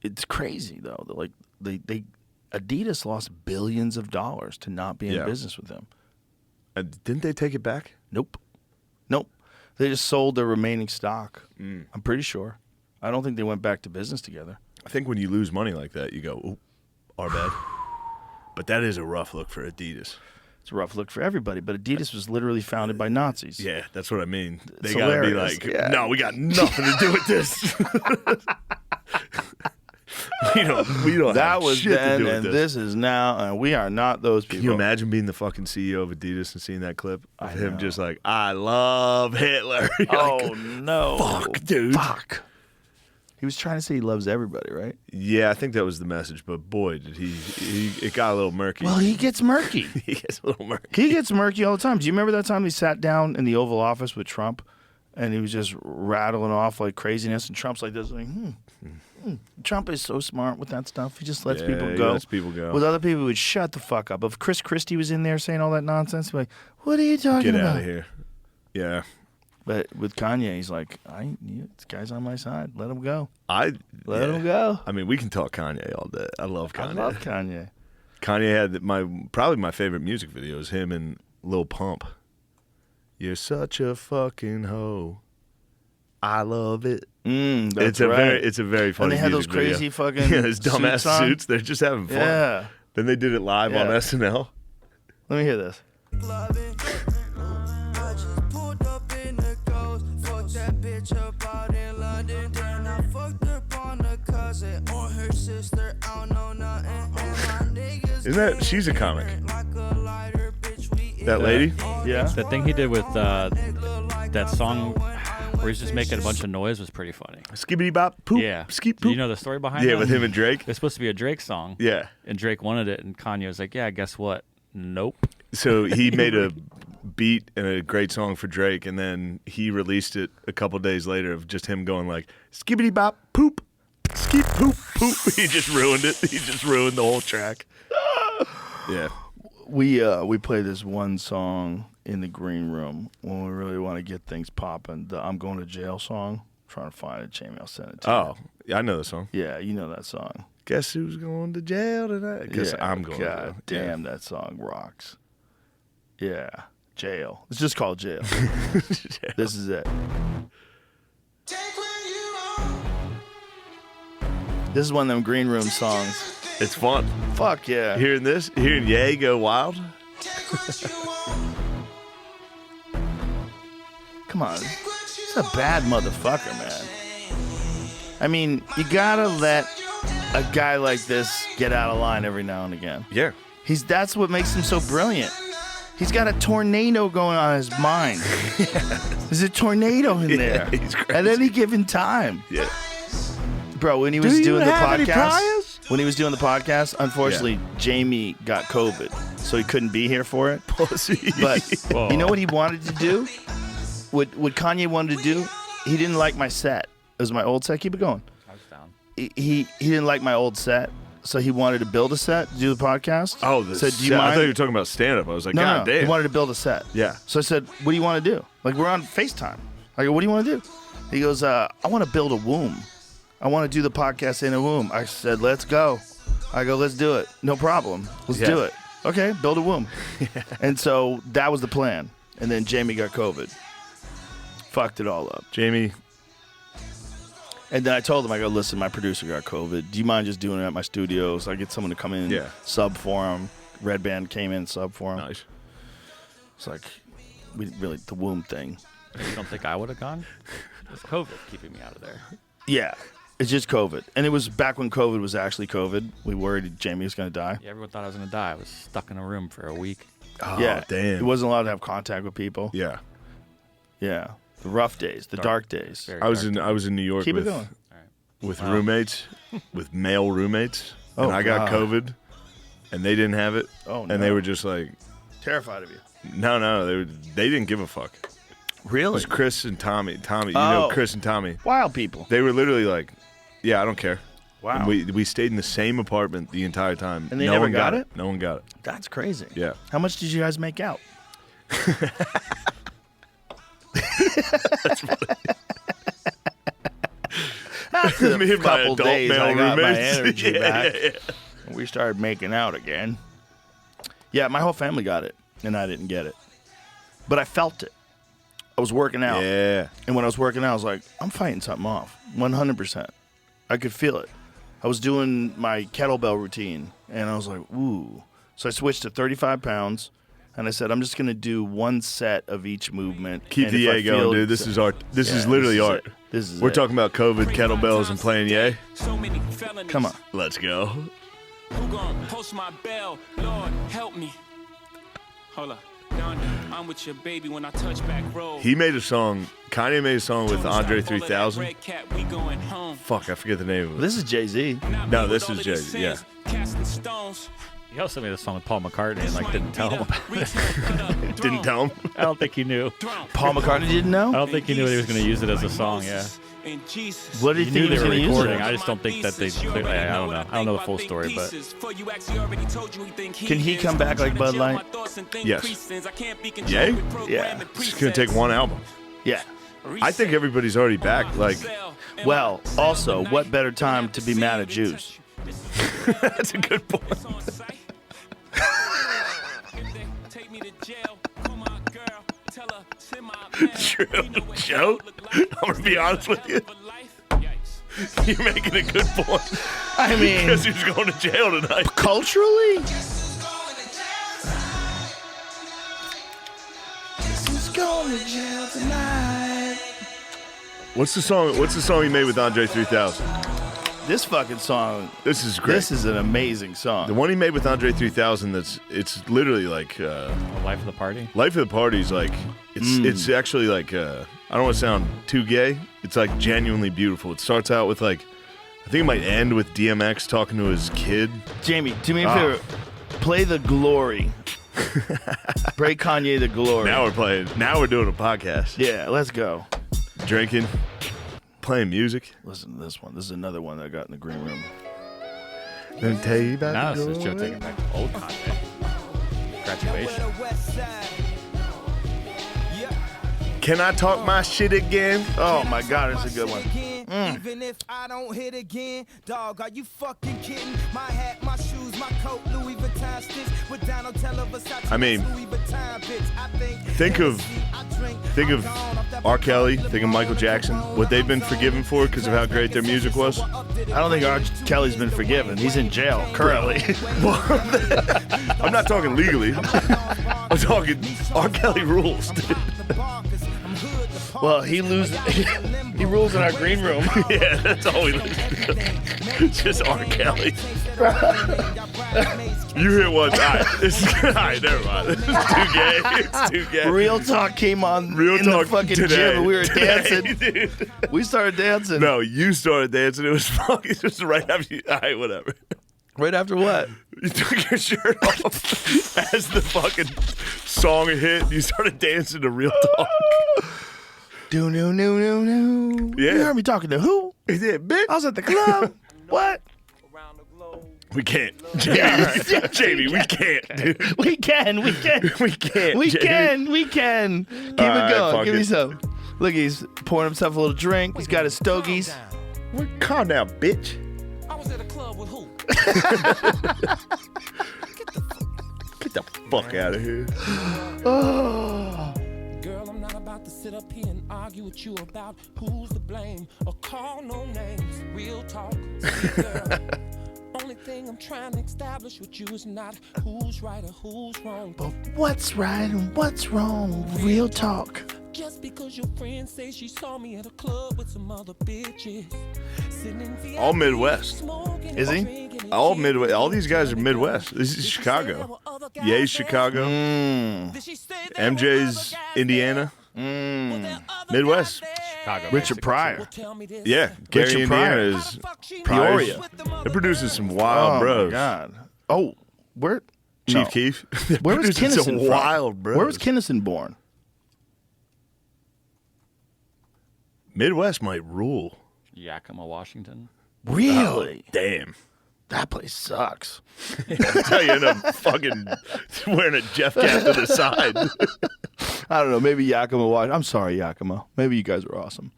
It's crazy though. Like they Adidas lost billions of dollars to not be in Yeah. business with them. Didn't they take it back? Nope. They just sold their remaining stock. I'm pretty sure. I don't think they went back to business together. I think when you lose money like that, you go, "Ooh, Our bad. But that is a rough look for Adidas. It's a rough look for everybody, but Adidas was literally founded by Nazis. Yeah, that's what I mean. They It's gotta be hilarious. like, Yeah. no, we got nothing to do with this. we don't That have was shit to then, do with and this. this is now, and we are not those people. Can you imagine being the fucking CEO of Adidas and seeing that clip of I him know. just like, I love Hitler? You're Oh like, no! fuck, dude. Fuck. He was trying to say he loves everybody, right? Yeah, I think that was the message, but boy, did it got a little murky. Well, he gets murky. He gets a little murky. He gets murky all the time. Do you remember that time he sat down in the Oval Office with Trump, and he was just rattling off like craziness, and Trump's like this, like, Trump is so smart with that stuff. He just lets people he go. lets people go. With other people, he would shut the fuck up. If Chris Christie was in there saying all that nonsense, he'd be like, "What are you talking Get about?" out of here. Yeah. But with Kanye, he's like, this guy's on my side. Let him go. Let him go. I mean, we can talk Kanye all day. I love Kanye. I love Kanye. Kanye had probably my favorite music video is him and Lil Pump. You're such a fucking hoe. I love it. That's right. It's a very funny. And they had those music video. crazy fucking yeah, those dumbass suits on. suits. They're just having fun. Yeah. Then they did it live on Yeah. SNL. Let me hear this. Isn't that she's a comic? That lady? Yeah. The thing he did with that song where he's just making a bunch of noise was pretty funny. Skibbity bop poop. Yeah. Skeep Do poop. you know the story behind Yeah, that? with him and Drake. It's supposed to be a Drake song. Yeah. And Drake wanted it, and Kanye was like, yeah, guess what? Nope. So he made a beat and a great song for Drake, and then he released it a couple days later of just him going like, skibbity bop poop, skeep poop poop. He just ruined it. He just ruined the whole track. Yeah. We play this one song in the green room when we really want to get things popping. The "I'm Going to Jail" song. I'm trying to find it, Jamie. I'll send it to you. Oh, yeah, I know the song. Yeah, you know that song. Guess who's going to jail tonight? Guess Yeah, I'm going to jail. God damn, that song rocks. Yeah, Jail. It's just called Jail. This is it. This is one of them green room songs. It's fun. Fuck yeah. Hearing this, hearing Ye go wild. Come on. He's a bad motherfucker, man. I mean, you gotta let a guy like this get out of line every now and again. Yeah. That's what makes him so brilliant. He's got a tornado going on in his mind. There's a tornado in there he's crazy. at any given time. Yeah. Bro, when he was you doing the have any podcast, priors? when he was doing the podcast, unfortunately, Jamie got COVID, so he couldn't be here for it. Pussy. But you know what he wanted to do? What Kanye wanted to do? He didn't like my set. It was my old set. Keep it going. I was down. He didn't like my old set, so he wanted to build a set to do the podcast. Oh, so do you I mind? thought you were talking about stand-up. I was like, No, God no, damn. he wanted to build a set. Yeah. So I said, what do you want to do? Like, we're on FaceTime. I go, what do you want to do? He goes, I want to build a womb. I want to do the podcast in a womb. I said, let's go. I go, let's do it. No problem. Let's do it. Okay, build a womb. And so that was the plan. And then Jamie got COVID. Fucked it all up. Jamie. And then I told him, I go, listen, my producer got COVID. Do you mind just doing it at my studio? So I get someone to come in, sub for him. Red Band came in, sub for him. Nice. It's like, the womb thing. You don't think I would have gone? It was COVID keeping me out of there. Yeah, it's just COVID. And it was back when COVID was actually COVID. We worried Jamie was going to die. Yeah, everyone thought I was going to die. I was stuck in a room for a week. Oh, Yeah, damn. he wasn't allowed to have contact with people. Yeah. Yeah, the rough days, the dark days. Very I was dark. in New York Keep it with going. roommates, with male roommates, Oh, and I got God. COVID, and they didn't have it. Oh, And they no. were just like, Terrified of you. no, they didn't give a fuck. It Really? was Chris and Tommy. You know Oh. Chris and Tommy. Wild people. They were literally like, yeah, I don't care. Wow. And we stayed in the same apartment the entire time. And they no never one got it? No one got it. That's crazy. Yeah. How much did you guys make out? After Me a and my couple adult days, male I got my roommates. energy Yeah, back. yeah. And we started making out again. Yeah, my whole family got it, and I didn't get it. But I felt it. I was working out. Yeah. And when I was working out, I was like, I'm fighting something off. 100%. I could feel it. I was doing my kettlebell routine, and I was like, ooh. So I switched to 35 pounds, and I said, I'm just going to do one set of each movement. Keep and the if I yay going, feel- dude. This is art. This Yeah, is literally this is art. it. This is We're it. talking about COVID, kettlebells, and playing yay. Come on. Let's go. Who gon' post my bell? Lord, help me. Hold up. I'm with your baby when I touch back road. He made a song. Kanye made a song with Andre 3000. We going home. Fuck, I forget the name of it. This is Jay-Z. No, this is Jay-Z, yeah. Casting stones. He also made a song with Paul McCartney and like didn't tell him about it. Didn't tell him. I don't think he knew. Paul McCartney didn't I know? don't think he knew he was going to use it as a song. Yeah, What did he he knew think he they was were going to use recording. it? I just don't think that they. Clearly, I don't know. I don't know the full story, but Can he come back like Bud Light? Yes. Yay? Yeah. It's going to take one album. Yeah. I think everybody's already back. Like, Well, also, what better time to be mad at Jews? that's a good point. True. Joe, I'm going to be honest with you. You're making a good point. I mean, Because he's going to jail tonight. culturally? What's the song? What's the song he made with Andre 3000? This fucking song, This is great. this is an amazing song. The one he made with Andre 3000. It's literally like Life of the Party. Life of the Party's like it's actually like I don't want to sound too gay. It's like genuinely beautiful. It starts out with like I think it might end with DMX talking to his kid. Jamie, do me a favor. Play The Glory. Play Kanye The Glory. Now we're playing. Now we're doing a podcast. Yeah, let's go. Drinking, playing music. Listen to this one. This is another one that I got in the green room. Let me tell you about Now the this is Joe glory. taking back old Kanye. Graduation. Can I talk my shit again? Oh my God, it's a good one. Even if I don't hit again, dog, are you fucking kidding? My hat, my shoes, my coat, Louis Vuitton sticks with Donatella Versace. I mean, Louis Vuitton bitch. I think of R. Kelly, think of Michael Jackson, what they've been forgiven for because of how great their music was. I don't think R. Kelly's been forgiven. He's in jail currently. I'm not talking legally. I'm talking R. Kelly rules, dude. Well, he rules in our green room. Yeah, that's all we lose. Just R. Kelly. You hear once. All right, never mind. This is too gay. It's too gay. Real Talk came on Real in Talk the fucking today. gym and we were dancing. Dude. We started dancing. No, you started dancing. It was fucking just right after you. All right, whatever. Right after what? You took your shirt off as the fucking song hit. You started dancing to Real Talk. Do no. Yeah. You heard me talking to who? Yeah, bitch. I was at the club. What? We can't. Jamie, we can't, dude. We can. We can't. We Jamie. can. Keep All it right, going. fuck Give me it. some. Look, he's pouring himself a little drink. He's got his stogies. Calm down, bitch. I was at a club with who? Get the fuck out of here. Oh. Girl, I'm not about to sit up here and argue with you about who's to blame or call no names. Real talk. See, girl, only thing I'm trying to establish with you is not who's right or who's wrong. But what's right and what's wrong? Real talk. Just because your friend say she saw me at a club with some other bitches. Sitting in VIP, All Midwest. smoking Is he? and drinking and All chilling. Midwest. All these guys are Midwest. This is Chicago. Yay, Chicago. Did she say there were MJ's other guys Indiana. there? Were there other Midwest. guys there? Chicago. Richard Pryor. Well, tell me this. Yeah, Gary, Richard Indiana Pryor. is How the fuck she Peoria. knows with them other they're producing girls? some wild Oh bros. my God. Oh, where? Chief no. Keef. They're Where was producing some Kinnison from? wild bros. Where was Kinnison born? Midwest might rule. Yakima, Washington. Really? Damn. That place sucks. That's how you end up fucking wearing a Jeff cap to the side. I don't know. Maybe Yakima. I'm sorry, Yakima. Maybe you guys are awesome.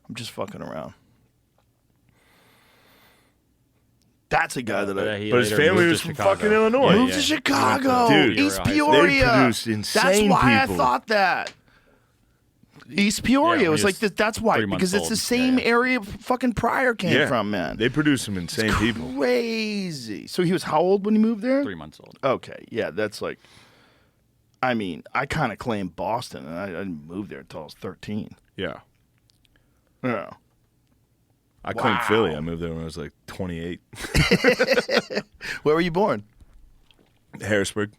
I'm just fucking around. That's a guy that I He But his later family moved was to from Chicago. fucking Illinois. moved to Chicago, Dude, East they Peoria. produced That's insane why people. I thought that. East Peoria. Yeah, It was when like he was that's why 3 months because it's old. the same Yeah. area fucking Pryor came from, man. They produce some insane people. Crazy. So he was how old when he moved there? 3 months old. Okay, yeah, that's like. I mean, I kind of claim Boston, and I didn't move there until I was 13. Yeah. Yeah. I claimed Philly. I moved there when I was like 28. Where were you born? Harrisburg.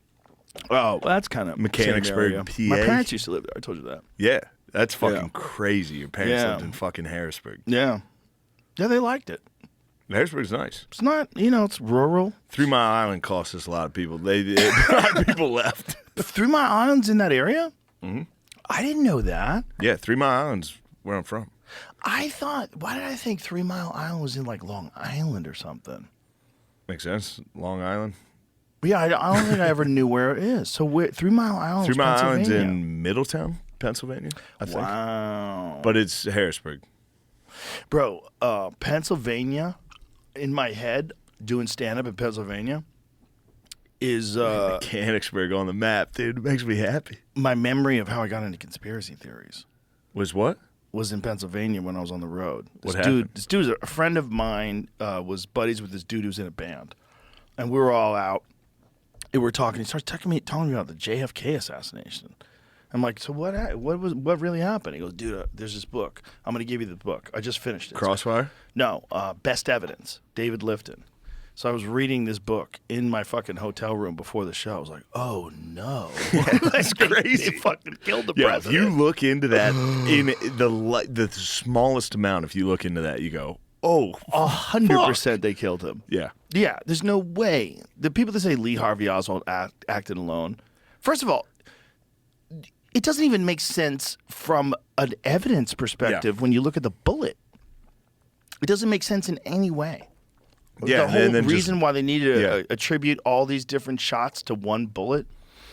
Oh, well, that's kind of Mechanicsburg, PA. My parents used to live there. I told you that. Yeah. That's fucking Yeah. crazy. Your parents Yeah. lived in fucking Harrisburg. Yeah. Yeah, they liked it. Harrisburg's nice. It's not, it's rural. 3 Mile Island cost us a lot of people. A lot of people left. 3 Mile Island's in that area? Mm-hmm. I didn't know that. Yeah, 3 Mile Island's where I'm from. Why did I think 3 Mile Island was in like Long Island or something? Makes sense. Long Island. Yeah, I don't think I ever knew where it is. So 3 Mile Island, 3 Mile Island's Pennsylvania. in Middletown, Pennsylvania, I think. Wow. But it's Harrisburg. Bro, Pennsylvania, in my head, doing stand-up in Pennsylvania, is Mechanicsburg on the map, dude. It makes me happy. my memory of how I got into conspiracy theories. Was what? Was in Pennsylvania when I was on the road. What happened? This dude's a friend of mine, was buddies with this dude who's in a band. And we were all out. And we're talking. He starts telling me about the JFK assassination. I'm like, so what really happened? He goes, dude, there's this book. I'm going to give you the book. I just finished it. Crossfire? No, Best Evidence, David Lifton. So I was reading this book in my fucking hotel room before the show. I was like, oh no. That's crazy. They fucking killed the Yeah, if president. you look into that in the smallest amount, if you look into that, you go, oh, 100% they killed him. yeah. Yeah, there's no way. The people that say Lee Harvey Oswald acted alone, first of all, it doesn't even make sense from an evidence perspective when you look at the bullet. It doesn't make sense in any way. Yeah, the whole and then reason why they needed to Yeah. attribute all these different shots to one bullet,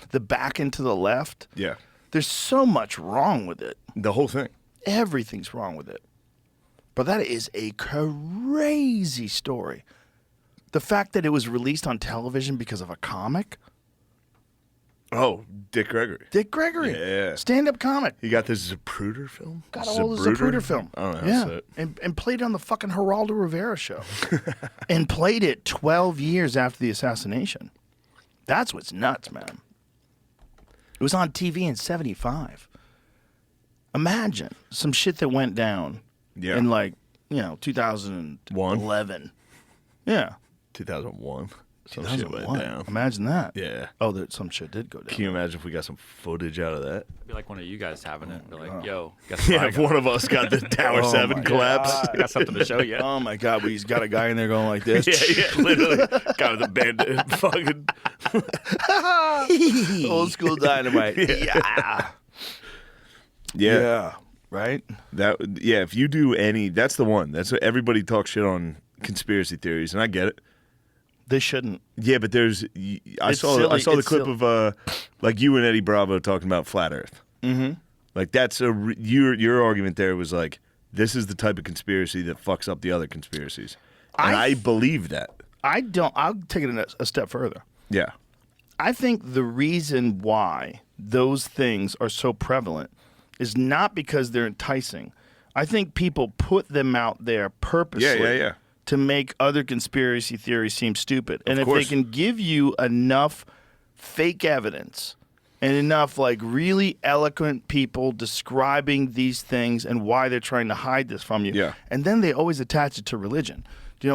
the back and to the left, Yeah. there's so much wrong with it. The whole thing. Everything's wrong with it. But that is a crazy story. The fact that it was released on television because of a comic. Oh, Dick Gregory. Dick Gregory. Yeah. Stand-up comic. He got this Zapruder film? Got all the Zapruder film. I don't know how to say it. And played it on the fucking Geraldo Rivera show. And played it 12 years after the assassination. That's what's nuts, man. It was on TV in 75. Imagine some shit that went down Yeah. in 2011. Yeah. 2001. Some shit went 2001. down. Imagine that. Yeah. Oh, some shit did go down. Can you imagine if we got some footage out of that? Be like one of you guys having it. Be like, yo, guess what Yeah, I if got? one of us got the Tower Oh 7 my collapse. I got something to show you. Oh my God, he's got a guy in there going like this. Yeah, literally. Guy with a bandit. Fucking. Old school dynamite. Yeah. Yeah. Right? Yeah, if you do any, that's the one. That's what everybody talks shit on conspiracy theories, and I get it. They shouldn't. Yeah, but I It's saw silly. the It's clip silly. of like you and Eddie Bravo talking about flat Earth. Mm-hmm. Like that's your argument there was like this is the type of conspiracy that fucks up the other conspiracies, and I believe that. I'll take it a step further. Yeah. I think the reason why those things are so prevalent is not because they're enticing. I think people put them out there purposely Yeah. to make other conspiracy theories seem stupid. And if course. they can give you enough fake evidence and enough really eloquent people describing these things and why they're trying to hide this from you, Yeah. and then they always attach it to religion.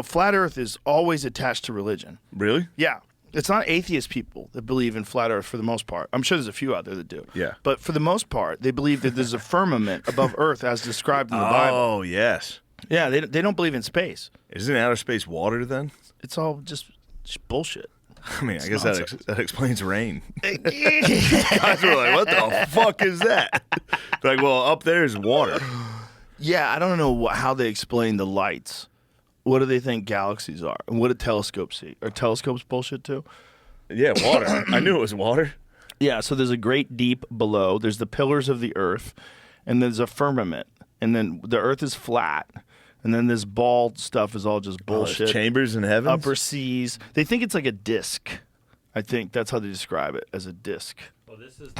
Flat Earth is always attached to religion. Really? Yeah. It's not atheist people that believe in flat Earth for the most part. I'm sure there's a few out there that do. Yeah. But for the most part, they believe that there's a firmament above Earth as described in the Bible. Oh yes. Yeah, they don't believe in space. Isn't outer space water then? It's all just bullshit. I mean, I guess nonsense. that explains rain. Guys were like, "What the fuck is that?" Like, well, up there is water. Yeah, I don't know how they explain the lights. What do they think galaxies are? And what do telescopes see? Are telescopes bullshit too? Yeah, water. I knew it was water. Yeah, so there's a great deep below. There's the pillars of the earth, and there's a firmament. And then the earth is flat. And then this bald stuff is all just bullshit. Chambers in heaven. Upper seas. They think it's like a disc. I think that's how they describe it, as a disc. Well, this is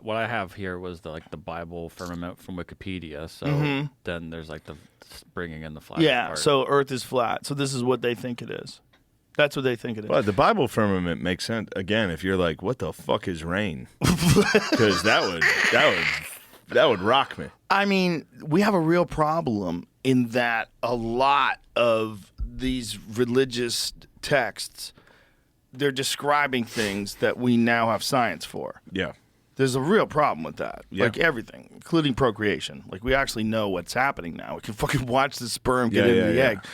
what I have here was the Bible firmament from Wikipedia. So then there's like the bringing in the flat. Yeah, part. so Earth is flat. So this is what they think it is. That's what they think it is. But the Bible firmament makes sense again if you're like, what the fuck is rain? Because that would rock me. I mean, we have a real problem in that a lot of these religious texts, they're describing things that we now have science for. Yeah. There's a real problem with that. Yeah. Like everything, including procreation. Like we actually know what's happening now. We can fucking watch the sperm get into the egg.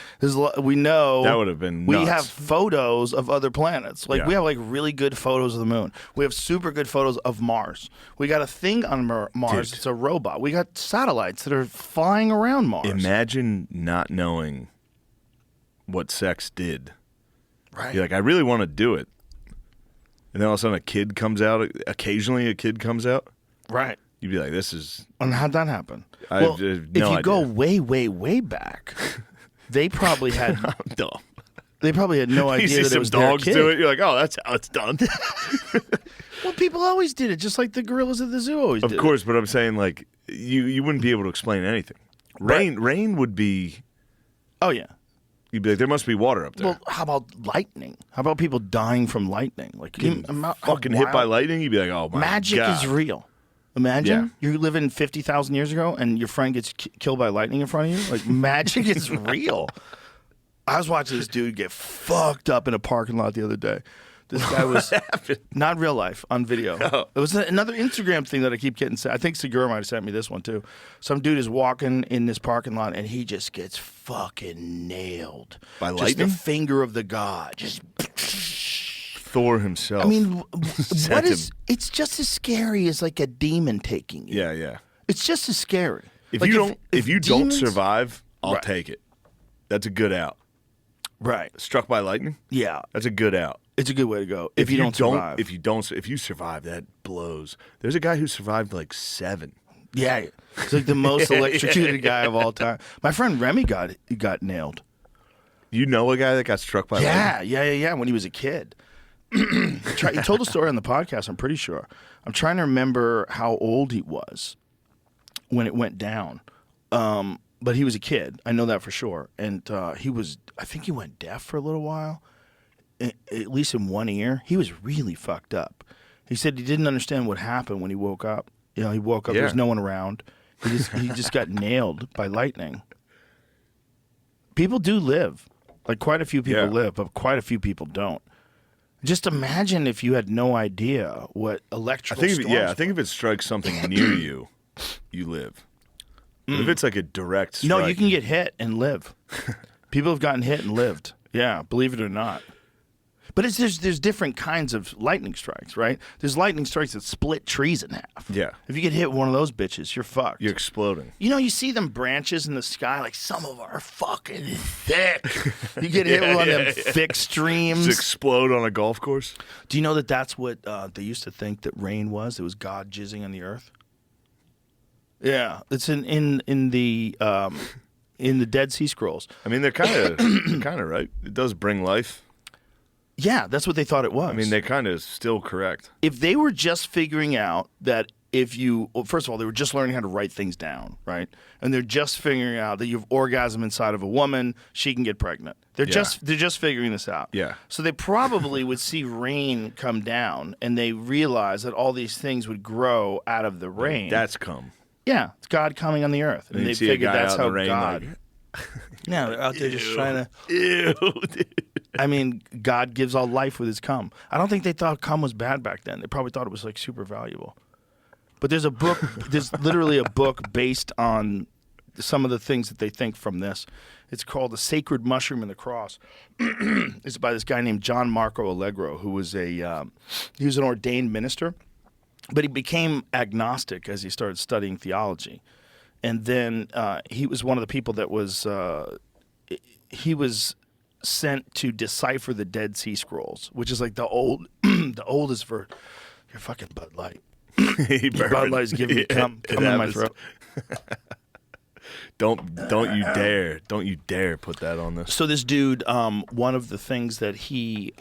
We know that would have been we nuts. have photos of other planets. Like we have like really good photos of the moon. We have super good photos of Mars. We got a thing on Mars. Dude. It's a robot. We got satellites that are flying around Mars. Imagine not knowing what sex did. Right. You're like, I really want to do it. And then all of a sudden a kid comes out. Occasionally a kid comes out. Right. You'd be like, this is... And how'd that happen? I Well, have no if you idea. go way, way, way back, they probably had I'm dumb. they probably had no You idea see that some it was their dogs kid. do it. You're like, oh, that's how it's done. Well, people always did it, just like the gorillas at the zoo always did Of course, but I'm saying, like, you wouldn't be able to explain anything. Rain would be... Oh, yeah. You'd be like, there must be water up there. Well, how about lightning? How about people dying from lightning? Like Getting how fucking hit by wild- lightning, you'd be like, oh, my Magic God. is real. Imagine you're living 50,000 years ago and your friend gets killed by lightning in front of you. Like, magic is real. I was watching this dude get fucked up in a parking lot the other day. This guy was not real life, on video. Oh. It was another Instagram thing that I keep getting sent. I think Segura might have sent me this one too. Some dude is walking in this parking lot and he just gets fucking nailed By just lightning? the finger of the god. Just Thor himself. I mean, Sent what is? him. It's just as scary as like a demon taking you. Yeah, yeah. It's just as scary. If Like, you don't demons- survive, I'll Right. take it. That's a good out. Right. Struck by lightning? Yeah. That's a good out. It's a good way to go. If you don't survive. If you survive, that blows. There's a guy who survived like 7. Yeah. He's like the most electrocuted guy of all time. My friend Remy got nailed. You know a guy that got struck by lightning? Yeah. When he was a kid. He told a story on the podcast, I'm pretty sure. I'm trying to remember how old he was when it went down. But he was a kid. I know that for sure. And I think he went deaf for a little while, at least in one ear. He was really fucked up. He said he didn't understand what happened when he woke up. You know, he woke up, there was no one around. He just got nailed by lightning. People do live. Like, quite a few people live, but quite a few people don't. Just imagine if you had no idea what electrical storms I think if it strikes something near you, you live. But if it's like a direct strike. No, you can get hit and live. People have gotten hit and lived. Yeah, believe it or not. But there's different kinds of lightning strikes, right? There's lightning strikes that split trees in half. Yeah. If you get hit with one of those bitches, you're fucked. You're exploding. You know, you see them branches in the sky, like some of them are fucking thick. You get hit with one of them thick streams. Just explode on a golf course? Do you know that that's what they used to think that rain was? It was God jizzing on the earth. Yeah, it's in the Dead Sea Scrolls. I mean, they're kind of right. It does bring life. Yeah, that's what they thought it was. I mean, they're kind of still correct. If they were just figuring out that first of all, they were just learning how to write things down, right? And they're just figuring out that you have orgasm inside of a woman, she can get pregnant. They're just figuring this out. Yeah. So they probably would see rain come down, and they realize that all these things would grow out of the rain. That's come. Yeah, it's God coming on the earth, and you they see a figured guy that's out in how the rain, God. like, Yeah, they're out there just trying to. Ew, dude. I mean, God gives all life with his cum. I don't think they thought cum was bad back then. They probably thought it was like super valuable. But there's a book, there's literally a book based on some of the things that they think from this. It's called The Sacred Mushroom and the Cross. It's by this guy named John Marco Allegro, who was he was an ordained minister, but he became agnostic as he started studying theology. And then he was one of the people that was he was sent to decipher the Dead Sea Scrolls, which is like the oldest for your fucking Bud Light. Bud Light's giving me cum in my throat. Don't you dare put that on this. So this dude, one of the things that he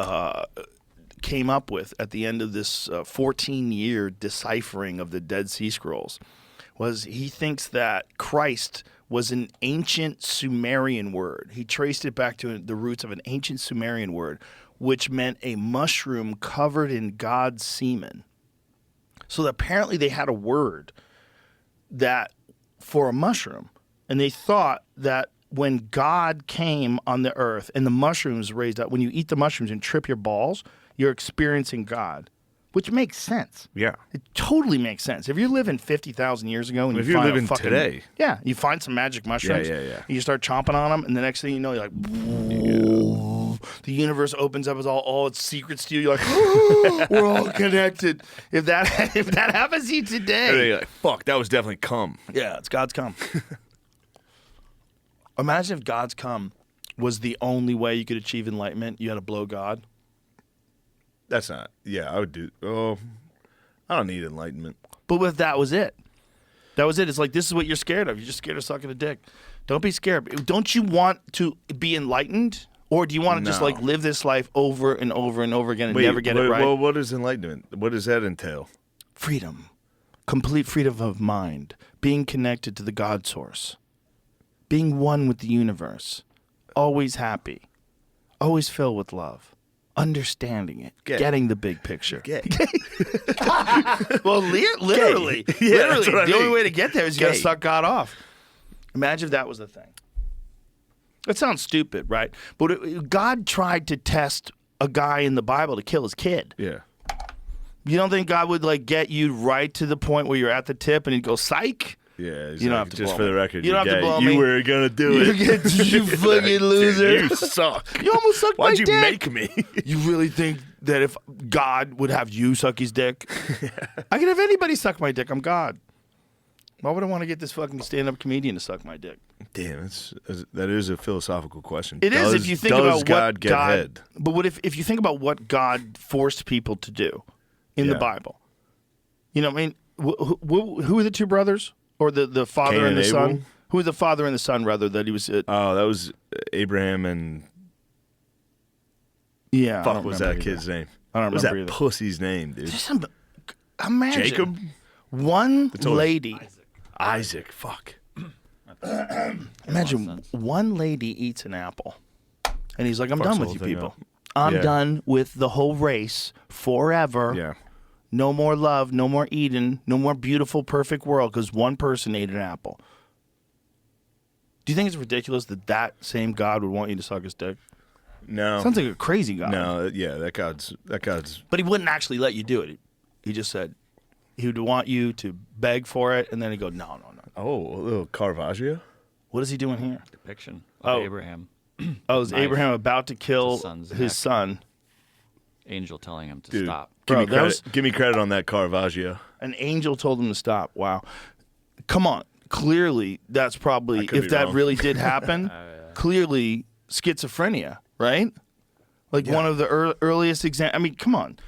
came up with at the end of this 14-year deciphering of the Dead Sea Scrolls was he thinks that Christ was an ancient Sumerian word. He traced it back to the roots of an ancient Sumerian word, which meant a mushroom covered in God's semen. So apparently they had a word that for a mushroom, and they thought that when God came on the earth and the mushrooms raised up, when you eat the mushrooms and trip your balls, you're experiencing God, which makes sense. Yeah. It totally makes sense. If you're living 50,000 years ago and If you you're find living today. Yeah, you find some magic mushrooms. Yeah. And you start chomping on them, and the next thing you know, you're like, whoa. The universe opens up with all its secrets to you. You're like, we're all connected. If that happens to you And then today, you're like, fuck, that was definitely cum. yeah, it's God's come. Imagine if God's come was the only way you could achieve enlightenment. You had to blow God. That's not. Yeah, I would do. Oh, I don't need enlightenment. But if that was it, It's like, this is what you're scared of. You're just scared of sucking a dick. Don't be scared. Don't you want to be enlightened? Or do you want to just like live this life over and over and over again and never get it right? Well, what is enlightenment? What does that entail? Freedom. Complete freedom of mind. Being connected to the God source. Being one with the universe. Always happy. Always filled with love. Understanding it. Getting the big picture. Well, literally. Yeah, that's what I the only mean. way to get there is you got to suck God off. Imagine if that was the thing. That sounds stupid, right? But God tried to test a guy in the Bible to kill his kid. Yeah. You don't think God would like get you right to the point where you're at the tip and he'd go, psych? Yeah. You don't have to just blow for me. the record. You don't have to blow me. You were gonna do it. You fucking loser. You suck. You almost sucked my Why'd you dick. make me? You really think that if God would have you suck his dick? I can have anybody suck my dick. I'm God. Why would I want to get this fucking stand-up comedian to suck my dick? Damn, that is a philosophical question. It is if you think about what God get head? But what if you think about what God forced people to do in the Bible? You know what I mean? Who are the two brothers? Or the father Cain and the and son? Abel? Who are the father and the son, rather, that he was... Oh, that was Abraham and... yeah. I Fuck don't was remember that either. kid's name? I don't What was remember that either. pussy's name, dude? Imagine. Jacob? One all- lady... Isaac, fuck. Imagine one lady eats an apple, and he's like, "I'm Fucks done the with whole you thing people. up. I'm Yeah. done with the whole race forever. Yeah. No more love, no more Eden, no more beautiful, perfect world because one person ate an apple." Do you think it's ridiculous that same God would want you to suck his dick? No. Sounds like a crazy God. No, yeah, that God's... But he wouldn't actually let you do it. He just said he would want you to beg for it, and then he'd go, no. Oh, a little Caravaggio? What is he doing here? Depiction of Oh. Abraham. Oh, is Knife. Abraham about to kill His son's his neck. son? Angel telling him to Dude, stop. give me Bro, that credit. was- Give me credit on that Caravaggio. An angel told him to stop. Wow. Come on. Clearly, that's probably, I could if be that wrong. really did happen, clearly schizophrenia, right? Like one of the earliest examples. I mean, come on.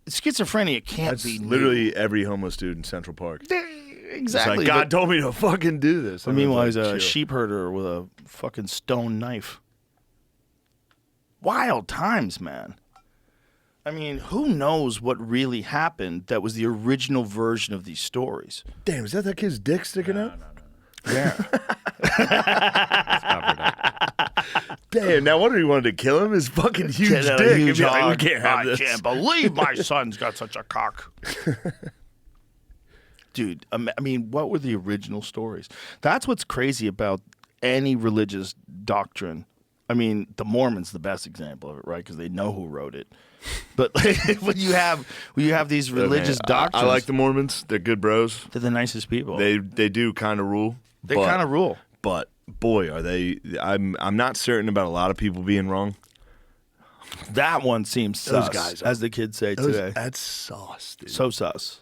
Schizophrenia can't That's be new. literally every homeless dude in Central Park. Exactly. It's like, God but told me to fucking do this. meanwhile, he's Everyone's a like, chill. sheep herder with a fucking stone knife. Wild times, man. I mean, who knows what really happened that was the original version of these stories? Damn, is that kid's dick sticking out? Yeah. Damn, now wonder he wanted to kill him? His fucking huge Get out dick. a huge He'd be like, hog. we can't have I this. can't believe my son's got such a cock. Dude, I mean, what were the original stories? That's what's crazy about any religious doctrine. I mean, the Mormons the best example of it, right? Because they know who wrote it. But when you have these religious doctrines, I like the Mormons. They're good bros. they're the nicest people. They do kind of rule. They kind of rule. But boy, are they! I'm not certain about a lot of people being wrong. That one seems Those sus, guys are- as the kids say today. That's sauce, dude. So sus.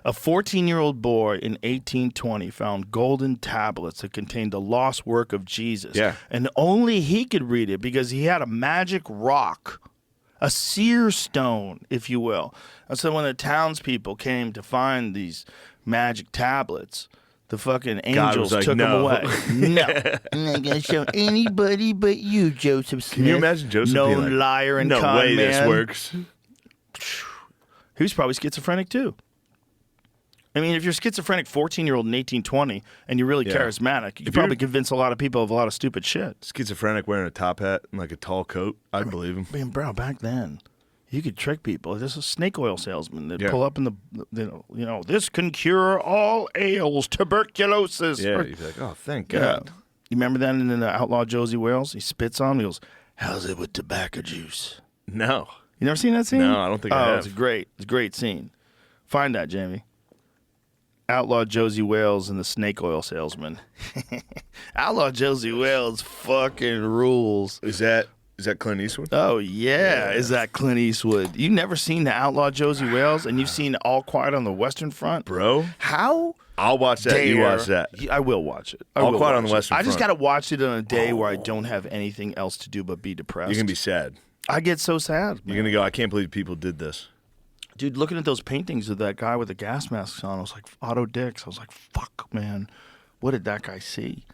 A 14-year-old boy in 1820 found golden tablets that contained the lost work of Jesus. Yeah. And only he could read it because he had a magic rock, a seer stone, if you will. And so when the townspeople came to find these magic tablets, the fucking angels like, took them "No." away. No. I'm not going to show anybody but you, Joseph Smith. Can you imagine Joseph known being like, liar and no con way man. this works? he was probably schizophrenic too. I mean, if you're schizophrenic 14-year-old in 1820 and you're really charismatic, you can probably convince a lot of people of a lot of stupid shit. Schizophrenic wearing a top hat and like a tall coat, I'd believe him. Man, bro, back then, you could trick people. There's a snake oil salesman that pull up in the, this can cure all ails, tuberculosis. Yeah, you'd be like, oh, thank God. You remember that in the Outlaw Josie Wales? He spits on him. He goes, how's it with tobacco juice? No. You never seen that scene? No, I don't think I have. It's a great scene. Find that, Jamie. Outlaw Josie Wales and the snake oil salesman. Outlaw Josie Wales fucking rules. Is that Clint Eastwood? Oh, yeah. Is that Clint Eastwood? You never seen the Outlaw Josie Wales and you've seen All Quiet on the Western Front? Bro. How? I'll watch that. You watch that. I will watch it. All Quiet on the Western Front. I just got to watch it on a day where I don't have anything else to do but be depressed. You're going to be sad. I get so sad. You're going to go, I can't believe people did this. Dude, looking at those paintings of that guy with the gas masks on, I was like, Otto Dix. I was like, fuck, man. What did that guy see?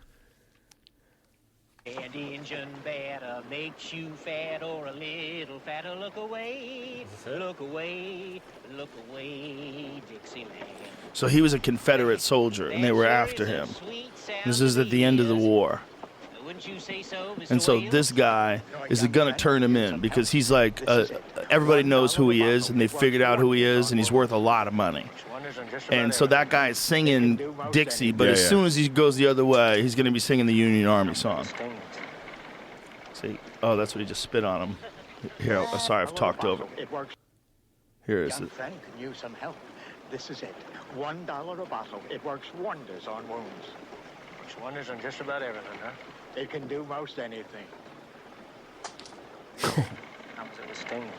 That engine better makes you fat or a little fatter. Look away, look away, look away, Dixieland. So he was a Confederate soldier, and they were after him. This is at the end of the war. And so this guy is going to turn him in because he's like, everybody knows who he is, and they figured out who he is, and he's worth a lot of money. And so that guy is singing Dixie, but as soon as he goes the other way, he's going to be singing the Union Army song. See? Oh, that's what he just spit on him. Here, sorry, I've talked over. Here is it. Frank can use some help. This is it. $1 a bottle. It works wonders on wounds. Works wonders on just about everything, huh? It can do most anything. Comes in the stains.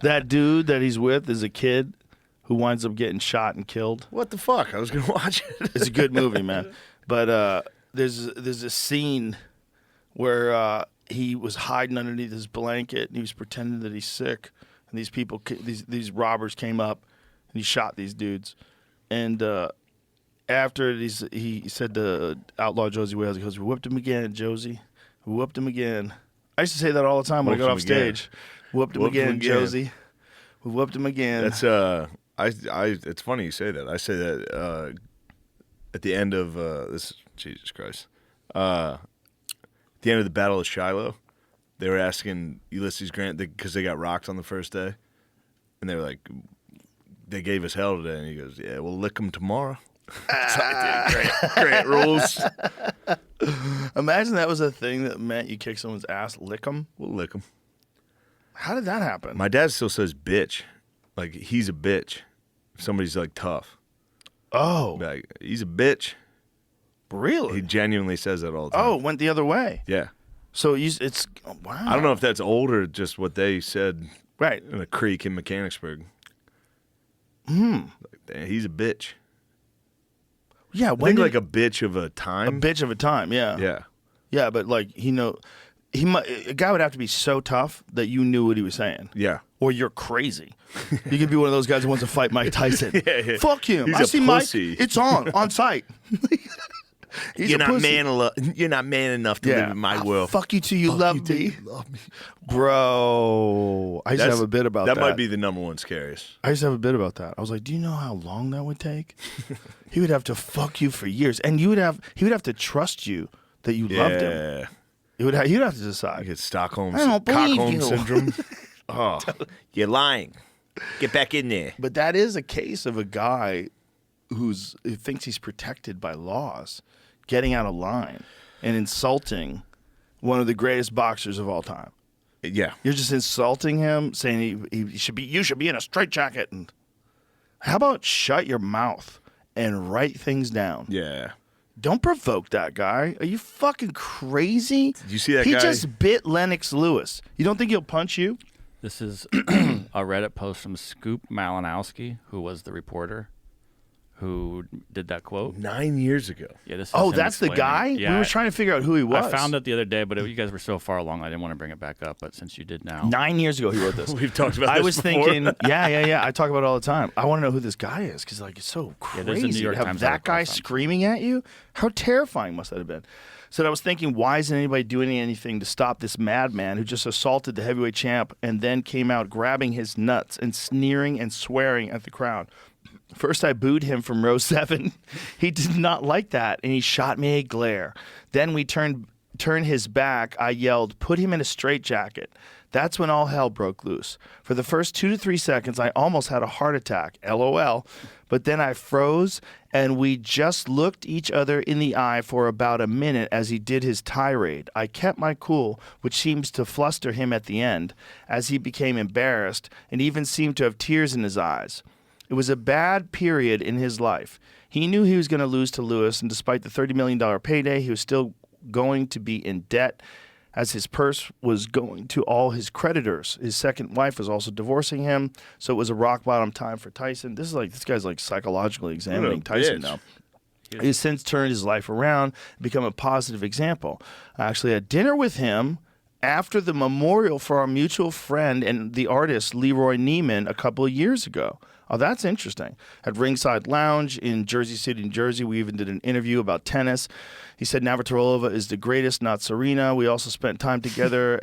That dude that he's with is a kid who winds up getting shot and killed. What the fuck? I was going to watch it. It's a good movie, man. But there's a scene where he was hiding underneath his blanket and he was pretending that he's sick. And these people, these robbers came up and he shot these dudes. And after he said to Outlaw Josie Wales, he goes, "We whipped him again, Josie. We whipped him again." I used to say that all the time when I got off stage. Whooped him again, Josie. We whooped him again. That's it's funny you say that. I say that at the end of this. Jesus Christ. At the end of the Battle of Shiloh, they were asking Ulysses Grant because they got rocked on the first day, and they were like, "They gave us hell today," and he goes, "Yeah, we'll lick them tomorrow." Grant rules. Imagine that was a thing that meant you kick someone's ass, lick them. We'll lick them. How did that happen? My dad still says bitch. Like, he's a bitch. If somebody's, like, tough. Oh. Like, he's a bitch. Really? He genuinely says that all the time. Oh, it went the other way. Yeah. So it's, wow. I don't know if that's old or just what they said right in a creek in Mechanicsburg. Like, he's a bitch. Yeah, when like a bitch of a time. A bitch of a time, yeah. Yeah. Yeah, but like a guy would have to be so tough that you knew what he was saying. Yeah. Or you're crazy. You could be one of those guys who wants to fight Mike Tyson. Yeah. Fuck him. He's I a see pussy. Mike. It's on site. You're not man enough to live in my world. Fuck you till you love me. Bro. I used to have a bit about that. That might be the number one scariest. I used to have a bit about that. I was like, do you know how long that would take? He would have to fuck you for years. And he would have to trust you that you loved him. He'd have to decide. You get Stockholm syndrome. Oh, you're lying. Get back in there. But that is a case of a guy who thinks he's protected by laws, getting out of line and insulting one of the greatest boxers of all time. Yeah. You're just insulting him, saying you should be in a straitjacket. And how about shut your mouth and write things down? Yeah. Don't provoke that guy. Are you fucking crazy? Did you see that guy? He just bit Lennox Lewis. You don't think he'll punch you? This is a Reddit post from Scoop Malinowski, who was the reporter who did that quote 9 years ago. Yeah, this is oh, him that's the guy? Yeah, we were trying to figure out who he was. I found it the other day, but you guys were so far along, I didn't want to bring it back up. But since you did now, 9 years ago he wrote this. We've talked about. I this was before. thinking, yeah. I talk about it all the time. I want to know who this guy is because like it's so crazy. there's a New York to have Times that article guy I found. screaming at you. How terrifying must that have been? Said, I was thinking, why isn't anybody doing anything to stop this madman who just assaulted the heavyweight champ and then came out grabbing his nuts and sneering and swearing at the crowd? First, I booed him from row 7. He did not like that, and he shot me a glare. Then we turned his back. I yelled, put him in a straitjacket. That's when all hell broke loose. For the first 2 to 3 seconds, I almost had a heart attack, LOL. But then I froze, and we just looked each other in the eye for about a minute as he did his tirade. I kept my cool, which seems to fluster him at the end, as he became embarrassed and even seemed to have tears in his eyes. It was a bad period in his life. He knew he was going to lose to Lewis, and despite the $30 million payday, he was still going to be in debt, as his purse was going to all his creditors. His second wife was also divorcing him, so it was a rock bottom time for Tyson. This guy's like psychologically examining Tyson now. He has since turned his life around and become a positive example. I actually had dinner with him after the memorial for our mutual friend and the artist Leroy Neiman a couple of years ago. Oh, that's interesting. At Ringside Lounge in Jersey City, New Jersey, we even did an interview about tennis. He said Navratilova is the greatest, not Serena. We also spent time together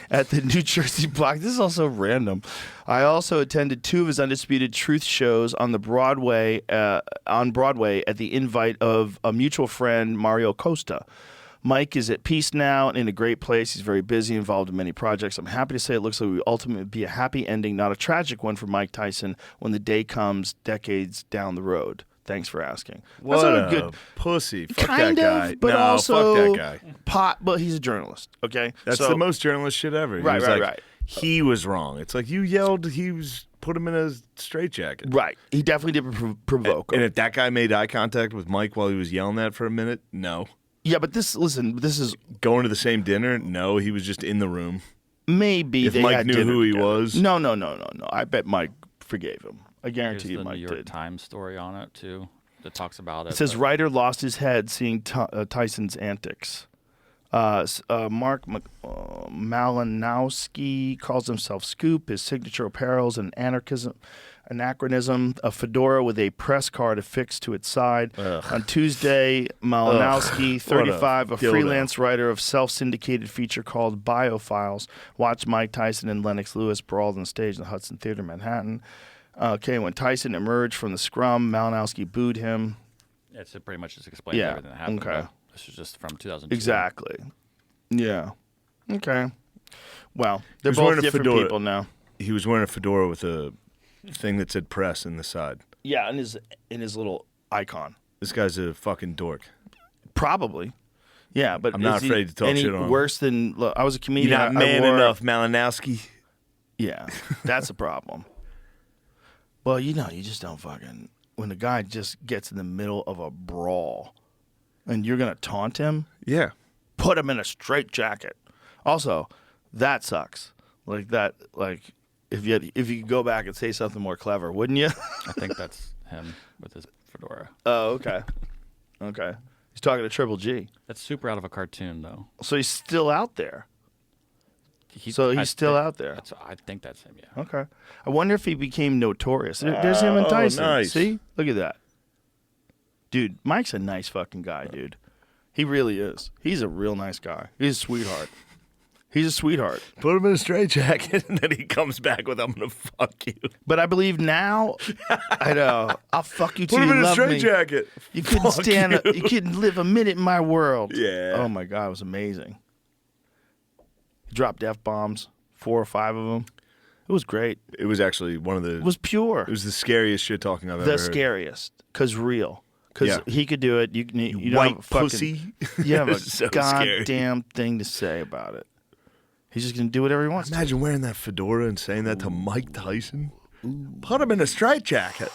at the New Jersey block. This is also random. I also attended 2 of his Undisputed Truth shows on Broadway at the invite of a mutual friend, Mario Costa. Mike is at peace now and in a great place. He's very busy, involved in many projects. I'm happy to say it looks like we will ultimately be a happy ending, not a tragic one for Mike Tyson when the day comes decades down the road. Thanks for asking. What That's a good pussy. Fuck kind that guy. of, but no, also fuck that guy. But he's a journalist, okay? That's the most journalist shit ever. He was like, He was wrong. It's like you yelled put him in a straitjacket. Right. He definitely did provoke him. And if that guy made eye contact with Mike while he was yelling that for a minute, no. Yeah, but this is going to the same dinner. No, he was just in the room. Maybe if they Mike had knew dinner who he together. was. No. I bet Mike forgave him. I guarantee There's you Mike the New York did. Times story on it too that talks about it. It says Ryder lost his head seeing Tyson's antics. Mark Malinowski calls himself Scoop. His signature apparel is an anachronism, a fedora with a press card affixed to its side. Ugh. On Tuesday, Malinowski, 35, a dildo. freelance writer of self-syndicated feature called Biofiles, watched Mike Tyson and Lennox Lewis brawl on stage in the Hudson Theater, Manhattan. When Tyson emerged from the scrum, Malinowski booed him. It's pretty much just explaining everything that happened. Okay. This is just from 2002. Exactly. Yeah. Okay. Well, they're He was both wearing a different fedora. people now. He was wearing a fedora with a thing that said press in the side. Yeah, in his little icon. This guy's a fucking dork. Probably. Yeah, but I'm not is he afraid to talk any shit on him. worse than look, I was a comedian. You're not I man wore- enough, Malinowski. Yeah, that's a problem. Well, you just don't fucking when the guy just gets in the middle of a brawl, and you're gonna taunt him. Yeah. Put him in a straitjacket. Also, that sucks. Like that. Like if you could go back and say something more clever, wouldn't you? I think that's him with his fedora. Oh, okay. Okay. He's talking to Triple G. That's super out of a cartoon, though. So he's still out there. He's still out there. I think that's him, yeah. Okay. I wonder if he became notorious. There's him and Tyson. Nice. See? Look at that. Dude, Mike's a nice fucking guy, dude. He really is. He's a real nice guy. He's a sweetheart. He's a sweetheart. Put him in a straitjacket, and then he comes back with, I'm going to fuck you. But I believe now, I know, I'll fuck you till Put him you in a love me. straitjacket. You couldn't Fuck stand you. up. You couldn't live a minute in my world. Yeah. Oh, my God. It was amazing. He dropped F-bombs, 4 or 5 of them. It was great. It was actually one of the... It was pure. It was the scariest shit talking I've ever heard. The scariest. Because real. Because Yeah. he could do it. You don't white have a fucking, pussy. You have a So scary. goddamn thing to say about it. He's just going to do whatever he wants. Imagine wearing that fedora and saying that to Mike Tyson. Put him in a straitjacket.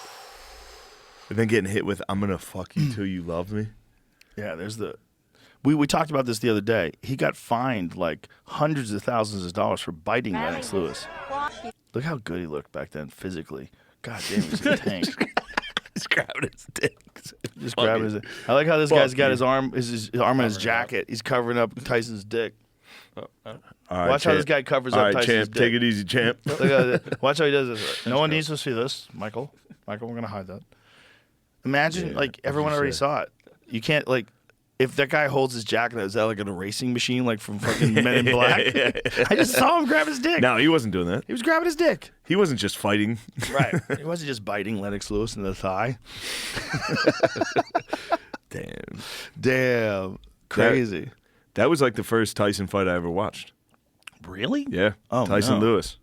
And then getting hit with, I'm going to fuck you till you love me. Yeah, there's the... We talked about this the other day. He got fined like hundreds of thousands of dollars for biting Lennox Lewis. Look how good he looked back then physically. God damn, he was a tank. Just grabbing his dick. Just grabbing his... I like how this guy's got his arm in his jacket. He's covering up Tyson's dick. All right, Watch how champ. this guy covers All up right, Tyson's champ. dick. Take it easy, champ. Look at that. Watch how he does this. No one needs to see this, Michael. Michael, we're gonna hide that. Imagine, Yeah, like as everyone you already said. saw it. You can't like if that guy holds his jacket, is that like a racing machine, like from fucking Men in Black? I just saw him grab his dick. No, he wasn't doing that. He was grabbing his dick. He wasn't just fighting. Right. He wasn't just biting Lennox Lewis in the thigh. Damn. Crazy. That was like the first Tyson fight I ever watched. Really? Yeah. Oh, Tyson no. Lewis.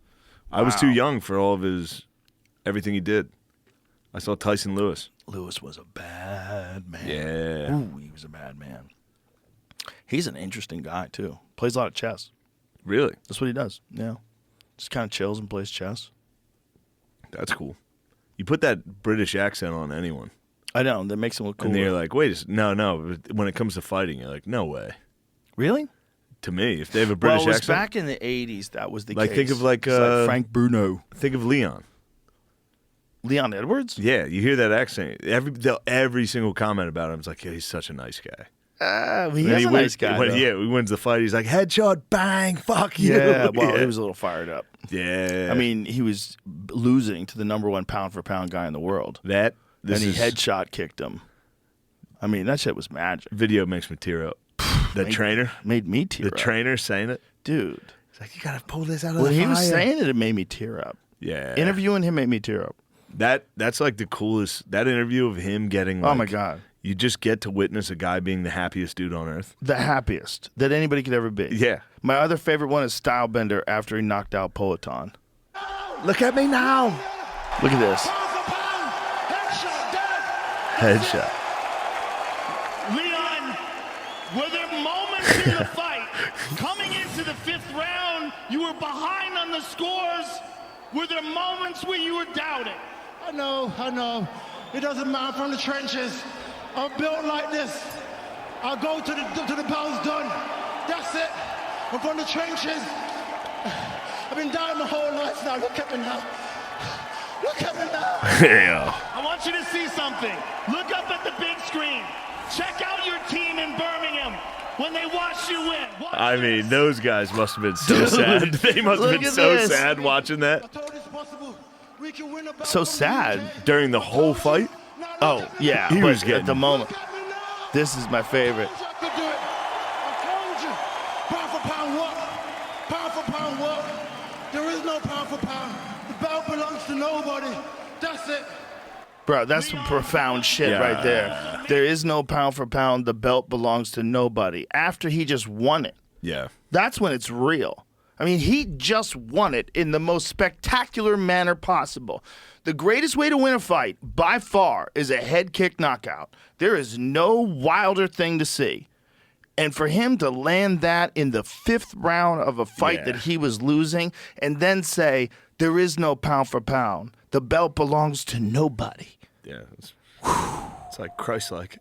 I was too young for all of everything he did. I saw Tyson Lewis. Lewis was a bad man. Yeah. Ooh, he was a bad man. He's an interesting guy, too. Plays a lot of chess. Really? That's what he does. Yeah. Just kind of chills and plays chess. That's cool. You put that British accent on anyone. I know. That makes him look cool. And they're like, wait, no. But when it comes to fighting, you're like, no way. Really? To me, if they have a British well, it was accent. back in the 80s, that was the like, case. think of like Frank Bruno. Think of Leon. Leon Edwards? Yeah, you hear that accent. Every single comment about him is like, yeah, he's such a nice guy. He is a nice guy. Yeah, he wins the fight. He's like, headshot, bang, fuck you. Yeah, well, he was a little fired up. Yeah. I mean, he was losing to the #1 pound-for-pound guy in the world. And he headshot kicked him. I mean, that shit was magic. Video makes me tear up. The trainer? Made me tear up. The trainer saying it? Dude. He's like, you got to pull this out of the When fire. he was saying it, it made me tear up. Yeah. Interviewing him made me tear up. That's like the coolest. That interview of him getting like, oh, my God. You just get to witness a guy being the happiest dude on earth. The happiest that anybody could ever be. Yeah. My other favorite one is Stylebender after he knocked out Poeton. Look at me now. Look at this. Headshot. Leon, were there moments in the fight, coming into the 5th round, you were behind on the scores? Were there moments where you were doubting? I know. It doesn't matter from the trenches. I'm built like this. I'll go to the bell's done. That's it. I'm from the trenches. I've been down my whole life now. Look at me now. Look at me now. Yeah. I want you to see something. Look up at the big screen. Check out your team in Birmingham when they watched you win. I mean, those guys must have been so sad. They must have been so sad watching that. So sad. During the whole fight? Oh, yeah. He but was getting at the moment. This is my favorite. Pound for pound what? Pound for pound what? There is no pound for pound. The belt belongs to nobody. That's it. Bro, that's some profound shit right there. There is no pound for pound. The belt belongs to nobody. After he just won it. Yeah. That's when it's real. I mean, he just won it in the most spectacular manner possible. The greatest way to win a fight, by far, is a head kick knockout. There is no wilder thing to see. And for him to land that in the 5th round of a fight that he was losing and then say, there is no pound for pound. The belt belongs to nobody. Yeah. It's like Christ-like.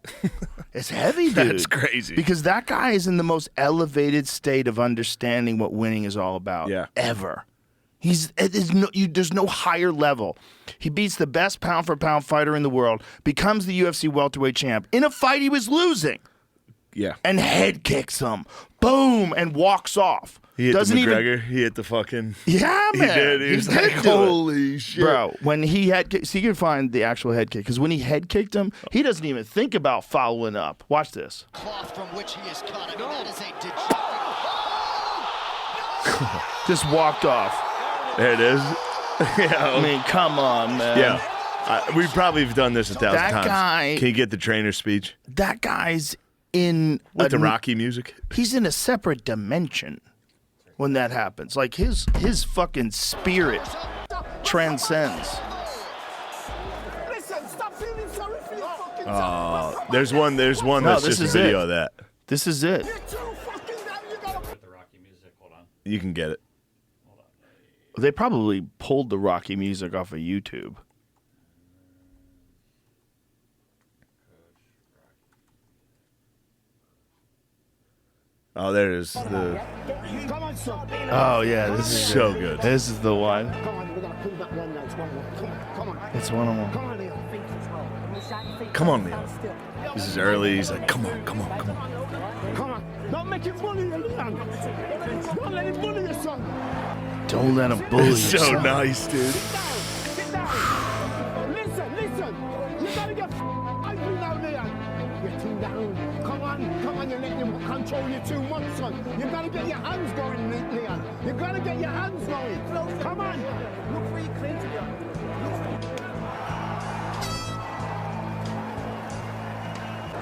It's heavy, dude. That's crazy. Because that guy is in the most elevated state of understanding what winning is all about. Yeah. Ever. There's no higher level. He beats the best pound-for-pound fighter in the world, becomes the UFC welterweight champ in a fight he was losing. Yeah. And head kicks him. Boom. And walks off. He hit Doesn't the even McGregor. He hit the fucking... Yeah, man. He did. He was did like, do it. holy shit. Bro, when he head kicked... So you can find the actual head kick. Because when he head kicked him, he doesn't even think about following up. Watch this. Cloth from which he is cut. I mean, that is a Just walked off. There it is. I mean, come on, man. Yeah. We probably have done this 1,000 That times. guy- Can you get the trainer's speech? That guy's in... With the Rocky music? He's in a separate dimension when that happens. Like, his fucking spirit transcends. Listen, stop feeling sorry for your fucking Oh, there's one No, that's this just a is video it. of that. This is it. You can get it. They probably pulled the Rocky music off of YouTube. Oh, there it is. Oh, yeah. This is So it. good. This is the one. It's one on one. Come on, Leon. This is early. He's like, come on. Come on. Don't make him bully you, Leon. Don't let him bully you, son. Don't let him bully you. It's so son. nice, dude. Sit down. Listen. You gotta get angry now, Leon. You're too down. Come on, you're letting him control you too much, son. You gotta get your hands going, Leon. You gotta get your hands going. Come on. Look for your clean to be honest.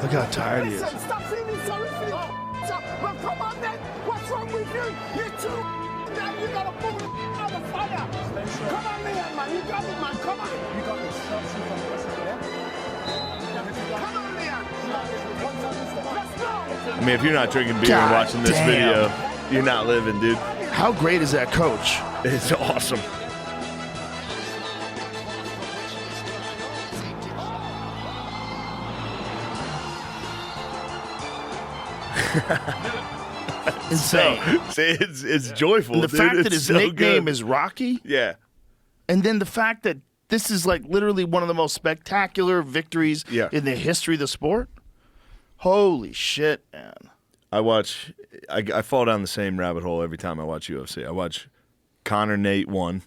Look how tired he is. Listen, stop feeling sorry for you. Well, come on then. What's wrong with you? You're too down. You gotta pull the out of fire. Come on, Leon, man. You got it, man. Come on. You got this. Come on, Leon. Let's go. I mean, if you're not drinking beer and watching this video, you're not living, dude. How great is that coach? It's awesome. Insane. So, it's joyful. And the dude. fact It's that his so nickname good. is Rocky. Yeah. And then the fact that this is like literally one of the most spectacular victories in the history of the sport. Holy shit, man. I fall down the same rabbit hole every time I watch UFC. I watch Conor Nate 1.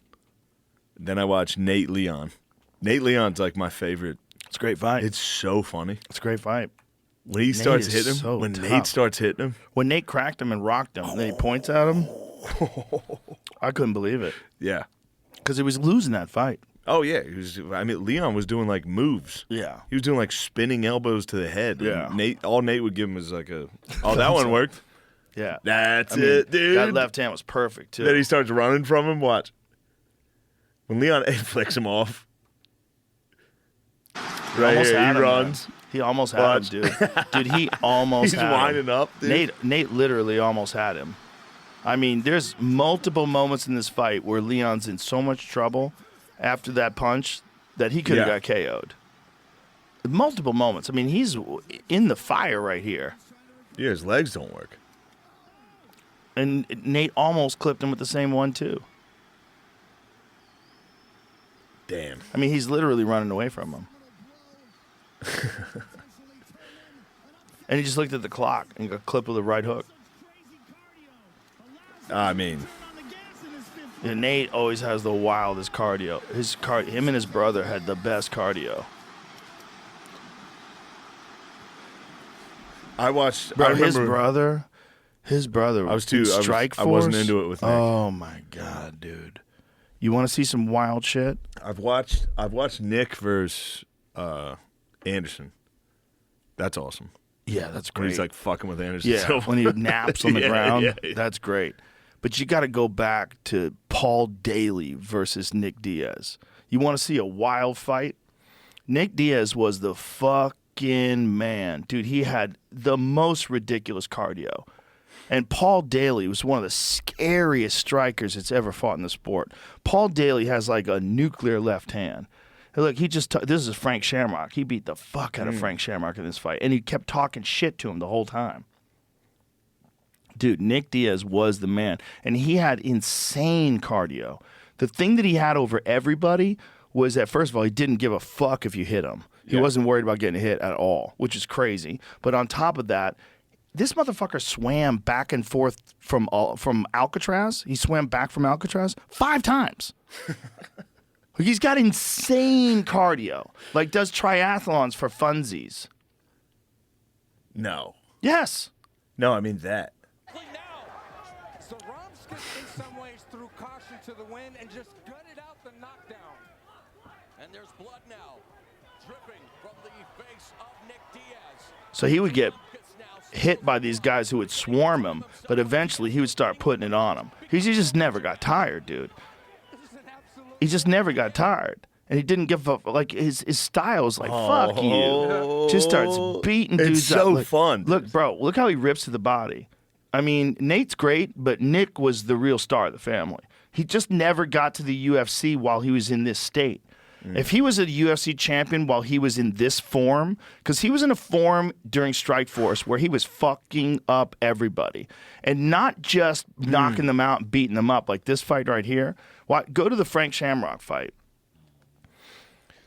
Then I watch Nate Leon. Nate Leon's like my favorite. It's a great fight. It's so funny. It's a great fight. When he starts hitting him, Nate starts hitting him. When Nate cracked him and rocked him, then he points at him. I couldn't believe it. Yeah. Because he was losing that fight. Oh, yeah. Leon was doing like moves. Yeah. He was doing like spinning elbows to the head. Yeah. And all Nate would give him was like that one worked. Yeah. That's it, dude. That left hand was perfect, too. Then he starts running from him. Watch. When Leon flicks him off. Right here, he runs. He almost had him, dude. Dude, he almost He's had winding him. up, dude. Nate literally almost had him. I mean, there's multiple moments in this fight where Leon's in so much trouble after that punch that he could have got KO'd. Multiple moments. I mean, he's in the fire right here. Yeah, his legs don't work. And Nate almost clipped him with the same one, too. Damn. I mean, he's literally running away from him. And he just looked at the clock and got clipped with a right hook. I mean, yeah, Nate always has the wildest cardio. Him and his brother had the best cardio. His brother. I was too. Strike I wasn't Force? into it with Nick. Oh my god, dude! You want to see some wild shit? I've watched Nick versus Anderson. That's awesome. Yeah, that's When great. he's like fucking with Anderson. Yeah, Silva. when he naps on the ground, yeah. that's great. But you got to go back to Paul Daly versus Nick Diaz. You want to see a wild fight? Nick Diaz was the fucking man. Dude, he had the most ridiculous cardio. And Paul Daly was one of the scariest strikers that's ever fought in the sport. Paul Daly has like a nuclear left hand. Hey, look, this is Frank Shamrock. He beat the fuck out of Frank Shamrock in this fight. And he kept talking shit to him the whole time. Dude, Nick Diaz was the man. And he had insane cardio. The thing that he had over everybody was that, first of all, he didn't give a fuck if you hit him. He wasn't worried about getting hit at all, which is crazy. But on top of that, this motherfucker swam back and forth from Alcatraz. He swam back from Alcatraz 5 times. He's got insane cardio. Like, does triathlons for funsies. No. Yes. No, I mean that. Zaromska, in some ways, threw caution to the wind and just gutted out the knockdown. And there's blood now, dripping from the face of Nick Diaz. So he would get hit by these guys who would swarm him, but eventually he would start putting it on him. He just never got tired, dude. He just never got tired. And he didn't give up. Like, his style is like, fuck you. Just starts beating dudes It's so up. Look, fun. Look, bro, look how he rips to the body. I mean, Nate's great, but Nick was the real star of the family. He just never got to the UFC while he was in this state. If he was a UFC champion while he was in this form, because he was in a form during Strikeforce where he was fucking up everybody. And not just knocking them out and beating them up like this fight right here. Go to the Frank Shamrock fight.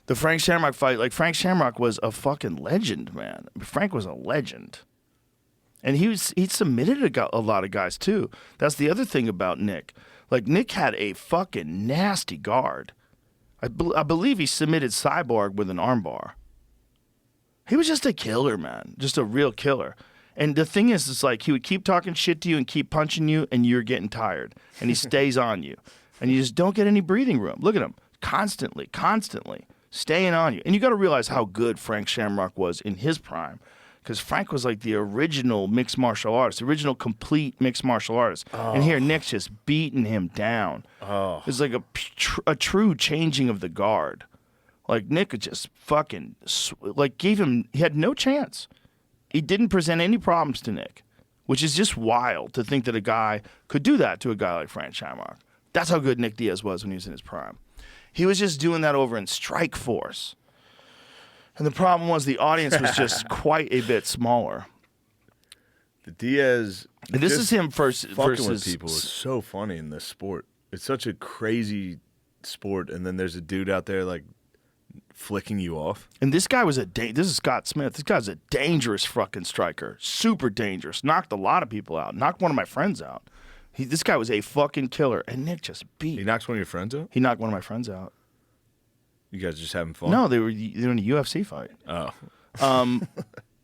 The Frank Shamrock fight, like, Frank Shamrock was a fucking legend, man. Frank was a legend. And he submitted a lot of guys, too. That's the other thing about Nick. Like, Nick had a fucking nasty guard. I believe he submitted Cyborg with an armbar. He was just a killer, man. Just a real killer. And the thing is, it's like he would keep talking shit to you and keep punching you, and you're getting tired. And he stays on you. And you just don't get any breathing room. Look at him. Constantly staying on you. And you got to realize how good Frank Shamrock was in his prime. Because Frank was like the original mixed martial artist, the original complete mixed martial artist. And here Nick's just beating him down. It's like a true changing of the guard. Like Nick just fucking gave him. He had no chance. He didn't present any problems to Nick, which is just wild to think that a guy could do that to a guy like Frank Shamrock. That's how good Nick Diaz was when he was in his prime. He was just doing that over in Strike Force. And the problem was the audience was just quite a bit smaller. The Diaz. And this is him versus with people is so funny in this sport. It's such a crazy sport, and then there's a dude out there like flicking you off. And this guy was this is Scott Smith. This guy's a dangerous fucking striker. Super dangerous. Knocked a lot of people out. Knocked one of my friends out. This guy was a fucking killer. And Nick just beat. He knocks one of your friends out? He knocked one of my friends out. You guys just having fun? No, they were in a UFC fight. Oh.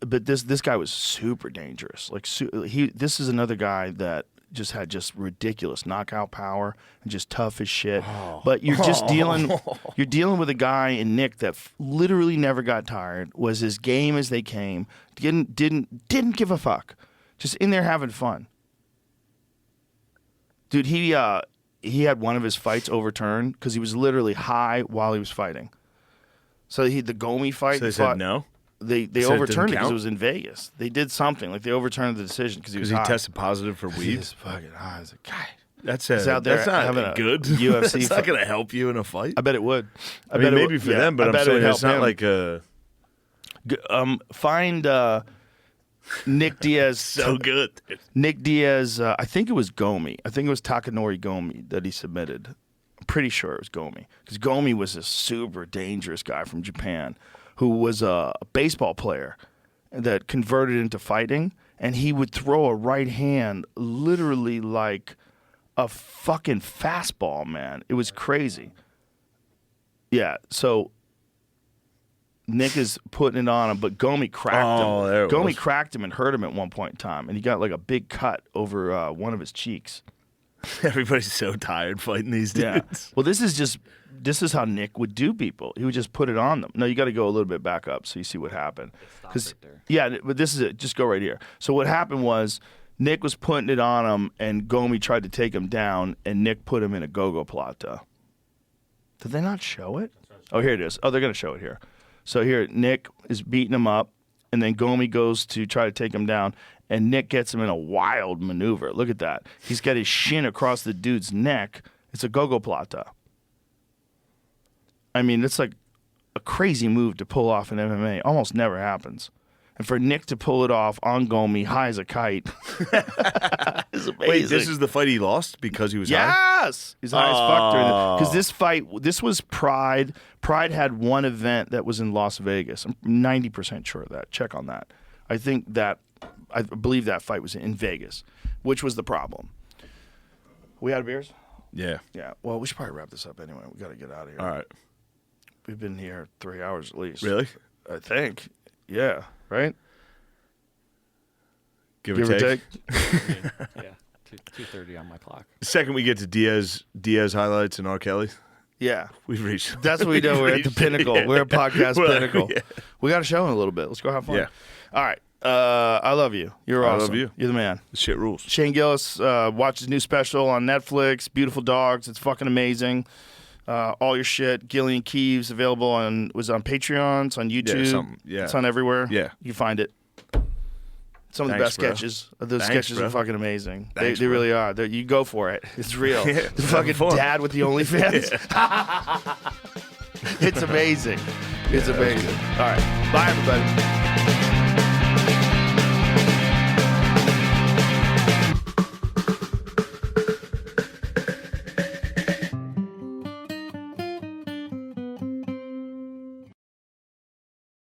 But this guy was super dangerous. Like this is another guy that just had ridiculous knockout power and just tough as shit. But you're just dealing with a guy in Nick that literally never got tired, was as game as they came, didn't give a fuck, just in there having fun. Dude, he had one of his fights overturned because he was literally high while he was fighting. So the Gomi fight. So they said no? They overturned it because it was in Vegas. They did something. Like, they overturned the decision because he was high. tested positive for weed? He was fucking high. As a guy. That's out there that's not having a good. UFC It's not going to help you in a fight. I bet it would. I mean, maybe for them, but I'm saying it's not him. like a... Find Nick Diaz. So good. Nick Diaz, I think it was Gomi. I think it was Takanori Gomi that he submitted. I'm pretty sure it was Gomi. Because Gomi was a super dangerous guy from Japan who was a baseball player that converted into fighting. And he would throw a right hand literally like a fucking fastball, man. It was crazy. Yeah, so... Nick is putting it on him, but Gomi cracked him. Gomi cracked him and hurt him at one point in time, and he got like a big cut over one of his cheeks. Everybody's so tired fighting these dudes. Yeah. Well, this is how Nick would do people. He would just put it on them. No, you got to go a little bit back up so you see what happened. But this is it. Just go right here. So what happened was Nick was putting it on him, and Gomi tried to take him down, and Nick put him in a go-go plata. Did they not show it? Oh, here it is. Oh, they're going to show it here. So here, Nick is beating him up, and then Gomi goes to try to take him down, and Nick gets him in a wild maneuver. Look at that. He's got his shin across the dude's neck. It's a go-go plata. I mean, it's like a crazy move to pull off in MMA. Almost never happens. And for Nick to pull it off on Gomi, high as a kite, is amazing. Wait, this is the fight he lost because he was high? Yes! He's high as fuck. Because this fight, this was Pride. Pride had one event that was in Las Vegas. I'm 90% sure of that. Check on that. I believe that fight was in Vegas, which was the problem. We out of beers? Yeah. Yeah. Well, we should probably wrap this up anyway. We got to get out of here. All right. We've been here 3 hours at least. Really? I think. Yeah. Right? Give or take? Yeah. 2:30 on my clock. The second we get to Diaz highlights and R. Kelly. Yeah. We've reached. That's what we do. We're at the pinnacle. Yeah. We're at podcast pinnacle. Yeah. We got a show in a little bit. Let's go have fun. Yeah. All right. I love you. You're awesome. I love you. You're the man. The shit rules. Shane Gillis, watch his new special on Netflix, Beautiful Dogs. It's fucking amazing. All your shit. Gillian Keeves available on Patreon. It's on YouTube. Yeah. It's on everywhere. Yeah. You can find it. Some of the best sketches. Those sketches are fucking amazing. They really are. You go for it. It's real. The fucking dad with the OnlyFans. It's amazing. It's amazing. All right. Bye, everybody.